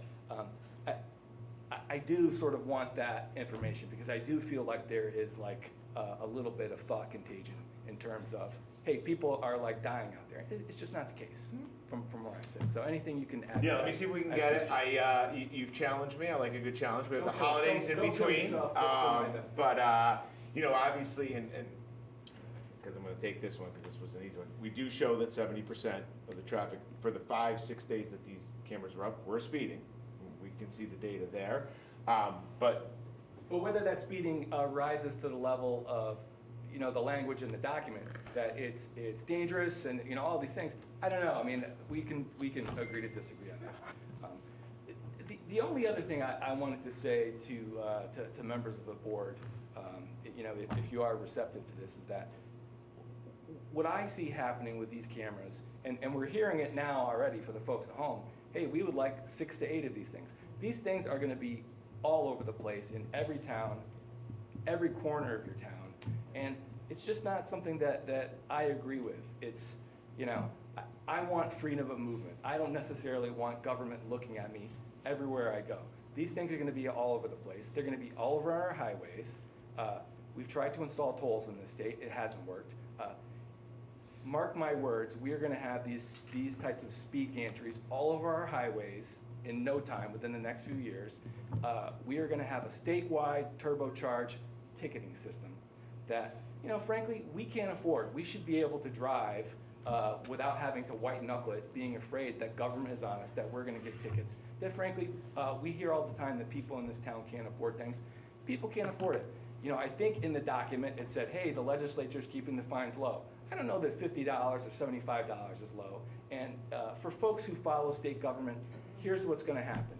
I do sort of want that information, because I do feel like there is like a little bit of thought contagion in terms of, hey, people are like dying out there. It's just not the case from where I sit. So anything you can add.
Yeah,
to
let me
that,
see if we can
I
get it.
appreciate
You've challenged me. I like a good challenge. We have the
Go for it.
holidays in
Go kill
between.
yourself for my benefit.
You know, obviously, and because I'm gonna take this one, because this was an easy one. We do show that 70% of the traffic for the 5-6 days that these cameras were up, were speeding. We can see the data there. But
whether that speeding rises to the level of, you know, the language in the document, that it's dangerous and, you know, all these things, I don't know. I mean, we can agree to disagree on that. The only other thing I wanted to say to members of the board, you know, if you are receptive to this, is that what I see happening with these cameras, and we're hearing it now already for the folks at home, hey, we would like 6 to 8 of these things. These things are gonna be all over the place in every town, every corner of your town. And it's just not something that I agree with. It's, you know, I want freedom of movement. I don't necessarily want government looking at me everywhere I go. These things are gonna be all over the place. They're gonna be all over our highways. We've tried to install tolls in this state. It hasn't worked. Mark my words, we are gonna have these types of speed gantries all over our highways in no time, within the next few years. We are gonna have a statewide turbocharged ticketing system that, you know, frankly, we can't afford. We should be able to drive without having to white knuckle it, being afraid that government is on us, that we're gonna get tickets. That frankly, we hear all the time that people in this town can't afford things. People can't afford it. You know, I think in the document it said, hey, the legislature's keeping the fines low. I don't know that $50 or $75 is low. And for folks who follow state government, here's what's gonna happen.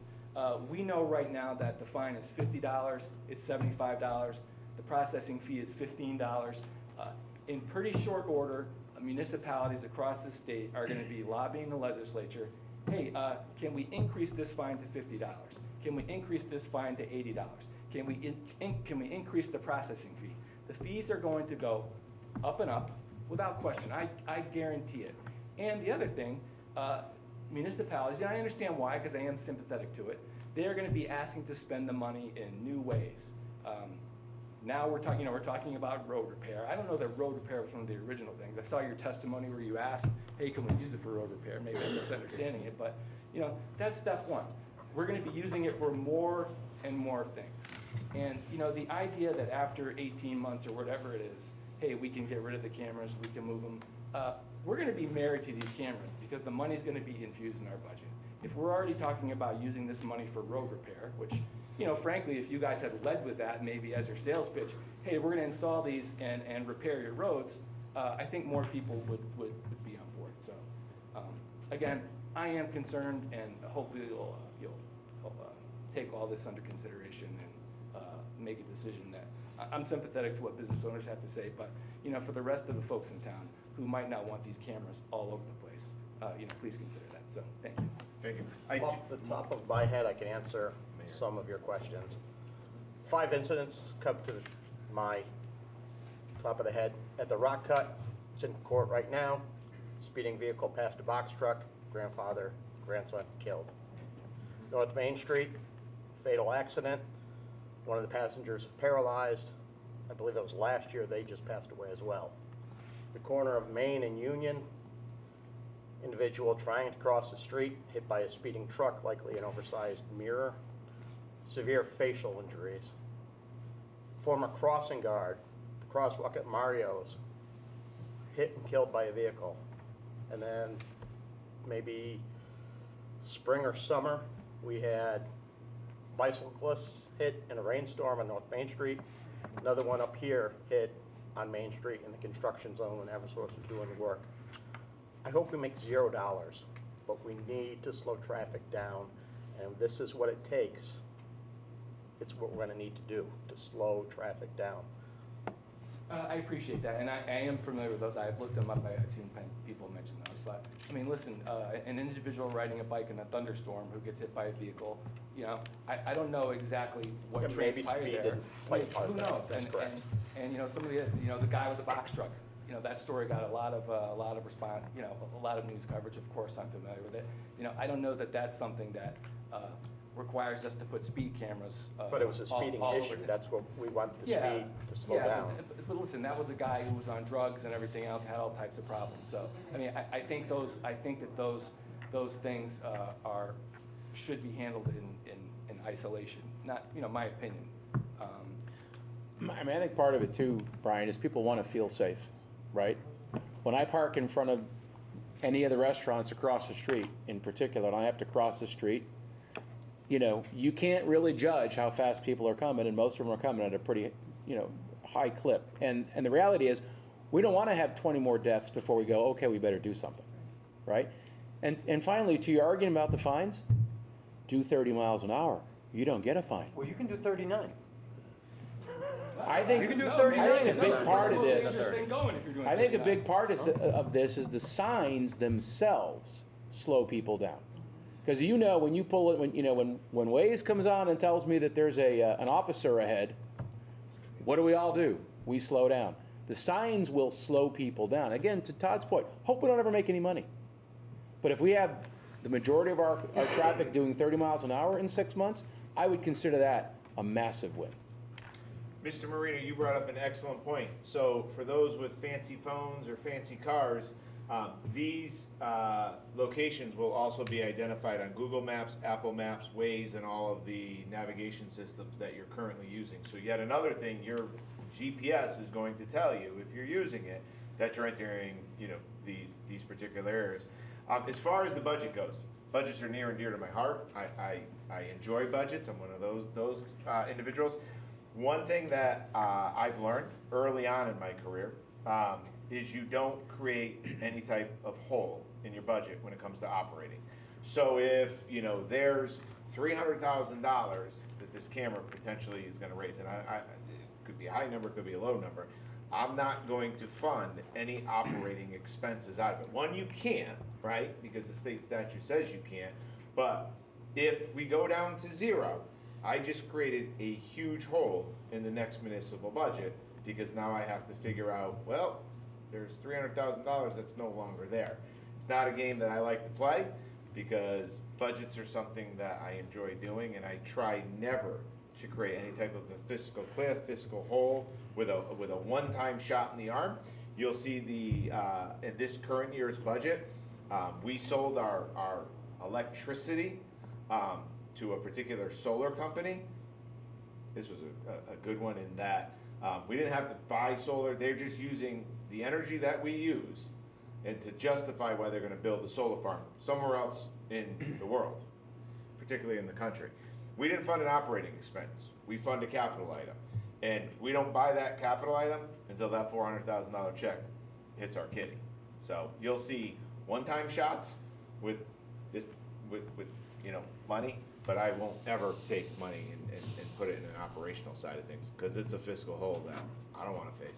We know right now that the fine is $50, it's $75, the processing fee is $15. In pretty short order, municipalities across the state are gonna be lobbying the legislature, hey, can we increase this fine to $50? Can we increase this fine to $80? Can we increase the processing fee? The fees are going to go up and up without question. I guarantee it. And the other thing, municipalities, and I understand why, because I am sympathetic to it, they're going to be asking to spend the money in new ways. Now we're talking about road repair. I don't know that road repair was one of the original things. I saw your testimony where you asked, hey, can we use it for road repair? Maybe I'm misunderstanding it, but you know, that's step one. We're going to be using it for more and more things. And you know, the idea that after 18 months or whatever it is, hey, we can get rid of the cameras, we can move them. We're going to be married to these cameras because the money's going to be infused in our budget. If we're already talking about using this money for road repair, which, you know, frankly, if you guys had led with that maybe as your sales pitch, hey, we're going to install these and repair your roads, I think more people would be on board. So, again, I am concerned, and hopefully you'll take all this under consideration and make a decision that I'm sympathetic to what business owners have to say, but you know, for the rest of the folks in town who might not want these cameras all over the place, you know, please consider that. So, thank you.
thank you.
Off the top of my head, I can answer some of your questions. 5 incidents come to my top of the head. At the Rock Cut, it's in court right now. Speeding vehicle passed a box truck, grandfather, grandson killed. North Main Street, fatal accident. One of the passengers paralyzed. I believe it was last year, they just passed away as well. The corner of Main and Union, individual trying to cross the street, hit by a speeding truck, likely an oversized mirror. Severe facial injuries. Former crossing guard, the crosswalk at Mario's, hit and killed by a vehicle. And then maybe spring or summer, we had bicyclists hit in a rainstorm on North Main Street. Another one up here hit on Main Street in the construction zone when Eversource was doing the work. I hope we make $0, but we need to slow traffic down, and this is what it takes. It's what we're gonna need to do to slow traffic down.
I appreciate that, and I am familiar with those. I've looked them up. I've seen people mention those. But I mean, listen, an individual riding a bike in a thunderstorm who gets hit by a vehicle, you know, I don't know exactly what
Yeah, maybe
transpired
speed
there.
didn't play part
Who
of that.
knows?
That's correct.
And you know, some of the, you know, the guy with the box truck. You know, that story got a lot of response. You know, a lot of news coverage. Of course, I'm familiar with it. You know, I don't know that that's something that requires us to put speed cameras.
But it was a speeding
all over
issue,
town.
that's what, we want the
Yeah,
speed to slow
yeah,
down.
but listen, that was a guy who was on drugs and everything else, had all types of problems. So, I mean, I think that those things should be handled in isolation. Not, you know, my opinion.
I mean, I think part of it too, Brian, is people want to feel safe, right? When I park in front of any of the restaurants across the street in particular, and I have to cross the street, you know, you can't really judge how fast people are coming, and most of them are coming at a pretty, you know, high clip. And the reality is, we don't want to have 20 more deaths before we go, okay, we better do something, right? And finally, to your argument about the fines, do 30 miles an hour. You don't get a fine.
Well, you can do 39.
I think,
You can do
I
39.
think a big part of this, I think a
39.
big part of this is the signs themselves slow people down. Because you know, when you pull it, when Waze comes on and tells me that there's an officer ahead, what do? We slow down. The signs will slow people down. Again, to Todd's point, hope we don't ever make any money. But if we have the majority of our traffic doing 30 miles an hour in 6 months, I would consider that a massive win.
Mr. Marino, you brought up an excellent point. So for those with fancy phones or fancy cars, these locations will also be identified on Google Maps, Apple Maps, Waze, and all of the navigation systems that you're currently using. So yet another thing, your GPS is going to tell you, if you're using it, that you're entering, you know, these particular areas. As far as the budget goes, budgets are near and dear to my heart. I enjoy budgets. I'm one of those individuals. One thing that I've learned early on in my career is you don't create any type of hole in your budget when it comes to operating. So if, you know, there's $300,000 that this camera potentially is going to raise, and it could be a high number, it could be a low number, I'm not going to fund any operating expenses out of it. One, you can't, right? Because the state statute says you can't. But if we go down to zero, I just created a huge hole in the next municipal budget because now I have to figure out, well, there's $300,000 that's no longer there. It's not a game that I like to play because budgets are something that I enjoy doing, and I try never to create any type of a fiscal cliff, fiscal hole with a one-time shot in the arm. You'll see in this current year's budget, we sold our electricity to a particular solar company. This was a good one in that we didn't have to buy solar. They're just using the energy that we use and to justify why they're going to build a solar farm somewhere else in the world, particularly in the country. We didn't fund an operating expense. We fund a capital item. And we don't buy that capital item until that $400,000 check hits our kitty. So you'll see one-time shots with you know, money, but I won't ever take money and put it in an operational side of things because it's a fiscal hole that I don't want to face.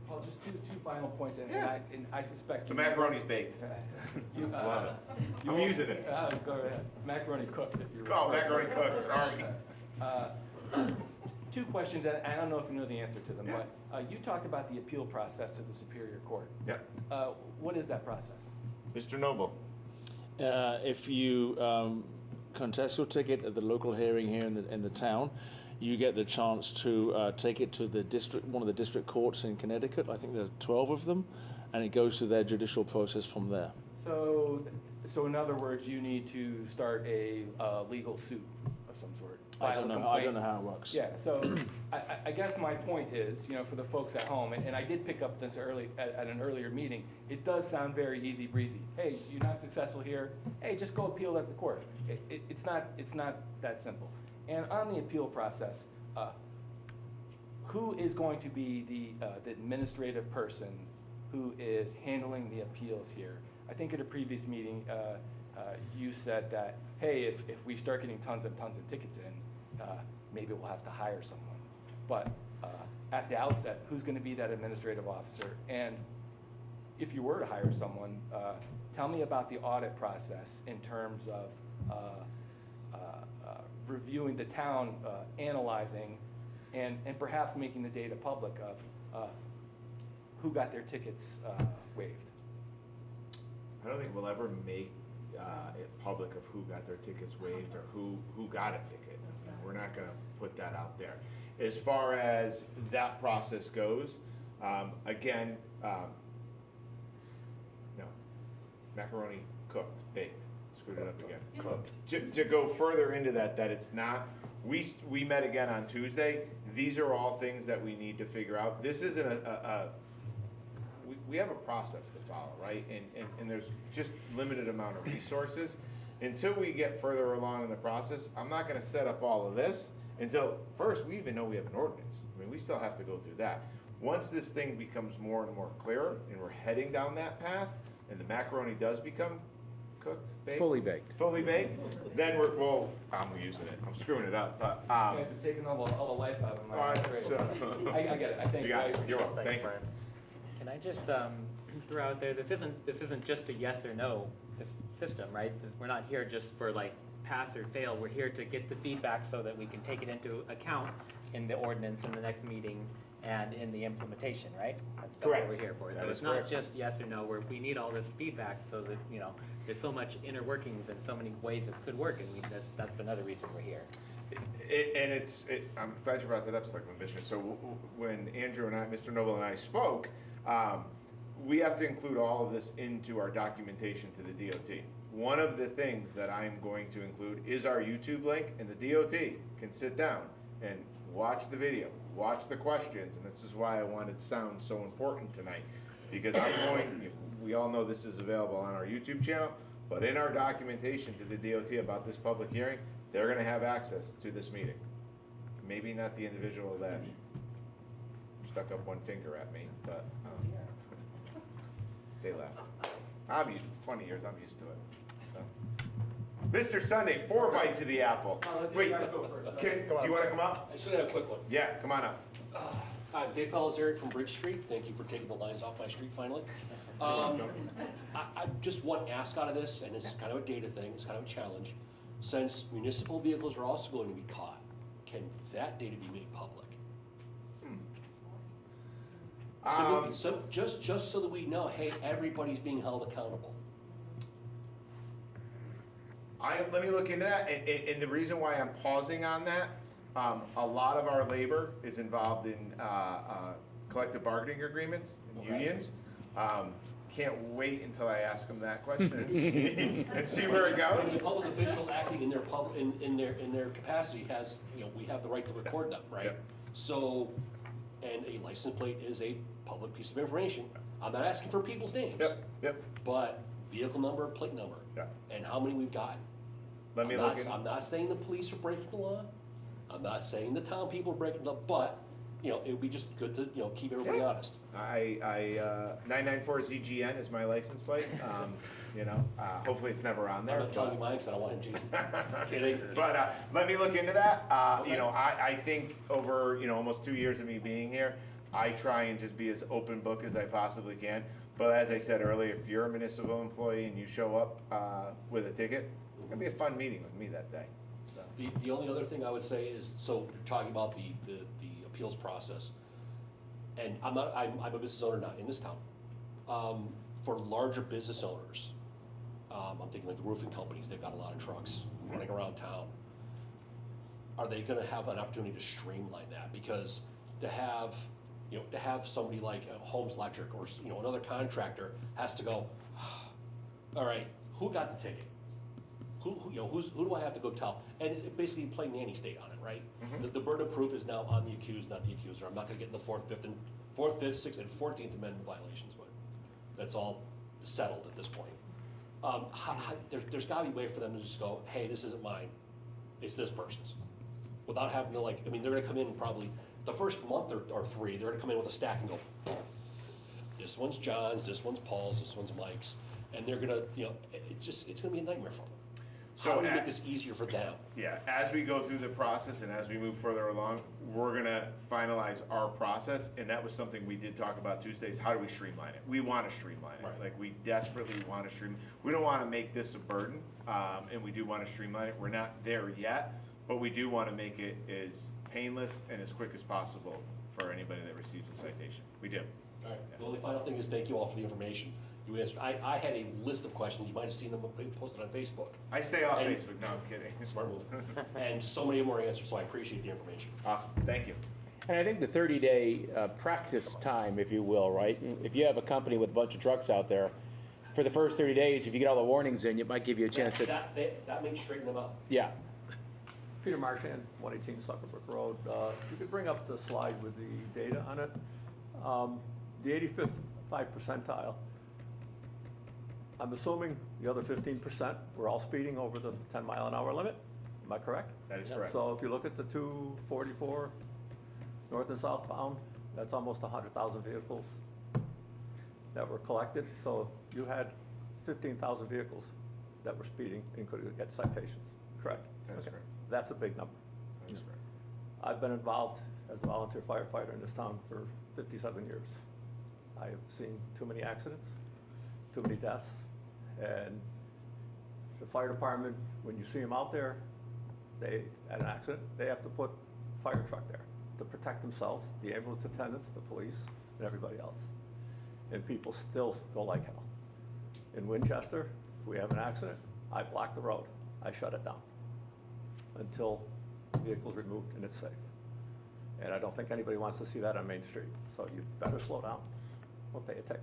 Paul, just two final points, and I suspect
The macaroni's baked. Love it. I'm using it.
Go ahead. Macaroni cooked, if you
Oh, macaroni cooked, sorry.
Two questions, and I don't know if you know the answer to them, but you talked about the appeal process to the Superior Court.
Yeah.
What is that process?
Mr. Noble.
If you contest your ticket at the local hearing here in the town, you get the chance to take it to the one of the district courts in Connecticut. I think there are 12 of them, and it goes through their judicial process from there.
So in other words, you need to start a legal suit of some sort.
I don't know how it works.
Yeah, so I guess my point is, you know, for the folks at home, and I did pick up this at an earlier meeting, it does sound very easy breezy. Hey, you're not successful here. Hey, just go appeal at the court. It's not that simple. And on the appeal process, who is going to be the administrative person who is handling the appeals here? I think at a previous meeting, you said that, hey, if we start getting tons and tons of tickets in, maybe we'll have to hire someone. But at the outset, who's gonna be that administrative officer? And if you were to hire someone, tell me about the audit process in terms of reviewing the town, analyzing, and perhaps making the data public of who got their tickets waived.
I don't think we'll ever make it public of who got their tickets waived or who got a ticket. We're not gonna put that out there. As far as that process goes, again, no, macaroni cooked, baked, screwed it up again. Cooked. To go further into that it's not, we met again on Tuesday. These are all things that we need to figure out. This isn't we have a process to follow, right? And there's just limited amount of resources. Until we get further along in the process, I'm not gonna set up all of this until, first, we even know we have an ordinance. I mean, we still have to go through that. Once this thing becomes more and more clear, and we're heading down that path, and the macaroni does become cooked, baked?
Fully baked.
Fully baked, then I'm using it, I'm screwing it up, but,
You guys have taken all the life out of my
all right,
administration.
so.
I get it, I think.
You got it. You're welcome, thank you.
Can I just throw out there, this isn't just a yes or no system, right? We're not here just for like pass or fail. We're here to get the feedback so that we can take it into account in the ordinance in the next meeting and in the implementation, right? That's
Correct.
what we're here for.
That
So
is
it's not
correct.
just yes or no. We need all this feedback so that, you know, there's so much inner workings and so many ways this could work, and that's another reason we're here.
I'm glad you brought that up, Selectman Bishop. So when Andrew and I, Mr. Noble and I spoke, we have to include all of this into our documentation to the DOT. One of the things that I'm going to include is our YouTube link, and the DOT can sit down and watch the video, watch the questions, and this is why I wanted sound so important tonight. Because we all know this is available on our YouTube channel, but in our documentation to the DOT about this public hearing, they're gonna have access to this meeting. Maybe not the individual that stuck up one finger at me, but they left. It's 20 years, I'm used to it. So. Mr. Sunday, 4 bites of the apple. Wait, do you wanna come up?
I should have a quick one.
Yeah, come on up.
Hi, Dave Pellizzari from Bridge Street. Thank you for taking the lines off my street finally. I just want to ask out of this, and it's kind of a data thing, it's kind of a challenge. Since municipal vehicles are also going to be caught, can that data be made public? Just so that we know, hey, everybody's being held accountable.
Let me look into that, and the reason why I'm pausing on that, a lot of our labor is involved in collective bargaining agreements and unions. Can't wait until I ask them that question and see where it
And
goes.
the public official acting in their capacity has, we have the right to record them, right?
Yep.
So, and a license plate is a public piece of information. I'm not asking for people's names.
Yep.
But vehicle number, plate number.
Yeah.
And how many we've gotten.
Let me look in.
I'm not saying the police are breaking the law. I'm not saying the town people are breaking the law, but, it would be just good to, keep everybody honest.
994ZGN is my license plate. Hopefully it's never on there.
I'm not telling you mine because I don't want him changing. Kidding.
But let me look into that. I think over almost 2 years of me being here, I try and just be as open book as I possibly can. But as I said earlier, if you're a municipal employee and you show up with a ticket, it's gonna be a fun meeting with me that day. So.
The only other thing I would say is, so you're talking about the appeals process, and I'm a business owner not in this town. For larger business owners, I'm thinking like the roofing companies, they've got a lot of trucks running around town. Are they gonna have an opportunity to streamline that? Because to have somebody like Holmes Electric or, another contractor has to go, all right, who got the ticket? Who do I have to go tell? And it's basically playing nanny state on it, right?
Mm-hmm.
The burden of proof is now on the accused, not the accuser. I'm not gonna get in the 4th, 5th, 6th, and 14th Amendment violations, but that's all settled at this point. There's gotta be a way for them to just go, hey, this isn't mine, it's this person's. Without having to they're gonna come in probably, the first month or 3, they're gonna come in with a stack and go, this one's John's, this one's Paul's, this one's Mike's, and they're gonna, it's gonna be a nightmare for them. How do we make this easier for them?
Yeah, as we go through the process and as we move further along, we're gonna finalize our process, and that was something we did talk about Tuesday, is how do we streamline it? We wanna streamline it,
Right.
like, we desperately wanna we don't wanna make this a burden, and we do wanna streamline it. We're not there yet, but we do wanna make it as painless and as quick as possible for anybody that receives a citation. We do.
All right, the only final thing is thank you all for the information you answered. I had a list of questions, you might have seen them posted on Facebook.
I stay off
And-
Facebook, no, I'm kidding.
Smart move. And so many more answers, so I appreciate the information.
Awesome, thank you.
And I think the 30-day practice time, if you will, right? If you have a company with a bunch of trucks out there, for the first 30 days, if you get all the warnings in, it might give you a chance to,
That may straighten them up.
yeah.
Peter Marchand, 118 Suckerbrook Road. If you could bring up the slide with the data on it. The 85th percentile, I'm assuming the other 15%, we're all speeding over the 10-mile-an-hour limit? Am I correct?
That is correct.
So if you look at the 244 north and southbound, that's almost 100,000 vehicles that were collected. So you had 15,000 vehicles that were speeding and could get citations, correct?
That is
Okay.
correct.
That's a big number.
That is correct.
I've been involved as a volunteer firefighter in this town for 57 years. I have seen too many accidents, too many deaths, and the fire department, when you see them out there, they, at an accident, they have to put a fire truck there to protect themselves, the ambulance attendants, the police, and everybody else. And people still go like hell. In Winchester, if we have an accident, I block the road. I shut it down until the vehicle's removed and it's safe. And I don't think anybody wants to see that on Main Street. So you better slow down or pay a ticket.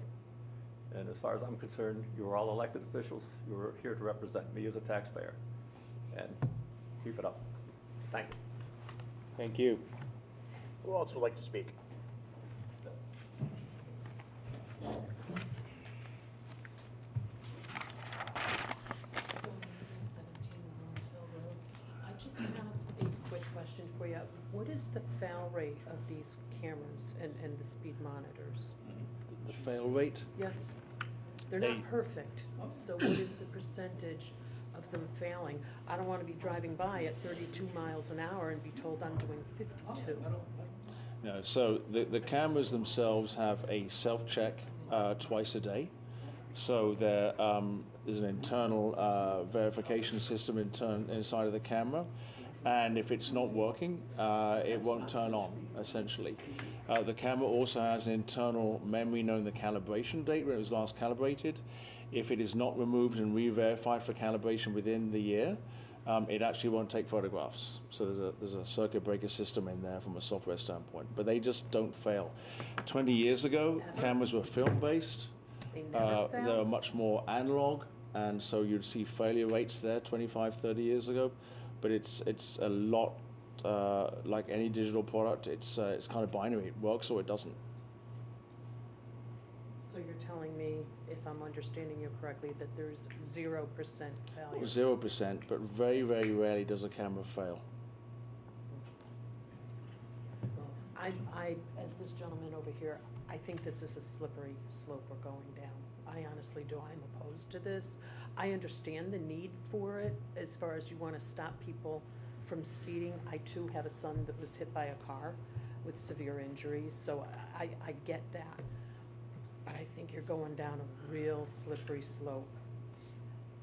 And as far as I'm concerned, you are all elected officials. You are here to represent me as a taxpayer. And keep it up. Thank you.
Thank you.
Who else would like to speak?
I just have a quick question for you. What is the fail rate of these cameras and the speed monitors?
The fail rate?
Yes, they're not perfect, so what is the percentage of them failing? I don't wanna be driving by at 32 miles an hour and be told I'm doing 52.
No, so the cameras themselves have a self-check twice a day. So there is an internal verification system inside of the camera. And if it's not working, it won't turn on, essentially. The camera also has an internal memory knowing the calibration date when it was last calibrated. If it is not removed and re-verified for calibration within the year, it actually won't take photographs. So there's a circuit breaker system in there from a software standpoint, but they just don't fail. 20 years ago, cameras were film-based.
They never
They
fail?
were much more analog, and so you'd see failure rates there 25, 30 years ago. But it's a lot like any digital product. It's kind of binary. It works or it doesn't.
So you're telling me, if I'm understanding you correctly, that there's 0% failure?
0%, but very, very rarely does a camera fail.
I, as this gentleman over here, I think this is a slippery slope we're going down. I honestly do. I'm opposed to this. I understand the need for it as far as you want to stop people from speeding. I too have a son that was hit by a car with severe injuries, so I get that. But I think you're going down a real slippery slope.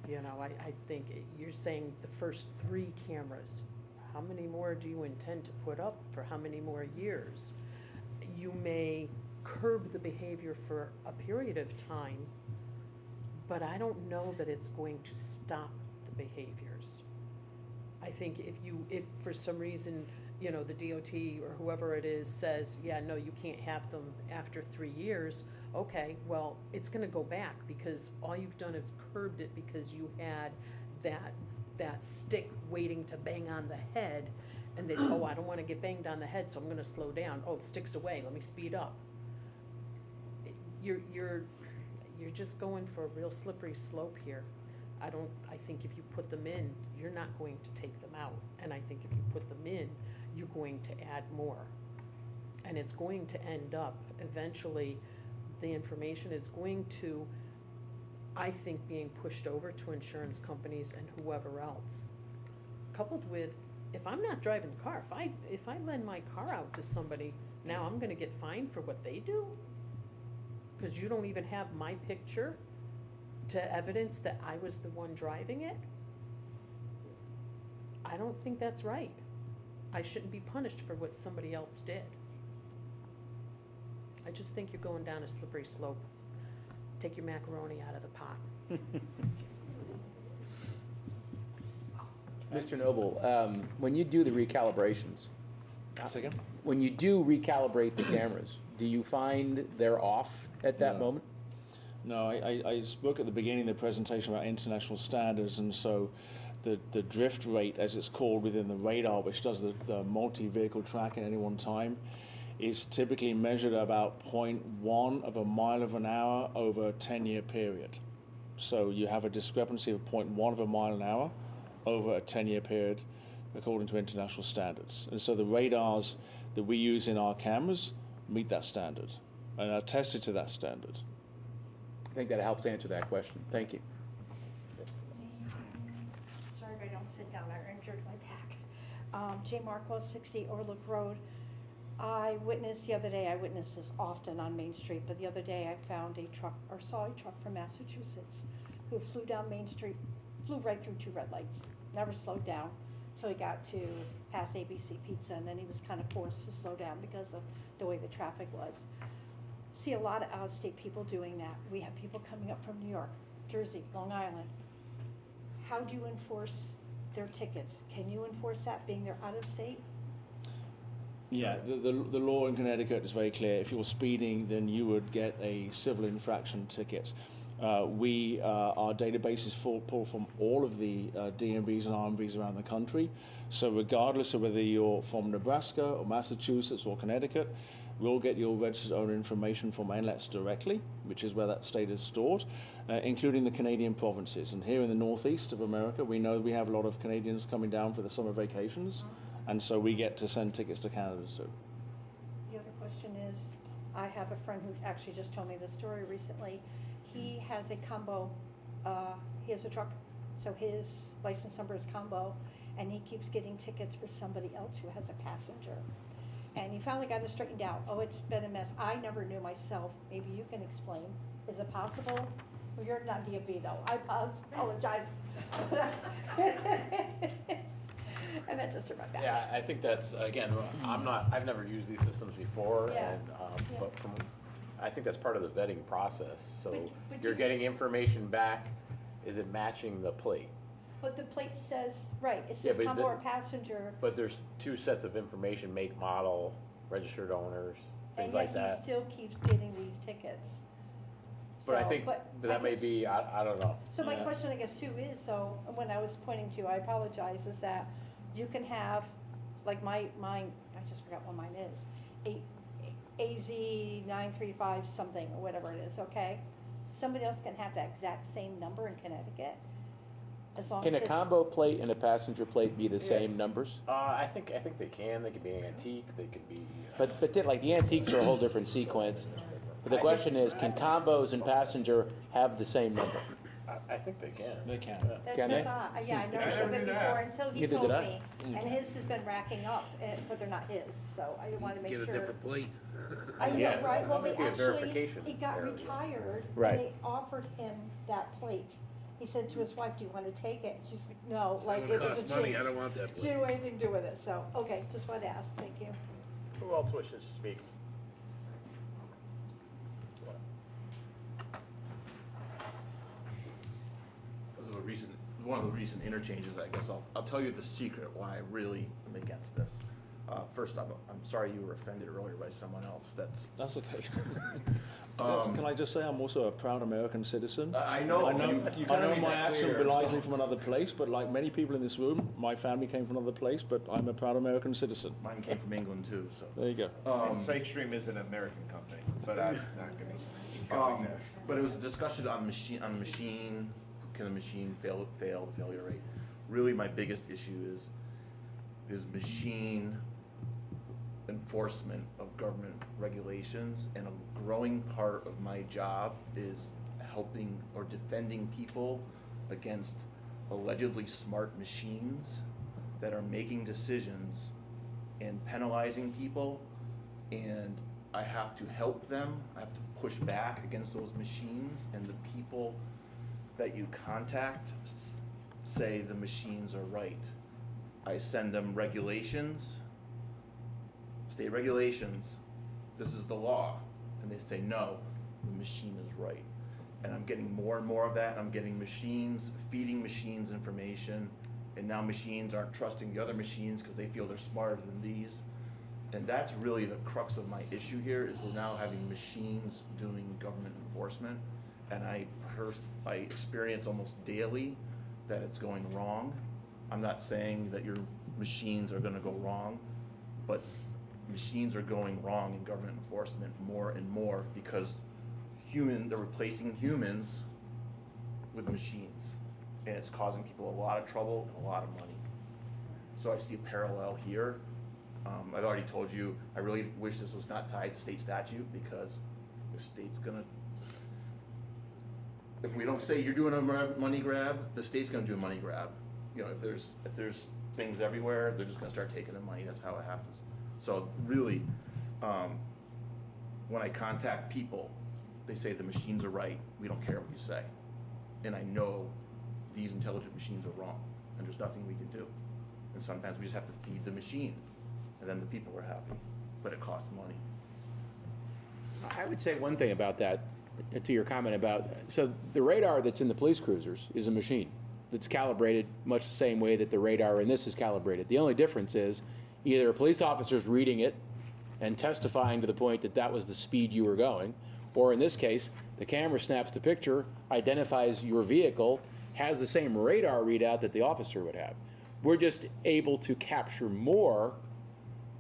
You know, I think you're saying the first 3 cameras. How many more do you intend to put up for how many more years? You may curb the behavior for a period of time, but I don't know that it's going to stop the behaviors. I think if for some reason, you know, the DOT or whoever it is says, yeah, no, you can't have them after 3 years, okay, well, it's gonna go back because all you've done is curbed it because you had that stick waiting to bang on the head, and then, oh, I don't wanna get banged on the head, so I'm gonna slow down. Oh, the stick's away, let me speed up. You're just going for a real slippery slope here. I think if you put them in, you're not going to take them out. And I think if you put them in, you're going to add more. And it's going to end up, eventually, the information is going to I think, being pushed over to insurance companies and whoever else. Coupled with, if I'm not driving the car, if I lend my car out to somebody, now I'm gonna get fined for what they do? Cause you don't even have my picture to evidence that I was the one driving it? I don't think that's right. I shouldn't be punished for what somebody else did. I just think you're going down a slippery slope. Take your macaroni out of the pot.
Mr. Noble, when you do the recalibrations,
Second?
when you do recalibrate the cameras, do you find they're off at that moment?
No, I spoke at the beginning of the presentation about international standards, and so the drift rate, as it's called within the radar, which does the multi-vehicle tracking at any one time, is typically measured at about 0.1 of a mile of an hour over a 10-year period. So you have a discrepancy of 0.1 of a mile an hour over a 10-year period, according to international standards. And so the radars that we use in our cameras meet that standard and are tested to that standard.
I think that helps answer that question. Thank you.
Sorry if I don't sit down, I injured my back. J. Marcos, 60 Overlook Road. I witnessed this often on Main Street, but the other day I found saw a truck from Massachusetts who flew down Main Street, flew right through 2 red lights, never slowed down. So he got to pass ABC Pizza, and then he was kind of forced to slow down because of the way the traffic was. See a lot of out-of-state people doing that. We have people coming up from New York, Jersey, Long Island. How do you enforce their tickets? Can you enforce that being they're out of state?
Yeah, the law in Connecticut is very clear. If you're speeding, then you would get a civil infraction ticket. Our database is pulled from all of the DMVs and RMVs around the country. So regardless of whether you're from Nebraska or Massachusetts or Connecticut, we'll get your registered owner information from NLETS directly, which is where that state is stored, including the Canadian provinces. And here in the northeast of America, we know we have a lot of Canadians coming down for the summer vacations, and so we get to send tickets to Canada too.
The other question is, I have a friend who actually just told me this story recently. He has a combo, he has a truck, so his license number is combo, and he keeps getting tickets for somebody else who has a passenger. And he finally got it straightened out. Oh, it's been a mess. I never knew myself. Maybe you can explain. Is it possible? Well, you're not DMV though. I apologize. And that just turned my back.
Yeah, I think that's, again, I've never used these systems before,
Yeah.
and, but I think that's part of the vetting process. So
But
you're
you-
getting information back, is it matching the plate?
But the plate says, right, it says
but
combo or passenger.
But there's 2 sets of information, make, model, registered owners,
And
things like
yet he
that.
still keeps getting these tickets.
But I
So,
think,
but
that
I
may
guess-
be, I don't know.
So my
Yeah.
question, I guess, too, is, so, when I was pointing to you, I apologize, is that you can have, like mine, I just forgot what mine is, AZ935 something, or whatever it is, okay? Somebody else can have that exact same number in Connecticut, as long as
Can a
it's.
combo plate and a passenger plate be the same numbers?
I think they can, they could be antique, they could be.
But like the antiques are a whole different sequence. But the question is, can combos and passenger have the same number?
I think they can.
They can.
That's,
Can
that's
they?
odd. Yeah, I never
I
heard of
never
it
knew
before
that.
until he
Neither
told
did I.
me, and his has been racking up, but they're not his, so I wanted to make sure.
plate.
I know,
Yeah,
right, well, they
maybe a
actually,
verification
he got
error.
retired,
Right.
and they offered him that plate. He said to his wife, do you wanna take it? And she's like, no, like,
It
it was a
costs money, I
jinx.
don't want that
She
plate.
didn't want anything to do with it, so, okay, just wanted to ask, thank you.
Who else wishes to speak?
This is one of the recent interchanges, I guess. I'll tell you the secret why I really am against this. First, I'm sorry you were offended earlier by someone else. That's
okay. Can I just say I'm also a proud American citizen?
I know.
I know,
You
I
kinda
know
made
my
that
accent
clear,
belies
so-
me from another place, but like many people in this room, my family came from another place, but I'm a proud American citizen.
Mine came from England too, so.
There you go.
And SiteStream is an American company, but I'm not gonna keep going there.
But it was a discussion on machine, can the machine fail the failure rate? Really, my biggest issue is machine enforcement of government regulations, and a growing part of my job is helping or defending people against allegedly smart machines that are making decisions and penalizing people, and I have to help them. I have to push back against those machines, and the people that you contact say the machines are right. I send them regulations, state regulations, this is the law, and they say no, the machine is right. And I'm getting more and more of that, and I'm getting machines, feeding machines information, and now machines aren't trusting the other machines because they feel they're smarter than these. And that's really the crux of my issue here, is we're now having machines doing government enforcement, and I experience almost daily that it's going wrong. I'm not saying that your machines are gonna go wrong, but machines are going wrong in government enforcement more and more because they're replacing humans with machines, and it's causing people a lot of trouble and a lot of money. So I see a parallel here. I've already told you, I really wish this was not tied to state statute, because the state's gonna, if we don't say you're doing a money grab, the state's gonna do a money grab. You know, if there's things everywhere, they're just gonna start taking the money. That's how it happens. So really, when I contact people, they say the machines are right. We don't care what you say. And I know these intelligent machines are wrong, and there's nothing we can do. And sometimes we just have to feed the machine, and then the people are happy, but it costs money.
I would say one thing about that, to your comment about, so the radar that's in the police cruisers is a machine that's calibrated much the same way that the radar in this is calibrated. The only difference is either a police officer's reading it and testifying to the point that that was the speed you were going, or in this case, the camera snaps the picture, identifies your vehicle, has the same radar readout that the officer would have. We're just able to capture more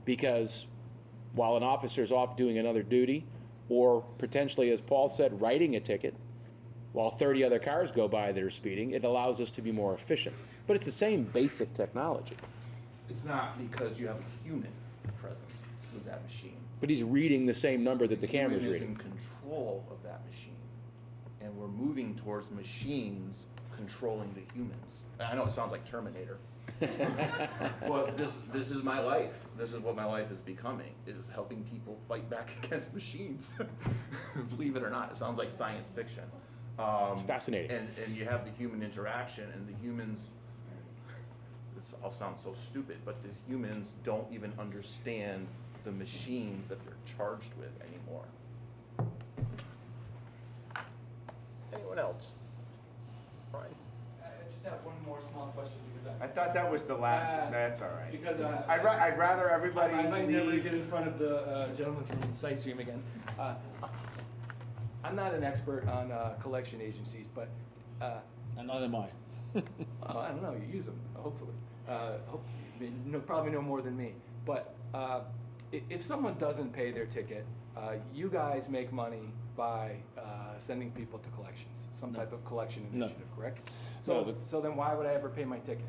because while an officer's off doing another duty, or potentially, as Paul said, writing a ticket, while 30 other cars go by that are speeding, it allows us to be more efficient. But it's the same basic technology.
It's not, because you have a human present with that machine.
But he's reading the same number that the camera's
Human is
reading.
in control of that machine, and we're moving towards machines controlling the humans. I know it sounds like Terminator, but this is my life. This is what my life is becoming, is helping people fight back against machines. Believe it or not, it sounds like science fiction.
It's fascinating.
And you have the human interaction, and the humans, this all sounds so stupid, but the humans don't even understand the machines that they're charged with anymore.
Anyone else? Brian?
I just have one more small question because
I thought that was the last, that's all right.
Because
I'd rather everybody
I might never
leave.
get in front of the gentleman from Sightstream again. I'm not an expert on collection agencies, but
And neither am I.
I don't know. You use them, hopefully. Probably no more than me. But if someone doesn't pay their ticket, you guys make money by sending people to collections, some type of collection initiative, correct? So then why would I ever pay my ticket?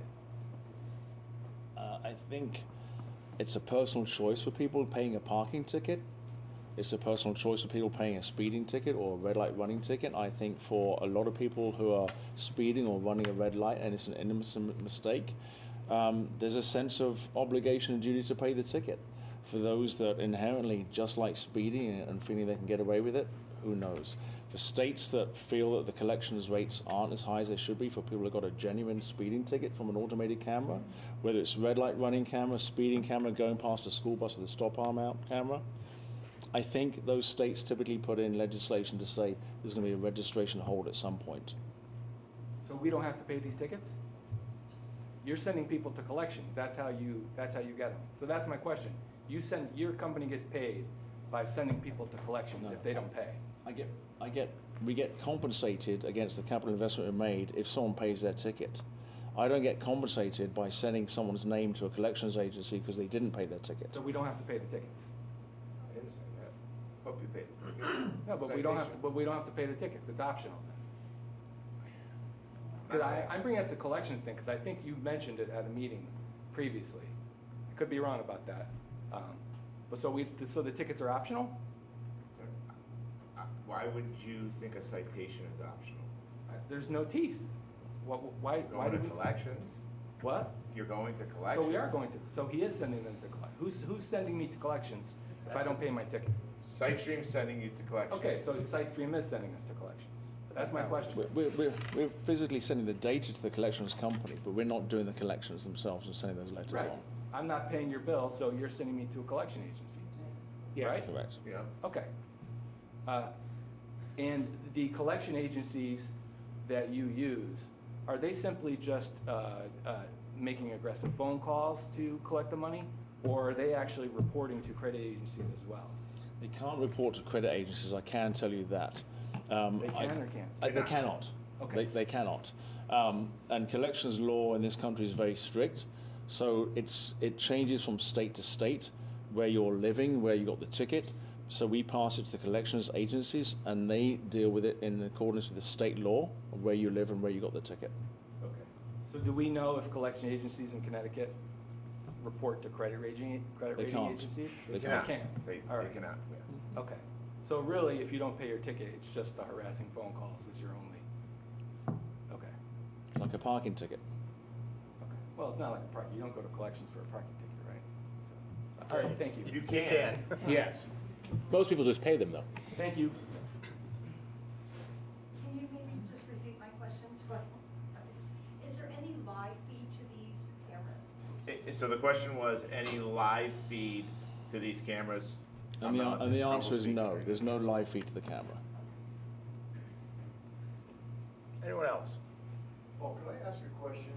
I think it's a personal choice for people paying a parking ticket. It's a personal choice for people paying a speeding ticket or a red light running ticket. I think for a lot of people who are speeding or running a red light and it's an innocent mistake, there's a sense of obligation and duty to pay the ticket. For those that inherently just like speeding and feeling they can get away with it, who knows? For states that feel that the collections rates aren't as high as they should be, for people who got a genuine speeding ticket from an automated camera, whether it's red light running camera, speeding camera, going past a school bus with a stop arm out camera, I think those states typically put in legislation to say there's going to be a registration hold at some point.
So we don't have to pay these tickets? You're sending people to collections. That's how you get them. So that's my question. Your company gets paid by sending people to collections if they don't pay.
We get compensated against the capital investment we made if someone pays their ticket. I don't get compensated by sending someone's name to a collections agency because they didn't pay their ticket.
So we don't have to pay the tickets.
I didn't say that. Hope you paid the ticket.
No, but we don't have to. But we don't have to pay the tickets. It's optional. I'm bringing up the collections thing because I think you mentioned it at a meeting previously. I could be wrong about that. But so the tickets are optional.
Why would you think a citation is optional?
There's no teeth. Why
Going
do
to
we?
collections?
What?
You're going to collections?
So we are going to, so he is sending them to who's sending me to collections if I don't pay my ticket?
SiteStream's sending you to collections.
Okay, so SiteStream is sending us to collections. That's my question.
We're physically sending the data to the collections company, but we're not doing the collections themselves and sending those letters
Right.
on.
I'm not paying your bill, so you're sending me to a collection agency, right?
Correct.
Yeah.
Okay. And the collection agencies that you use, are they simply just making aggressive phone calls to collect the money? Or are they actually reporting to credit agencies as well?
They can't report to credit agencies, I can tell you that.
They can or can't?
They cannot.
Okay.
They cannot. And collections law in this country is very strict, so it changes from state to state, where you're living, where you got the ticket. So we pass it to the collections agencies, and they deal with it in accordance with the state law of where you live and where you got the ticket.
Okay. So do we know if collection agencies in Connecticut report to credit rating
They can't.
agencies?
They
They
can't.
can't.
They
All right.
cannot, yeah.
Okay. So really, if you don't pay your ticket, it's just the harassing phone calls is your only. Okay.
It's like a parking ticket.
Okay. Well, it's not like a park. You don't go to collections for a parking ticket, right? So, all right. Thank you.
You can.
Yes. Most people just pay them, though.
Thank you.
Can you maybe just repeat my questions? Is there any live feed to these cameras?
So the question was, any live feed to these cameras?
And the answer is no. There's no live feed to the camera.
Anyone else?
Oh, could I ask a question?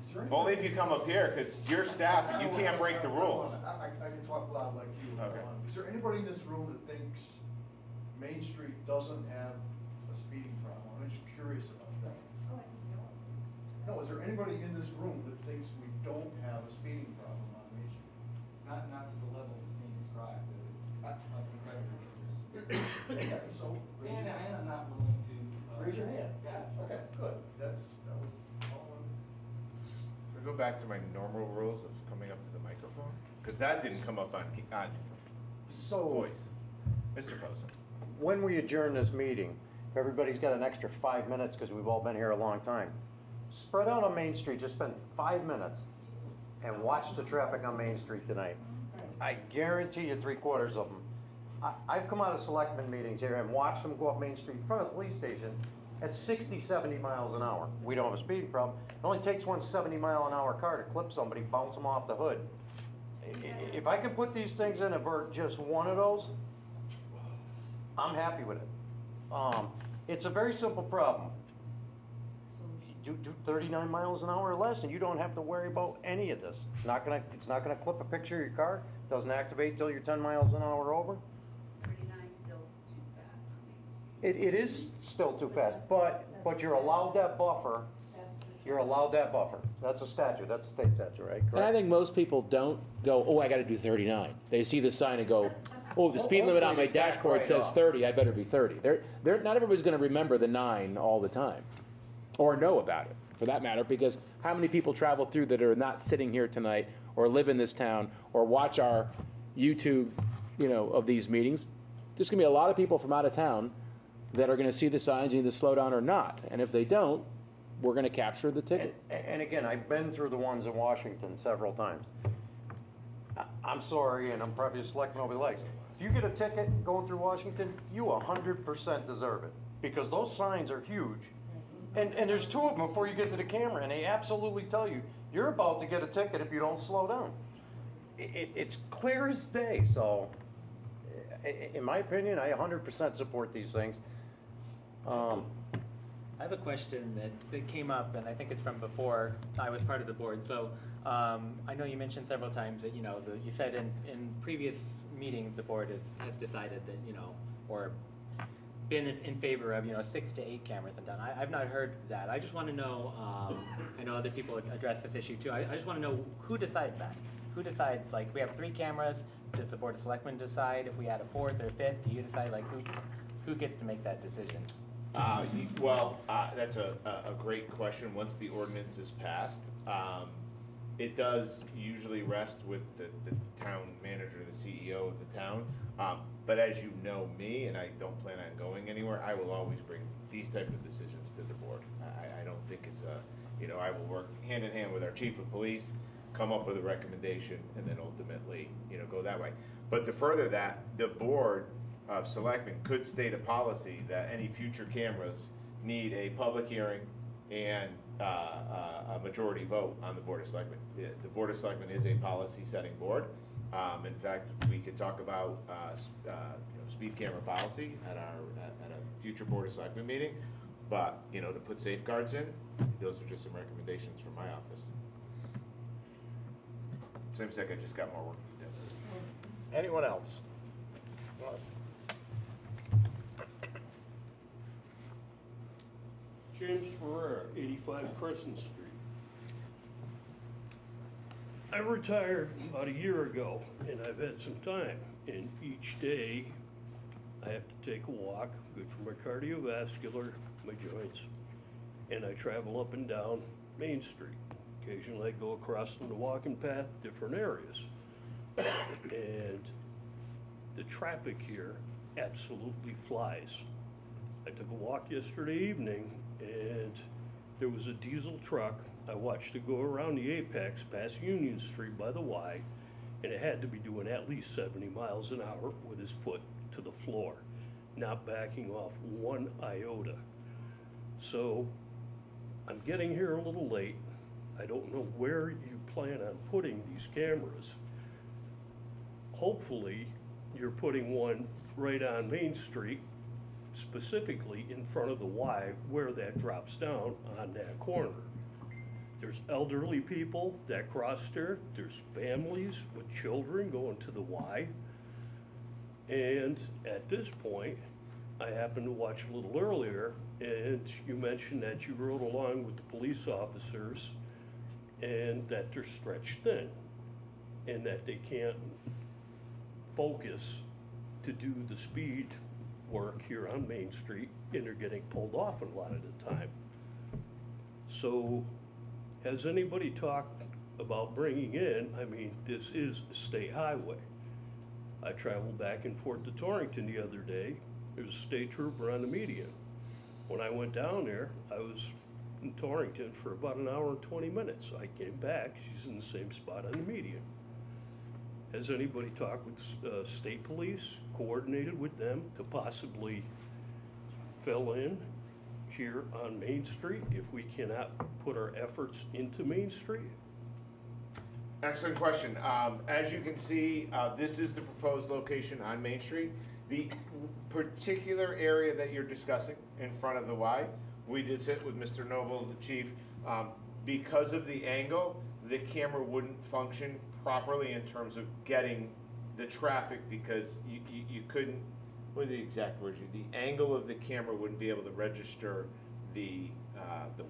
Is there any-
Only if you come up here, because you're staff and you can't break the rules.
I can talk loud like you.
Okay.
Is there anybody in this room that thinks Main Street doesn't have a speeding problem? I'm just curious about that. No, is there anybody in this room that thinks we don't have a speeding problem on Main Street?
Not to the level that's being described. It's incredibly dangerous.
Yeah, so.
And I'm not willing to.
Raise your hand.
Yeah.
Okay, good. That was all I'm.
Can we go back to my normal rules of coming up to the microphone? Because that didn't come up on
So,
voice. Mr. Posen.
when we adjourn this meeting, if everybody's got an extra 5 minutes, because we've all been here a long time, spread out on Main Street, just spend 5 minutes and watch the traffic on Main Street tonight. I guarantee you 3/4 of them. I've come out of selectmen meetings here and watched them go up Main Street in front of the police station at 60, 70 miles an hour. We don't have a speeding problem. It only takes one 70-mile-an-hour car to clip somebody, bounce them off the hood. If I could put these things in, avert just one of those, I'm happy with it. It's a very simple problem. Do 39 miles an hour or less, and you don't have to worry about any of this. It's not gonna clip a picture of your car. Doesn't activate till you're 10 miles an hour over.
39 still too fast on Main Street.
It is still too fast, but you're allowed that buffer. You're allowed that buffer. That's a statute. That's a state statute, right?
And I
Correct?
think most people don't go, oh, I gotta do 39. They see the sign and go, oh, the speed limit on my
Hopefully they back
dashboard
right
says
off.
30, I better be 30. Not everybody's gonna remember the 9 all the time, or know about it, for that matter, because how many people travel through that are not sitting here tonight, or live in this town, or watch our YouTube, of these meetings? There's gonna be a lot of people from out of town that are gonna see the signs, either slow down or not, and if they don't, we're gonna capture the ticket.
And again, I've been through the ones in Washington several times. I'm sorry, and I'm probably just selecting nobody likes. If you get a ticket going through Washington, you 100% deserve it, because those signs are huge. And there's 2 of them before you get to the camera, and they absolutely tell you, you're about to get a ticket if you don't slow down. It's clear as day, so, in my opinion, I 100% support these things.
I have a question that came up, and I think it's from before I was part of the board. So I know you mentioned several times that, you said in previous meetings, the board has decided that, or been in favor of, 6 to 8 cameras in town. I've not heard that. I just want to know, I know other people address this issue too. I just want to know who decides that? Who decides, like, we have 3 cameras, does the Board of Selectmen decide if we add a 4th or 5th? Do you decide, like, who gets to make that decision?
That's a great question. Once the ordinance is passed, It does usually rest with the town manager, the CEO of the town. But as you know me, and I don't plan on going anywhere, I will always bring these type of decisions to the board. I don't think it's I will work hand in hand with our chief of police, come up with a recommendation, and then ultimately, go that way. But to further that, the board of selectmen could state a policy that any future cameras need a public hearing and a majority vote on the Board of Selectmen. The Board of Selectmen is a policy-setting board. In fact, we could talk about speed camera policy at a future Board of Selectmen meeting, but to put safeguards in, those are just some recommendations from my office. Seems like I just got more work to do.
Anyone else?
James Ferrer, 85 Crescent Street. I retired about a year ago, and I've had some time, and each day I have to take a walk, good for my cardiovascular, my joints, and I travel up and down Main Street. Occasionally I go across on the walking path, different areas. And the traffic here absolutely flies. I took a walk yesterday evening, and there was a diesel truck. I watched it go around the apex past Union Street by the Y, and it had to be doing at least 70 miles an hour with his foot to the floor, not backing off one iota. So I'm getting here a little late. I don't know where you plan on putting these cameras. Hopefully, you're putting one right on Main Street, specifically in front of the Y where that drops down on that corner. There's elderly people that cross there. There's families with children going to the Y. And at this point, I happened to watch a little earlier, and you mentioned that you rode along with the police officers and that they're stretched thin and that they can't focus to do the speed work here on Main Street, and they're getting pulled off a lot of the time. So has anybody talked about bringing in, this is a state highway. I traveled back and forth to Torrington the other day. There's a state trooper on the median. When I went down there, I was in Torrington for about an hour and 20 minutes. I came back, she's in the same spot on the median. Has anybody talked with state police, coordinated with them to possibly fill in here on Main Street if we cannot put our efforts into Main Street?
Excellent question. As you can see, this is the proposed location on Main Street. The particular area that you're discussing in front of the Y, we did sit with Mr. Noble, the chief. Because of the angle, the camera wouldn't function properly in terms of getting the traffic, because you couldn't, what are the exact words? The angle of the camera wouldn't be able to register the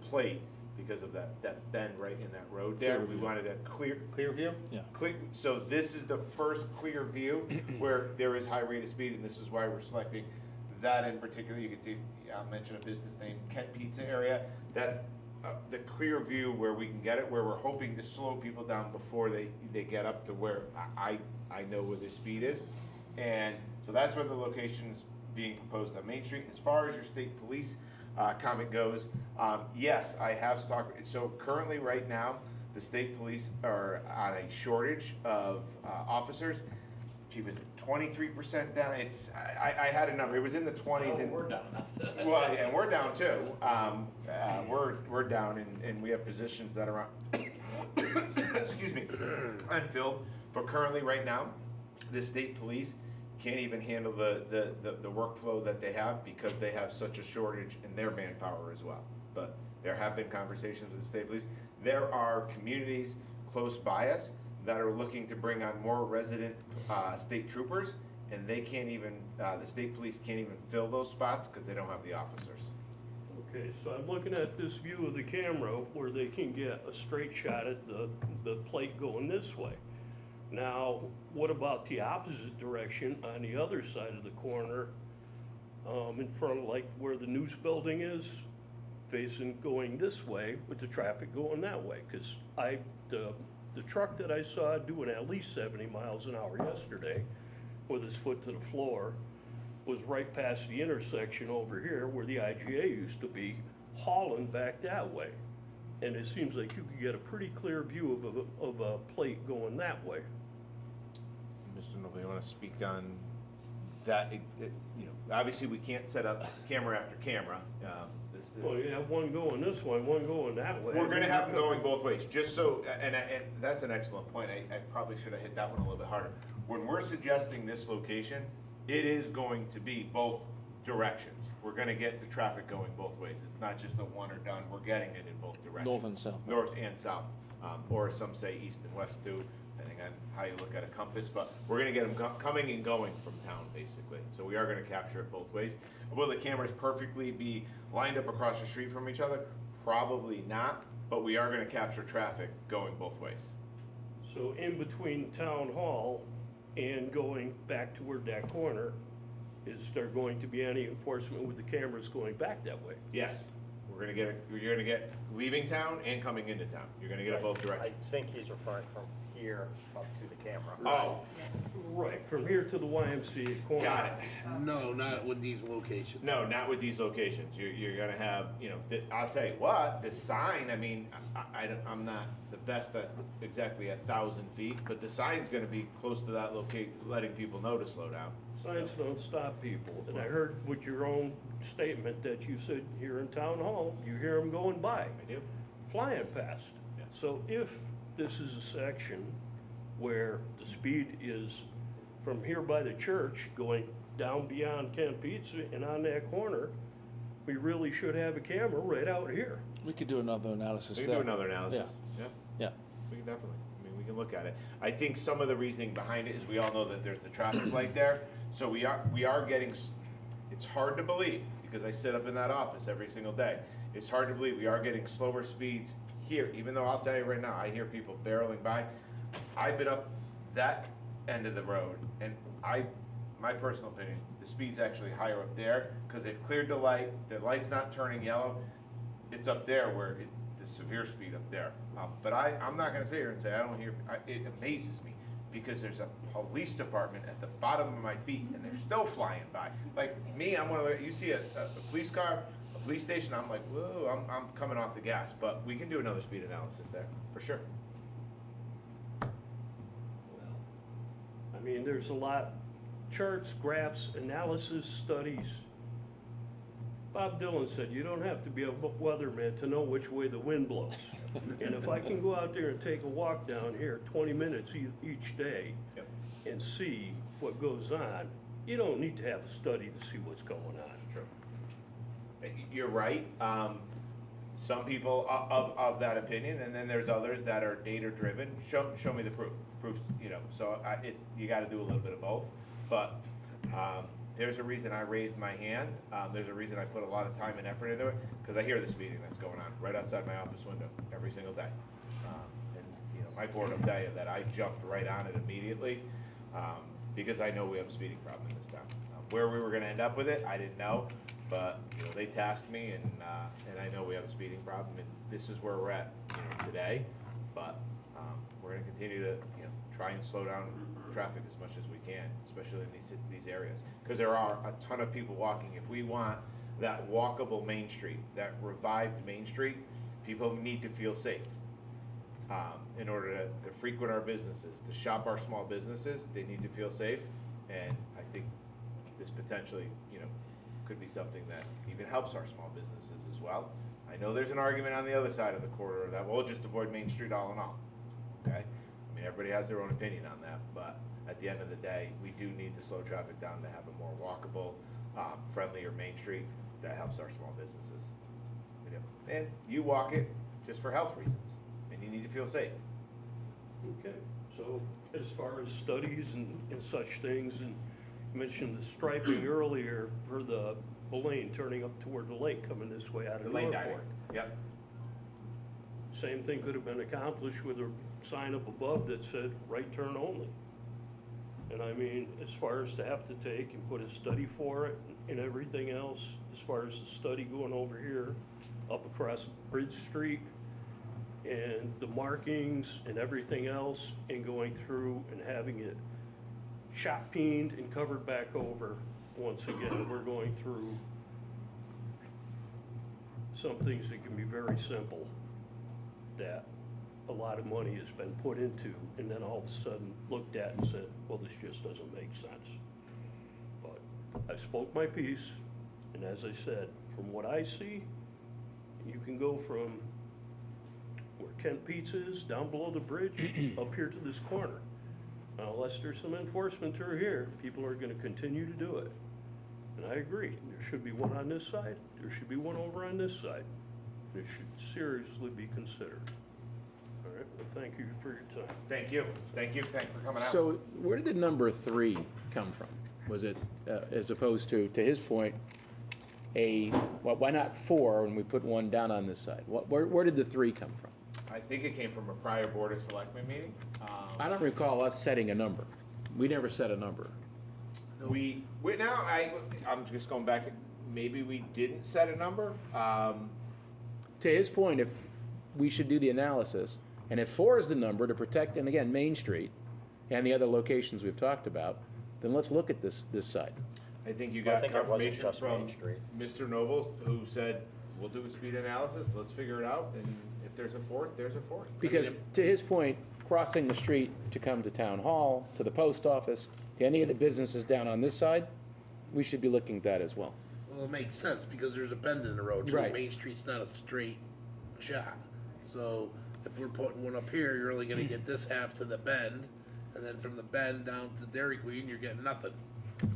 plate because of that bend right in that road there. We wanted a clear view.
Yeah.
So this is the first clear view where there is high rate of speed, and this is why we're selecting that in particular. You can see, I'll mention a business name, Kent Pizza area. That's the clear view where we can get it, where we're hoping to slow people down before they get up to where I know where the speed is. And so that's where the location is being proposed on Main Street. As far as your state police comment goes, yes, I have talked. So currently, right now, the state police are on a shortage of officers. Chief, is it 23% down? I had a number. It was in the 20s. And
we're down.
Well, and we're down too. We're down, and we have positions that are excuse me, unfilled. But currently, right now, the state police can't even handle the workflow that they have because they have such a shortage in their manpower as well. But there have been conversations with the state police. There are communities close by us that are looking to bring on more resident state troopers, and they can't even, the state police can't even fill those spots because they don't have the officers.
Okay, so I'm looking at this view of the camera where they can get a straight shot at the plate going this way. Now, what about the opposite direction on the other side of the corner, in front of like where the news building is, facing going this way with the traffic going that way? Because the truck that I saw doing at least 70 miles an hour yesterday with his foot to the floor was right past the intersection over here where the IGA used to be, hauling back that way. And it seems like you could get a pretty clear view of a plate going that way.
Mr. Noble, you want to speak on that? You know, obviously, we can't set up camera after camera.
Well, you have one going this way, one going that way.
We're going to have them going both ways, just so, and that's an excellent point. I probably should have hit that one a little bit harder. When we're suggesting this location, it is going to be both directions. We're going to get the traffic going both ways. It's not just a one or done. We're getting it in both directions.
North and south.
North and south, or some say east and west too, depending on how you look at a compass. But we're going to get them coming and going from town, basically. So we are going to capture it both ways. Will the cameras perfectly be lined up across the street from each other? Probably not, but we are going to capture traffic going both ways.
So in between town hall and going back toward that corner, is there going to be any enforcement with the cameras going back that way?
Yes, we're going to get you're going to get leaving town and coming into town. You're going to get it both directions.
I think he's referring from here up to the camera.
Oh,
right, from here to the YMCA corner.
got it.
No, not with these locations.
No, not with these locations. You're going to have, you know, I'll tell you what, the sign, I mean, I'm not the best at exactly 1,000 feet, but the sign's going to be close to that location, letting people know to slow down.
Signs don't stop people. And I heard with your own statement that you said here in town hall, you hear them going by.
I do.
Flying past.
Yeah.
So if this is a section where the speed is from here by the church going down beyond Ken Pizza and on that corner, we really should have a camera right out here.
We could do another analysis
We
there.
can do another analysis.
Yeah.
Yeah.
Yeah.
We can definitely. I mean, we can look at it. I think some of the reasoning behind it is we all know that there's the traffic light there. So we are getting, it's hard to believe because I sit up in that office every single day. It's hard to believe we are getting slower speeds here, even though I'll tell you right now, I hear people barreling by. I've been up that end of the road and my personal opinion, the speed's actually higher up there because they've cleared the light's not turning yellow. It's up there where it's the severe speed up there. But I'm not gonna sit here and say I don't hear, it amazes me because there's a police department at the bottom of my feet and they're still flying by. Like me, I'm one of the, you see a police car, a police station, I'm like, whoa, I'm coming off the gas. But we can do another speed analysis there, for sure.
I mean, there's a lot, charts, graphs, analysis, studies. Bob Dylan said, you don't have to be a weatherman to know which way the wind blows. And if I can go out there and take a walk down here 20 minutes each day and see what goes on, you don't need to have a study to see what's going on.
Sure. You're right. Some people of that opinion, and then there's others that are data driven. Show me the proof. Proofs, you know. So you got to do a little bit of both. But there's a reason I raised my hand. There's a reason I put a lot of time and effort into it because I hear the speeding that's going on right outside my office window every single day. And you know, my board will tell you that I jumped right on it immediately because I know we have a speeding problem in this town. Where we were going to end up with it, I didn't know. But you know, they tasked me, and I know we have a speeding problem, and this is where we're at, you know, today. But we're going to continue to, you know, try and slow down traffic as much as we can, especially in these areas, because there are a ton of people walking. If we want that walkable Main Street, that revived Main Street, people need to feel safe. In order to frequent our businesses, to shop our small businesses, they need to feel safe, and I think this potentially, you know, could be something that even helps our small businesses as well. I know there's an argument on the other side of the corridor that we'll just avoid Main Street all in all, okay? I mean, everybody has their own opinion on that, but at the end of the day, we do need to slow traffic down to have a more walkable, friendlier Main Street that helps our small businesses. You know, and you walk it just for health reasons, and you need to feel safe.
Okay, so as far as studies and such things, and you mentioned the striping earlier for the lane turning up toward the lake coming this way out of
The lane
Norfolk.
diving, yep.
Same thing could have been accomplished with a sign up above that said right turn only. And I mean, as far as to have to take and put a study for it and everything else, as far as the study going over here, up across Bridge Street and the markings and everything else, and going through and having it shot peened and covered back over. Once again, we're going through some things that can be very simple that a lot of money has been put into, and then all of a sudden looked at and said, well, this just doesn't make sense. But I spoke my piece, and as I said, from what I see, you can go from where Kent Pizza is, down below the bridge, up here to this corner. Now, unless there's some enforcement through here, people are gonna continue to do it. And I agree, there should be one on this side, there should be one over on this side. It should seriously be considered. All right, well, thank you for your time.
Thank you. Thank you. Thanks for coming out.
So where did the number 3 come from? Was it, as opposed to his point, well, why not 4 when we put one down on this side? Where did the 3 come from?
I think it came from a prior Board of Selectmen meeting.
I don't recall us setting a number. We never set a number.
I'm just going back, maybe we didn't set a number.
To his point, if we should do the analysis, and if 4 is the number to protect, and again, Main Street and the other locations we've talked about, then let's look at this side.
I think you
Well, I
got
think it wasn't
confirmation
just
from
Main Street.
Mr. Noble, who said, we'll do a speed analysis, let's figure it out, and if there's a fourth, there's a fourth.
Because to his point, crossing the street to come to Town Hall, to the post office, to any of the businesses down on this side, we should be looking at that as well.
Well, it makes sense because there's a bend in the road too.
Right.
Main Street's not a straight shot. So if we're putting one up here, you're only gonna get this half to the bend, and then from the bend down to Dairy Queen, you're getting nothing.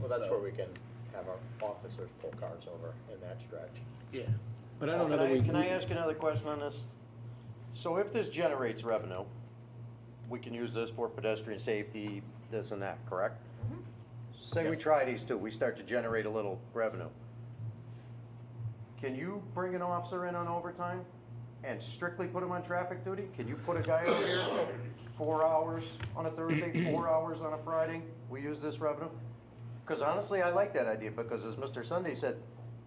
Well, that's
So-
where we can have our officers pull cars over in that stretch.
Yeah.
But I don't know that we.
Can I ask another question on this? So if this generates revenue, we can use this for pedestrian safety, this and that, correct? Say we
Yes.
try these two, we start to generate a little revenue. Can you bring an officer in on overtime and strictly put him on traffic duty? Can you put a guy over here 4 hours on a Thursday, 4 hours on a Friday? We use this revenue? Because honestly, I like that idea, because as Mr. Sunday said,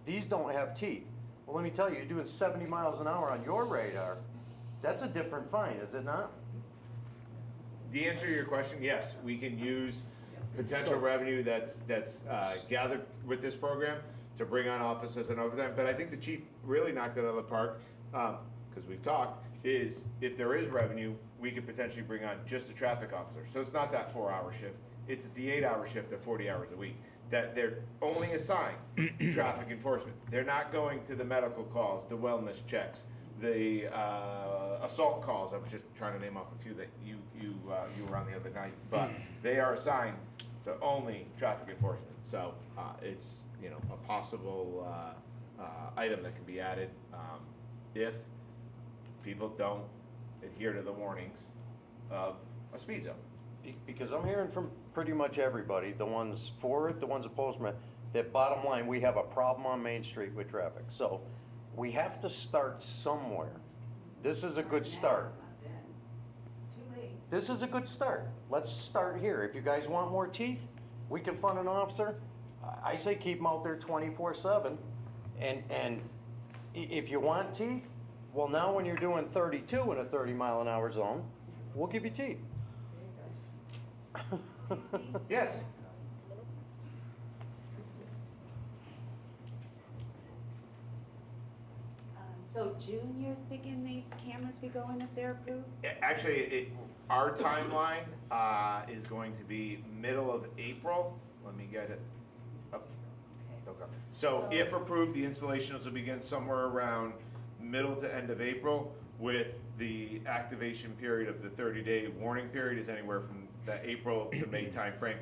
these don't have teeth. Well, let me tell you, you're doing 70 miles an hour on your radar, that's a different fine, is it not?
The answer to your question, yes, we can use potential revenue that's gathered with this program to bring on officers and overtime. But I think the chief really knocked it out of the park, because we've talked, is if there is revenue, we could potentially bring on just a traffic officer. So it's not that 4-hour shift, it's the 8-hour shift of 40 hours a week, that they're only assigned to traffic enforcement. They're not going to the medical calls, the wellness checks, the assault calls. I was just trying to name off a few that you were on the other night, but they are assigned to only traffic enforcement. So it's a possible item that can be added if people don't adhere to the warnings of a speed zone.
Because I'm hearing from pretty much everybody, the ones for it, the ones opposed to it, that bottom line, we have a problem on Main Street with traffic. So we have to start somewhere. This is a good start. This is a good start. Let's start here. If you guys want more teeth, we can fund an officer. I say keep them out there 24/7. And if you want teeth, well, now when you're doing 32 in a 30-mile-an-hour zone, we'll give you teeth.
Yes.
So June, you're thinking these cameras could go in if they're approved?
Actually, our timeline is going to be middle of April. Let me get it up. Okay. So if approved, the installations will begin somewhere around middle to end of April, with the activation period of the 30-day warning period is anywhere from the April to May timeframe.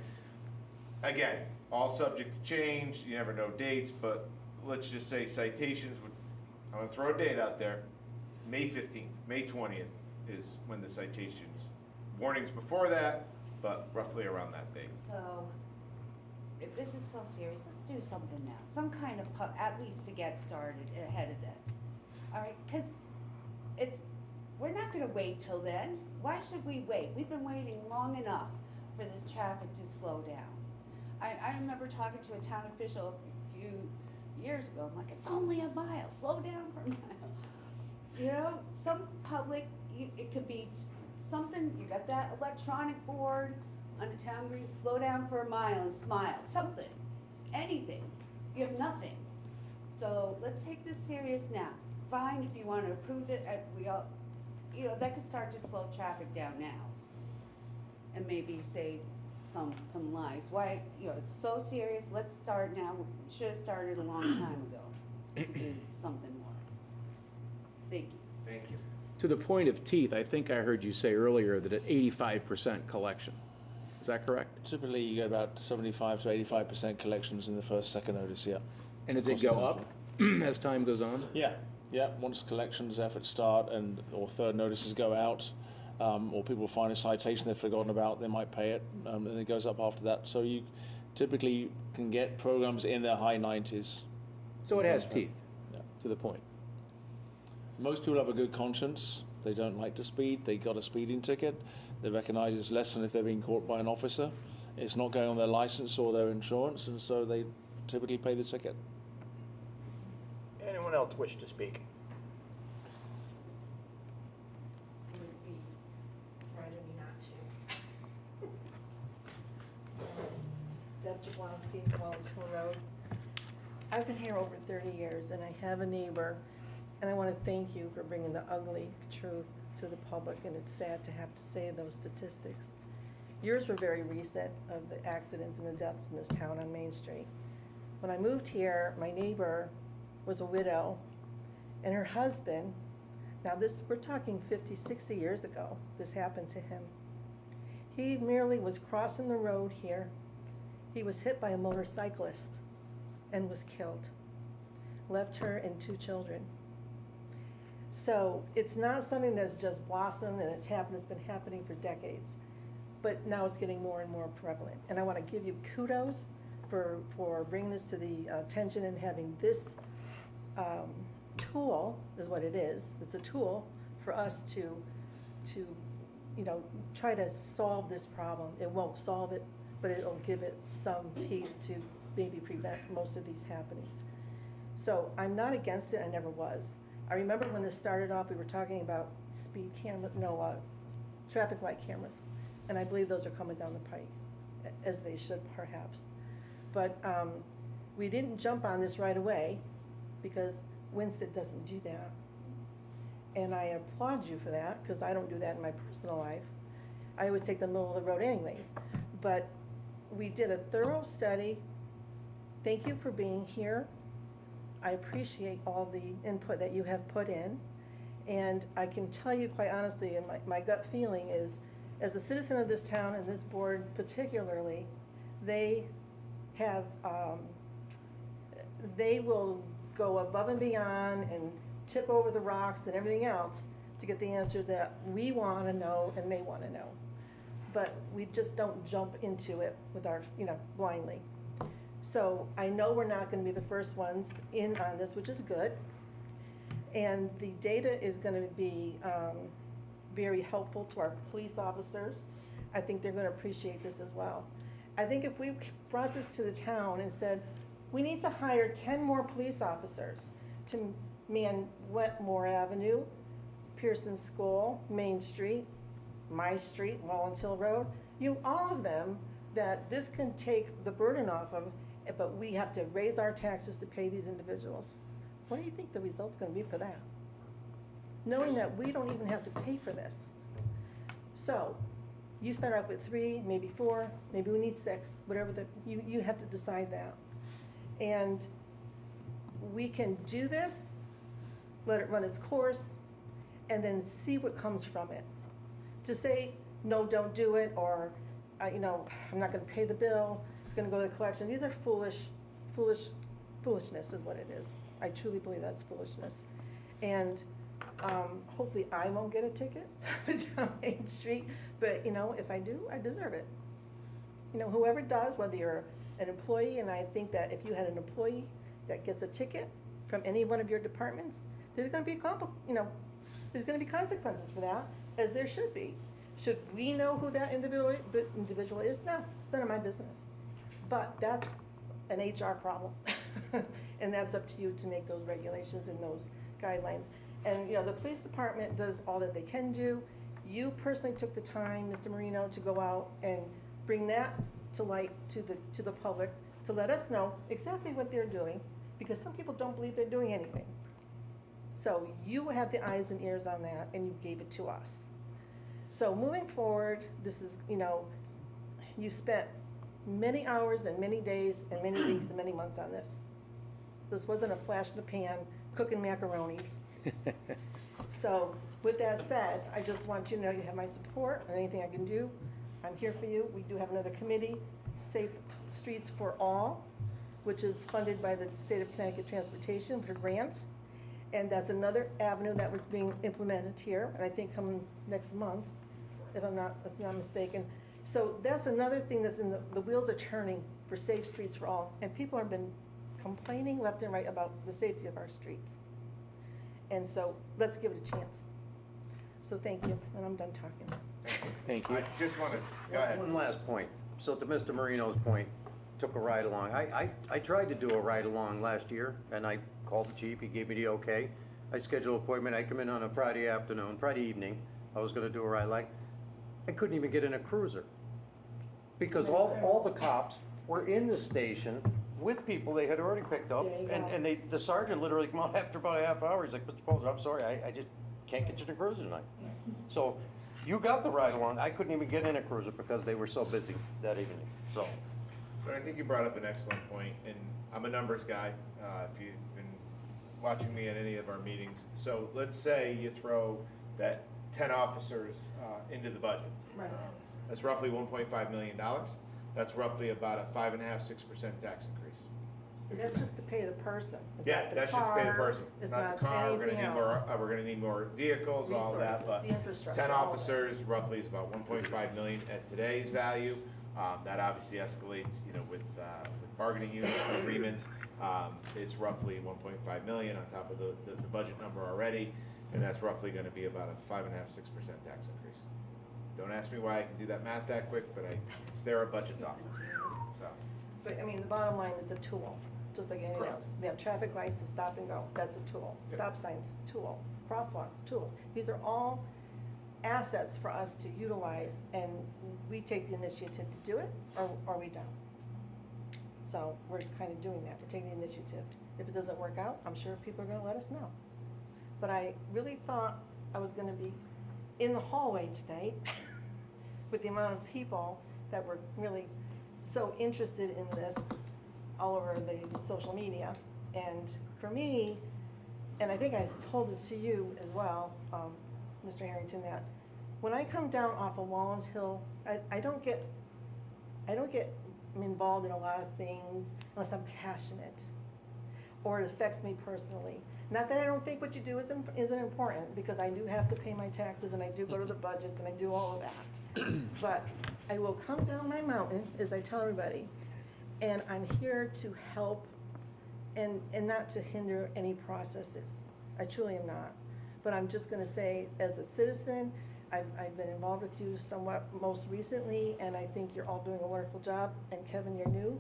Again, all subject to change. You never know dates, but let's just say citations would, I'm gonna throw a date out there, May 15th, May 20th is when the citations. Warnings before that, but roughly around that date.
So, if this is so serious, let's do something now. Some kind of, at least to get started ahead of this. All right, because we're not gonna wait till then. Why should we wait? We've been waiting long enough for this traffic to slow down. I remember talking to a town official a few years ago. I'm like, it's only a mile, slow down for a mile. Some public, it could be something, you got that electronic board on a town green, slow down for a mile and smile, something, anything. You have nothing. So let's take this serious now. Fine if you want to approve it, we all, you know, that could start to slow traffic down now. And maybe save some lives. Why, you know, it's so serious, let's start now. We should have started a long time ago to do something more. Thank you.
Thank you.
To the point of teeth, I think I heard you say earlier that at 85% collection. Is that correct?
Typically, you get about 75 to 85% collections in the first, second notice, yeah.
And does it
Across the
go up as time goes on?
Yeah, yeah. Once collections efforts start or third notices go out, or people find a citation they've forgotten about, they might pay it, and it goes up after that. So you typically can get programs in their high 90s.
So it has teeth,
yeah.
To the point.
Most people have a good conscience. They don't like to speed. They got a speeding ticket. They recognize it's less than if they're being caught by an officer. It's not going on their license or their insurance, and so they typically pay the ticket.
Anyone else wish to speak?
Would it be right of me not to? Deb Jablonski, Wallens Hill Road. I've been here over 30 years, and I have a neighbor, and I want to thank you for bringing the ugly truth to the public, and it's sad to have to say those statistics. Yours were very recent, of the accidents and the deaths in this town on Main Street. When I moved here, my neighbor was a widow, and her husband, now this, we're talking 50, 60 years ago, this happened to him. He merely was crossing the road here. He was hit by a motorcyclist and was killed. Left her and 2 children. So it's not something that's just blossomed and it's been happening for decades. But now it's getting more and more prevalent. And I want to give you kudos for bringing this to the attention and having this tool, is what it is. It's a tool for us to you know, try to solve this problem. It won't solve it, but it'll give it some teeth to maybe prevent most of these happenings. So I'm not against it, I never was. I remember when this started off, we were talking about traffic light cameras. And I believe those are coming down the pike, as they should perhaps. But we didn't jump on this right away because Winston doesn't do that. And I applaud you for that, because I don't do that in my personal life. I always take the middle of the road anyways. But we did a thorough study. Thank you for being here. I appreciate all the input that you have put in. And I can tell you quite honestly, and my gut feeling is, as a citizen of this town and this board particularly, they have, they will go above and beyond and tip over the rocks and everything else to get the answers that we want to know and they want to know. But we just don't jump into it with our, blindly. So I know we're not going to be the first ones in on this, which is good. And the data is going to be very helpful to our police officers. I think they're going to appreciate this as well. I think if we brought this to the town and said, we need to hire 10 more police officers to man Wetmore Avenue, Pearson School, Main Street, my street, Wallens Hill Road, all of them, that this can take the burden off of, but we have to raise our taxes to pay these individuals. What do you think the result's going to be for that? Knowing that we don't even have to pay for this. So you start off with 3, maybe 4, maybe we need 6, whatever you have to decide that. And we can do this, let it run its course, and then see what comes from it. To say, no, don't do it, or, I'm not going to pay the bill, it's going to go to the collection. These are foolishness is what it is. I truly believe that's foolishness. And hopefully I won't get a ticket down Main Street, but if I do, I deserve it. Whoever does, whether you're an employee, and I think that if you had an employee that gets a ticket from any one of your departments, there's going to be there's going to be consequences for that, as there should be. Should we know who that individual is? No, it's none of my business. But that's an HR problem. And that's up to you to make those regulations and those guidelines. And, you know, the police department does all that they can do. You personally took the time, Mr. Marino, to go out and bring that to light to the public, to let us know exactly what they're doing, because some people don't believe they're doing anything. So you have the eyes and ears on that, and you gave it to us. So moving forward, this is, you know, you spent many hours and many days and many weeks and many months on this. This wasn't a flash in the pan, cooking macaronis. So with that said, I just want you to know you have my support, and anything I can do, I'm here for you. We do have another committee, Safe Streets for All, which is funded by the State of Connecticut Transportation for grants. And that's another avenue that was being implemented here, and I think coming next month, if I'm not mistaken. So that's another thing that's in the wheels are turning for Safe Streets for All. And people have been complaining left and right about the safety of our streets. And so let's give it a chance. So thank you, and I'm done talking.
Thank you.
I just want to, go ahead.
One last point. So to Mr. Marino's point, took a ride along. I tried to do a ride along last year, and I called the chief, he gave me the okay. I scheduled an appointment, I come in on a Friday evening, I was gonna do a ride like, I couldn't even get in a cruiser. Because all the cops were in the station with people they had already picked up, and the sergeant literally came out after about a half hour, he's like, Mr. Poser, I'm sorry, I just can't get you in a cruiser tonight. So, you got the ride along, I couldn't even get in a cruiser because they were so busy that evening, so.
So I think you brought up an excellent point, and I'm a numbers guy, if you've been watching me at any of our meetings. So let's say you throw that 10 officers into the budget.
Right.
That's roughly $1.5 million. That's roughly about a 5.5–6% tax increase.
That's just to pay the person. It's
Yeah,
not the
that's just to pay the
car,
person.
it's
Not the car, we're gonna
anything
need more,
else.
we're gonna need more vehicles, all that,
Resources,
but
the infrastructure,
10
all of it.
officers roughly is about 1.5 million at today's value. That obviously escalates, you know, with bargaining unit agreements. It's roughly 1.5 million on top of the budget number already, and that's roughly gonna be about a 5.5–6% tax increase. Don't ask me why I can do that math that quick, but it's there, our budget's off, so.
But, I mean, the bottom line is a tool, just like anything
Correct.
else. We have traffic lights to stop and go, that's a tool.
Yep.
Stop signs, tool. Crosswalks, tools. These are all assets for us to utilize, and we take the initiative to do it, or we don't. So we're kind of doing that, we're taking the initiative. If it doesn't work out, I'm sure people are gonna let us know. But I really thought I was gonna be in the hallway tonight with the amount of people that were really so interested in this all over the social media. And for me, and I think I told this to you as well, Mr. Harrington, that when I come down off of Wallens Hill, I don't get involved in a lot of things unless I'm passionate or it affects me personally. Not that I don't think what you do isn't important, because I do have to pay my taxes and I do go to the budgets and I do all of that. But I will come down my mountain, as I tell everybody, and I'm here to help and not to hinder any processes. I truly am not. But I'm just gonna say, as a citizen, I've been involved with you somewhat most recently, and I think you're all doing a wonderful job. And Kevin, you're new,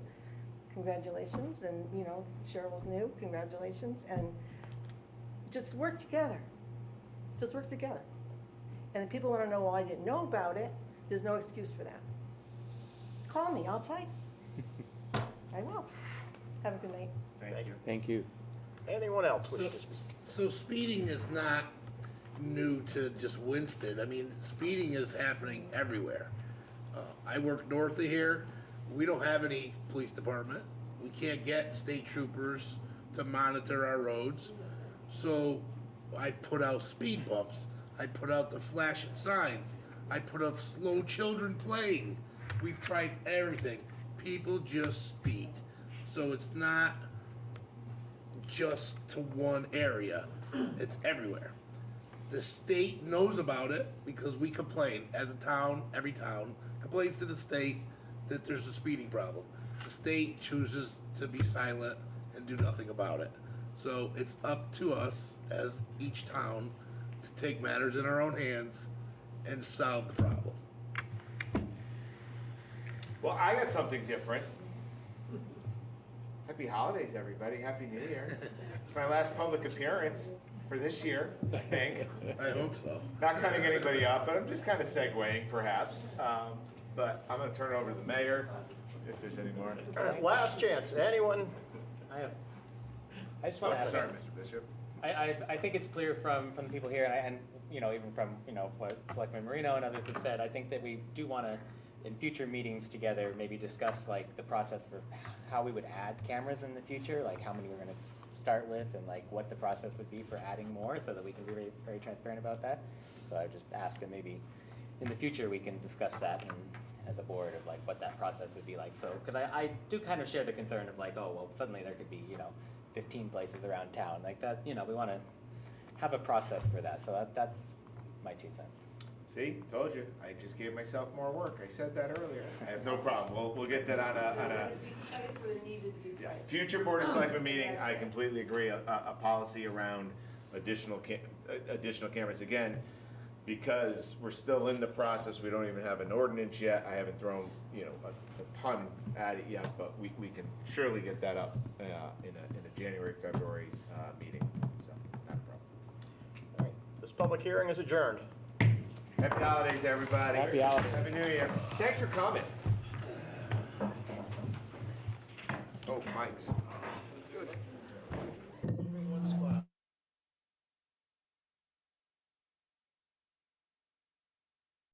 congratulations, and you know, Cheryl's new, congratulations, and just work together. Just work together. And if people wanna know, well, I didn't know about it, there's no excuse for that. Call me, I'll tell you. I will. Have a good night.
Thank you.
Thank you.
Anyone else wish to speak?
So speeding is not new to just Winston. I mean, speeding is happening everywhere. I work north of here. We don't have any police department. We can't get state troopers to monitor our roads. So I put out speed bumps. I put out the flashing signs. I put up slow children playing. We've tried everything. People just speed. So it's not just to one area. It's everywhere. The state knows about it because we complain as a town. Every town complains to the state that there's a speeding problem. The state chooses to be silent and do nothing about it. So it's up to us as each town to take matters in our own hands and solve the problem.
Well, I got something different. Happy holidays, everybody. Happy New Year. It's my last public appearance for for this year, I think.
I hope so.
Not cutting anybody up, but I'm just kind of segueing perhaps. But I'm gonna turn it over to the mayor, if there's any more.
Last chance, anyone?
I just want to ask.
Sorry, Mr. Bishop.
I think it's clear from the people here, and you know, even from, you know, what Selectman Marino and others have said, I think that we do want to, in future meetings together, maybe discuss like the process for how we would add cameras in the future, like how many we're going to start with, and like what the process would be for adding more, so that we can be very, very transparent about that. So I just ask that maybe in the future we can discuss that as a board of like what that process would be like. So, because I do kind of share the concern of like, oh, well, suddenly there could be, you know, 15 places around town like that. You know, we want to have a process for that. So that's my 2 cents.
See, told you, I just gave myself more work. I said that earlier. I have no problem. We'll get that on a future Board of Selectmen meeting. I completely agree. A policy around additional cameras. Again, because we're still in the process, we don't even have an ordinance yet. I haven't thrown, you know, a ton at it yet, but we can surely get that up in a January, February meeting. So, not a problem.
All right, this public hearing is adjourned.
Happy holidays, everybody.
Happy holidays.
Happy New Year. Thanks for coming. Oh, Mike's. That's good.